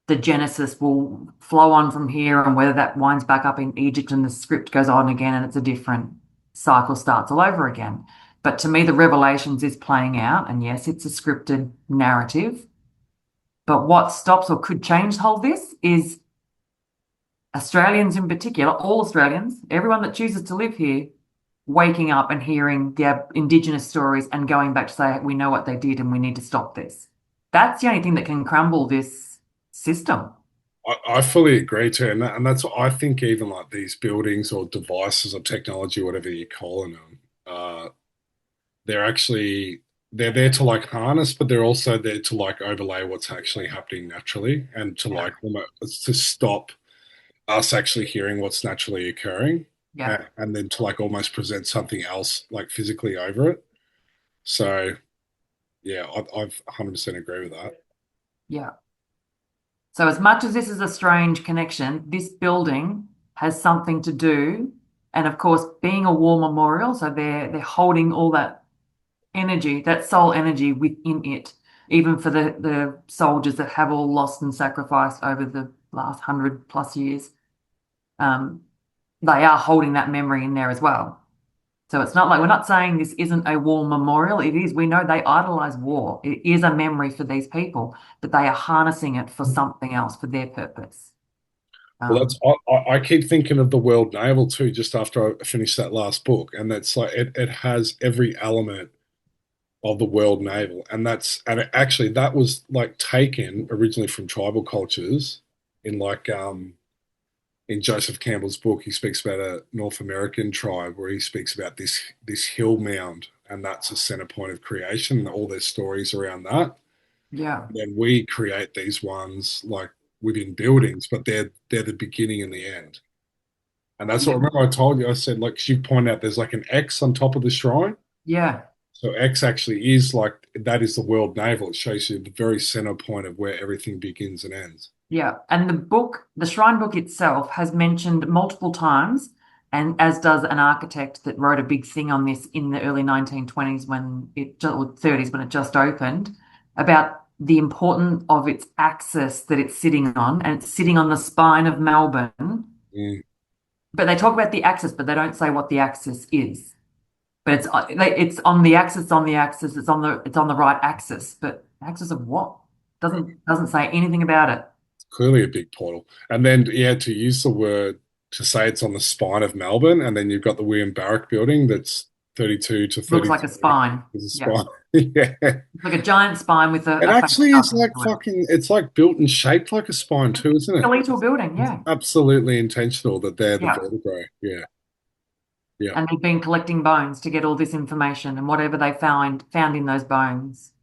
the Genesis will flow on from here, and whether that winds back up in Egypt and the script goes on again and it's a different cycle starts all over again. But to me, the Revelations is playing out, and yes, it's a scripted narrative. But what stops or could change hold this is Australians in particular, all Australians, everyone that chooses to live here, waking up and hearing the Indigenous stories and going back to say, we know what they did and we need to stop this. That's the only thing that can crumble this system. I fully agree too, and that's what I think. Even like these buildings or devices or technology, whatever you're calling them, they're actually they're there to like harness, but they're also there to like overlay what's actually happening naturally, and to Yeah. like to stop us actually hearing what's naturally occurring, Yeah. and then to like almost present something else like physically over it. So yeah, I've 100% agree with that. Yeah. So as much as this is a strange connection, this building has something to do. And of course, being a war memorial, so they're holding all that energy, that soul energy within it, even for the soldiers that have all lost and sacrificed over the last 100+ years. Um, they are holding that memory in there as well. So it's not like we're not saying this isn't a war memorial. It is. We know they idolize war. It is a memory for these people, but they are harnessing it for something else, for their purpose. Well, that's Um, I keep thinking of the World Naval too, just after I finished that last book, and that's like it has every element of the World Naval, and actually that was like taken originally from tribal cultures in like in Joseph Campbell's book, he speaks about a North American tribe where he speaks about this hill mound, and that's a center point of creation, and all their stories around that. yeah, And then we create these ones like within buildings, but they're the beginning and the end. And that's what yeah, remember I told you. I said like 'cause you point out there's like an X on top of the shrine. yeah. So X actually is like that is the world navel. It shows you the very center point of where everything begins and ends. Yeah, and the book, the Shrine book itself, has mentioned multiple times, and as does an architect that wrote a big thing on this in the early 1920s or 30s when it just opened, about the importance of its axis that it's sitting on, and it's sitting on the spine of Melbourne. Mm. But they talk about the axis, but they don't say what the axis is. But it's on the axis, on the axis, it's on the right axis, but axis of what? Doesn't say anything about it. Clearly a big portal. And then yeah, to use the word to say it's on the spine of Melbourne, and then you've got the William Barrack building that's 32 to Looks like a 33 spine. is a Yeah. spine. Yeah. It's like a giant spine with It a face actually up is like into it. fucking it's like built and shaped like a spine too, isn't it? Skeletal building, It's yeah. absolutely intentional that they're the Yeah. vertebrae. Yeah. Yeah. And they've been collecting bones to get all this information and whatever they found in those bones.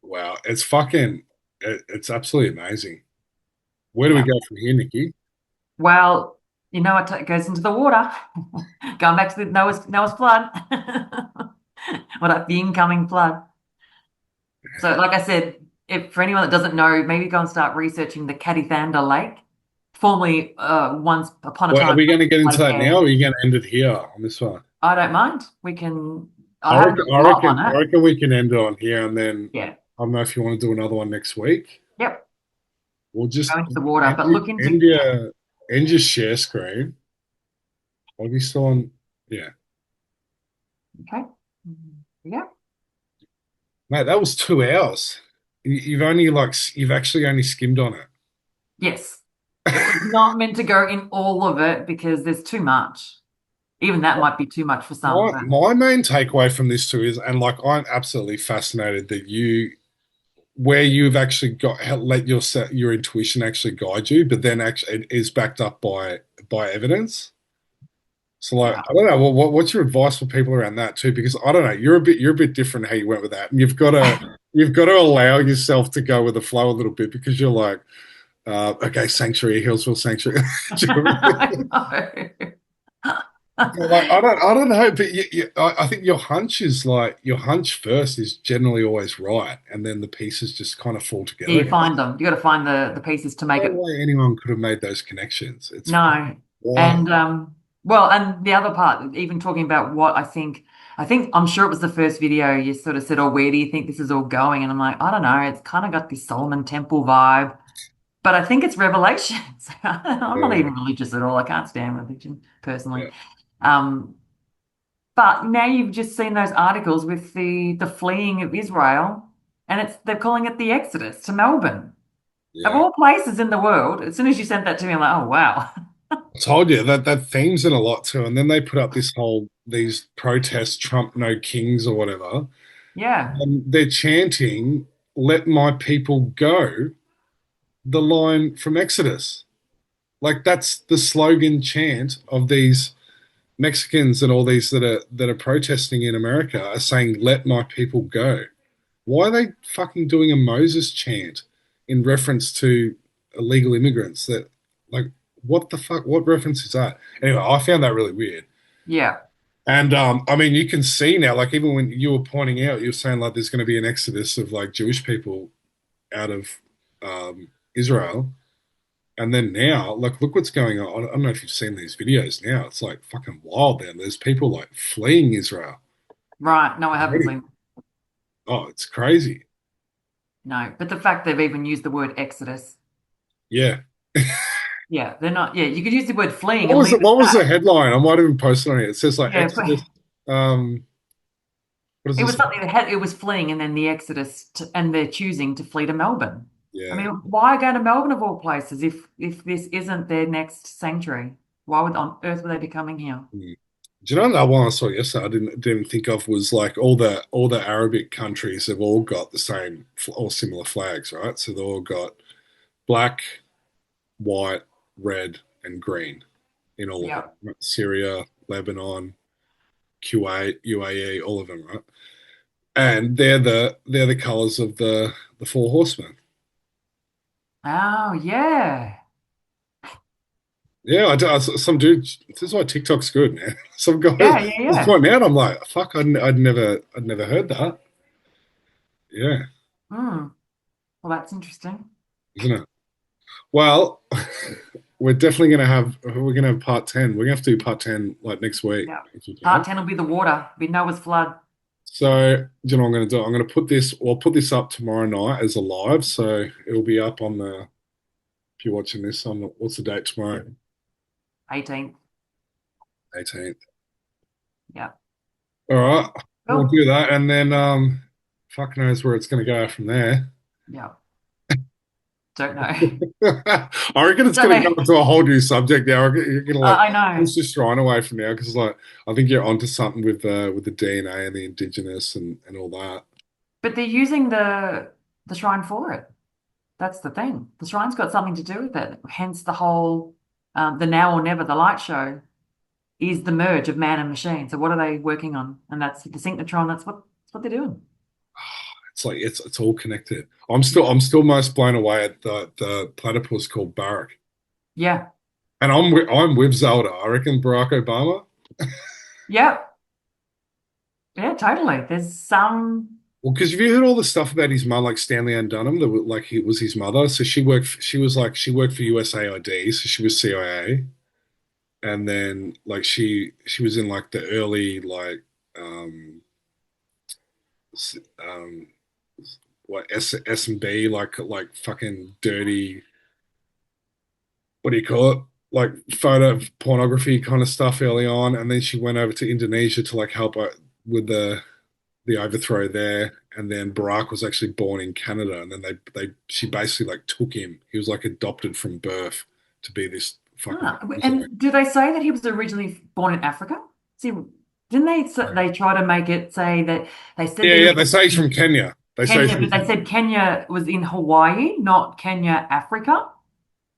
Wow. It's fucking it's absolutely amazing. Where do we Yeah. go from here, Nikki? Well, it goes into the water. Going back to the Noah's flood. The incoming flood. So, like I said, if for anyone that doesn't know, maybe go and start researching the Catithander Lake, formerly once upon a Well, are time we going to get into Lake that now, or Anne. are you going to end it here on this one? I don't mind. We can. I I haven't reckon, got I a lot on reckon, I it. reckon we can end it on here, and then Yeah. I don't know if you want to do another one next week. Yep. We'll Go just into the water, end, but look into. end your end your share screen. Are we still on? Yeah, Okay. Yeah. mate, that was 2 hours. You've actually only skimmed on it. Yes. It was not meant to go in all of it because there's too much. Even that might be too much for some, My but my main takeaway from this too is, and like I'm absolutely fascinated that where you've actually got let your intuition actually guide you, but then actually it is backed up by evidence. So like yeah. I don't know. Well, what's your advice for people around that too? Because I don't know. You're a bit different how you went with that, and you've got to allow yourself to go with the flow a little bit because you're like, Okay, Sanctuary, Hillsville Sanctuary. I Yeah, know. like I don't know, but I think your hunch is like your hunch first is generally always right, and then the pieces just kind of fall Yeah, together. you find them. You got to find the pieces to make No it. way anyone could have made those connections. It's No. fucking wild. And well, and the other part, even talking about what I think I'm sure it was the first video you sort of said, oh, where do you think this is all going? And I'm like, I don't know. It's kind of got this Solomon Temple vibe, but I think it's Revelations. I'm not Yeah, even religious at all. I can't stand religion personally. yeah, Um, but now you've just seen those articles with the fleeing of Israel, and they're calling it the Exodus to Melbourne. Of yeah. all places in the world, as soon as you sent that to me, I'm like, oh wow. I told you that that theme's in a lot too, and then they put up this whole these protests, Trump no kings or whatever, Yeah. and they're chanting, "Let my people go," the line from Exodus. Like that's the slogan chant of these Mexicans and all these that are protesting in America are saying, "Let my people go." Why are they fucking doing a Moses chant in reference to illegal immigrants? That like, what the fuck? What reference is that? Anyway, I found that really weird. Yeah. And I mean, you can see now, like even when you were pointing out, you were saying like there's going to be an exodus of like Jewish people out of Israel. And then now, like, look what's going on. I don't know if you've seen these videos now. It's like fucking wild now. There's people like fleeing Israel. Right. No, I haven't Already. seen. Oh, it's crazy. No, but the fact they've even used the word Exodus. Yeah. Yeah, they're not. Yeah, you could use the word fleeing What and was it? leave it What was at the headline? I might have even posted on it. It says like that. Yeah, Exodus. Um, what does it it was say? something that had, it was fleeing and then the Exodus and they're choosing to flee to Melbourne. I Yeah. mean, why go to Melbourne of all places if this isn't their next sanctuary? Why would on earth would they be coming here? Hmm. Do you know that one I saw yesterday? I didn't think of was like all the Arabic countries have all got the same or similar flags, right? So they all got black, white, red, and green in all of them. Yeah. Right? Syria, Lebanon, Kuwait, UAE, all of them, right? And they're the colors of the four horsemen. Oh, yeah. Yeah, some dude. This is why TikTok's good, man. Some guy Yeah, yeah, was yeah. pointing out. I'm like, fuck, I'd never heard that. Yeah, Hmm. Well, that's interesting. isn't it? Well, we're gonna have part 10. We're gonna have to do part 10 like next week Yeah. if you Part can. 10 will be the water, be Noah's flood. So, do you know what I'm gonna do? I'm gonna put this. Well, I'll put this up tomorrow night as a live, so it'll be up on the. If you're watching this on what's the date tomorrow? 18th. 18th. Yeah. All right, we'll Cool. do that, and then fuck knows where it's gonna go from there. Yeah. Don't know. I reckon it's Don't going to know. go into a whole new subject now. I reckon you're going to like I push know. the shrine away from now because like I think you're onto something with the DNA and the Indigenous and all that. But they're using the shrine for it. That's the thing. The shrine's got something to do with it. Hence the whole the now or never, the light show is the merge of man and machine. So what are they working on? And that's the synchrotron. That's what they're doing. It's like it's all connected. I'm still most blown away at the platypus called Barrack, Yeah. and I'm with Zelda. I reckon Barack Obama. Yeah. Yeah, totally. There's some Well, because have you heard all the stuff about his mum, like Stanley Ann Dunham, that like he was his mother. So she worked. She was like she worked for USAID, so she was CIA. And then like she was in like the early like um um what S and B like fucking dirty, what do you call it, like photo pornography kind of stuff early on, and then she went over to Indonesia to like help with the overthrow there, and then Barack was actually born in Canada, and then they she basically like took him. He was like adopted from birth to be this fucking. and do they say that he was originally born in Africa? See, didn't they try to make it say that they said Yeah, that he yeah. was They say he's from Kenya. They say he's Kenya, from but they Kenya. said Kenya was in Hawaii, not Kenya, Africa.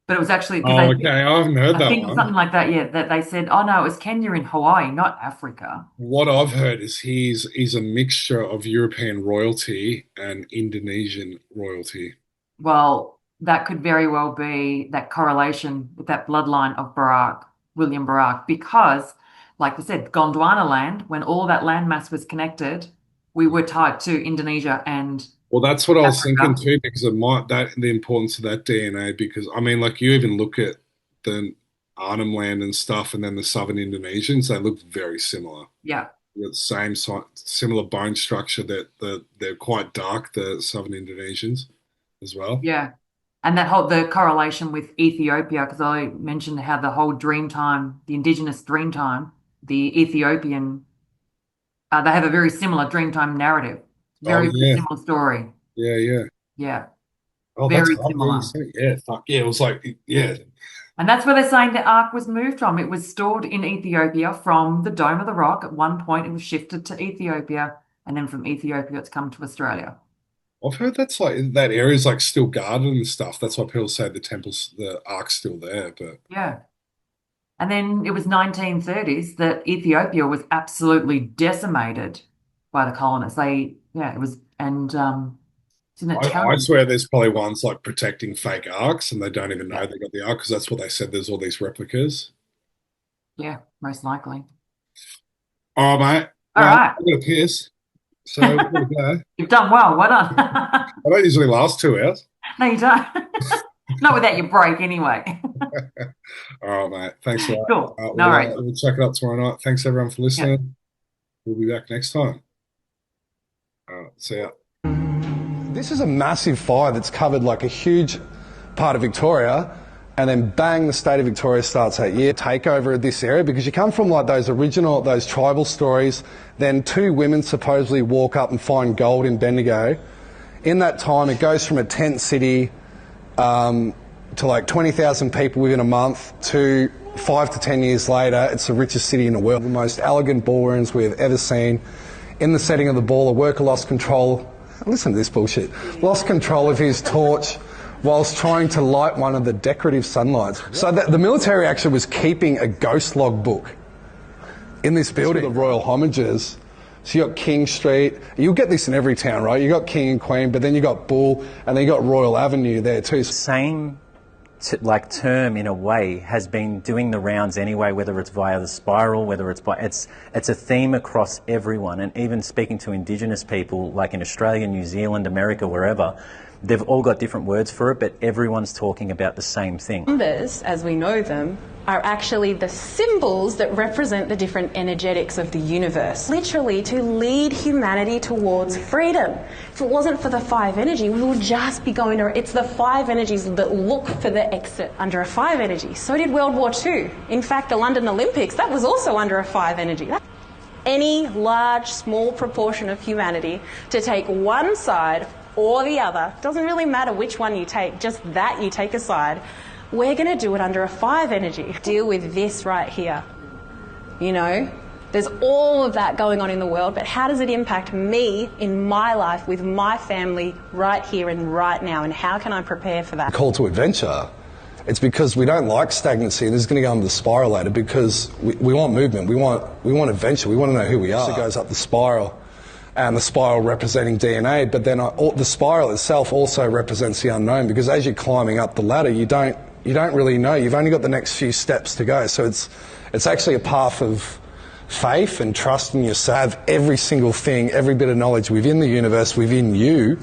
But it was actually because Oh, okay. I haven't heard I that think it was something one. like that, yeah, that they said, oh no, it was Kenya in Hawaii, not Africa. What I've heard is he's a mixture of European royalty and Indonesian royalty. Well, that could very well be that correlation with that bloodline of Barak, William Barak, because, like I said, Gondwana land, when all that landmass was connected, we were tied to Indonesia and Well, that's what I was thinking Africa. too, because it might that the importance of that DNA. Because I mean, like you even look at the Arnhem Land and stuff, and then the Southern Indonesians, they look very similar. Yeah, The same similar bone structure. That they're quite dark, the Southern Indonesians as well. yeah. And that whole the correlation with Ethiopia, because I mentioned how the whole Dreamtime, the Indigenous Dreamtime, the Ethiopian, they have a very similar Dreamtime narrative. Oh Very, very yeah, similar story. yeah, yeah. Yeah, Oh, that's very right. Yeah, you similar. said it. Yeah, fuck yeah. It was like yeah. And that's where they're saying the ark was moved from. It was stored in Ethiopia from the Dome of the Rock. At one point, it was shifted to Ethiopia, and then from Ethiopia, it's come to Australia. I've heard that's like that area is like still guarded and stuff. That's why people say the temple's the ark's still there. But Yeah. And then it was 1930s that Ethiopia was absolutely decimated by the colonists. Yeah, it was, and isn't it I terrible? swear there's probably ones like protecting fake arcs and they don't even Yeah, know they got the arc because that's what they said. There's all these replicas. yeah, most likely. All right, mate. All Well, right. I'm gonna piss, so we're gonna go. You've done well. Well done. I don't usually last 2 hours. No, you don't. Not without your break, anyway. All right, mate. Thanks a lot. Cool. No worries. We'll check it out tomorrow night. Thanks everyone for Yeah. listening. We'll be back next time. See ya. This is a massive fire that's covered like a huge part of Victoria, and then bang, the state of Victoria starts that year takeover of this area, because you come from like those tribal stories. Then two women supposedly walk up and find gold in Bendigo. In that time, it goes from a tent city to like 20,000 people within a month to 5 to 10 years later, it's the richest city in the world. The most elegant ballrooms we've ever seen. In the setting of the ball, a worker lost control. Listen to this bullshit. Lost control of his torch whilst trying to light one of the decorative sunlights. So the military actually was keeping a ghost log book in this building. The royal homages. So you got King Street. You'll get this in every town, right? You got King and Queen, but then you got Bull, and then you got Royal Avenue there too. Same term in a way has been doing the rounds anyway, whether it's via the spiral, whether it's it's a theme across everyone. And even speaking to Indigenous people like in Australia, New Zealand, America, wherever, they've all got different words for it, but everyone's talking about the same thing. Numbers, as we know them, are actually the symbols that represent the different energetics of the universe. Literally to lead humanity towards freedom. If it wasn't for the 5 energy, we would just be going to... It's the 5 energies that look for the exit under a 5 energy. So did World War II. In fact, the London Olympics, that was also under a 5 energy. Any large, small proportion of humanity to take one side or the other, doesn't really matter which one you take, just that you take a side, we're going to do it under a 5 energy. Deal with this right here. You know, there's all of that going on in the world, but how does it impact me in my life with my family right here and right now, and how can I prepare for that? Call to adventure. It's because we don't like stagnancy, and this is going to go into the spiral later, because we want movement, we want adventure, we want to know who we are. So it goes up the spiral, and the spiral representing DNA, but then the spiral itself also represents the unknown, because as you're climbing up the ladder, you don't really know. You've only got the next few steps to go. So it's actually a path of faith and trust in yourself. Have every single thing, every bit of knowledge within the universe, within you.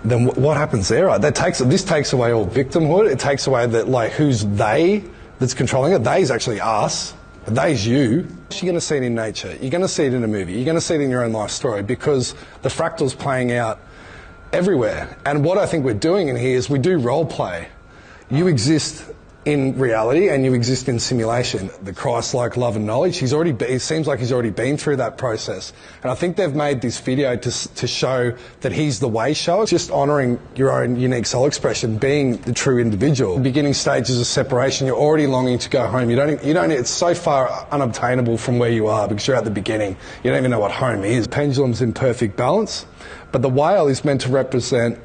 Then what happens there? Right? This takes away all victimhood. It takes away that, like, who's they that's controlling it. They's actually us. They's you. You're going to see it in nature. You're going to see it in a movie. You're going to see it in your own life story, because the fractal's playing out everywhere. And what I think we're doing in here is we do role play. You exist in reality and you exist in simulation. The Christ-like love and knowledge, it seems like he's already been through that process. And I think they've made this video to show that he's the way shower. Just honouring your own unique soul expression, being the true individual. The beginning stages of separation, you're already longing to go home. It's so far unobtainable from where you are, because you're at the beginning. You don't even know what home is. Pendulum's in perfect balance. But the whale is meant to represent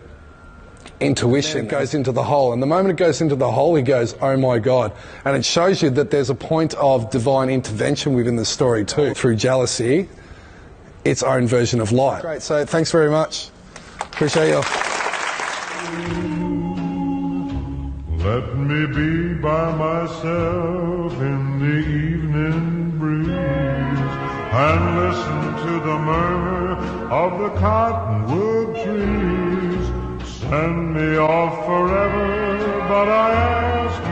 intuition. It goes into the hole, and the moment it goes into the hole, he goes, oh my God. And it shows you that there's a point of divine intervention within the story too, through jealousy, its own version of light. Great, so thanks very much. Appreciate you. Let me be by myself in the evening breeze and listen to the murmur of the cottonwood trees. Send me off forever, but I ask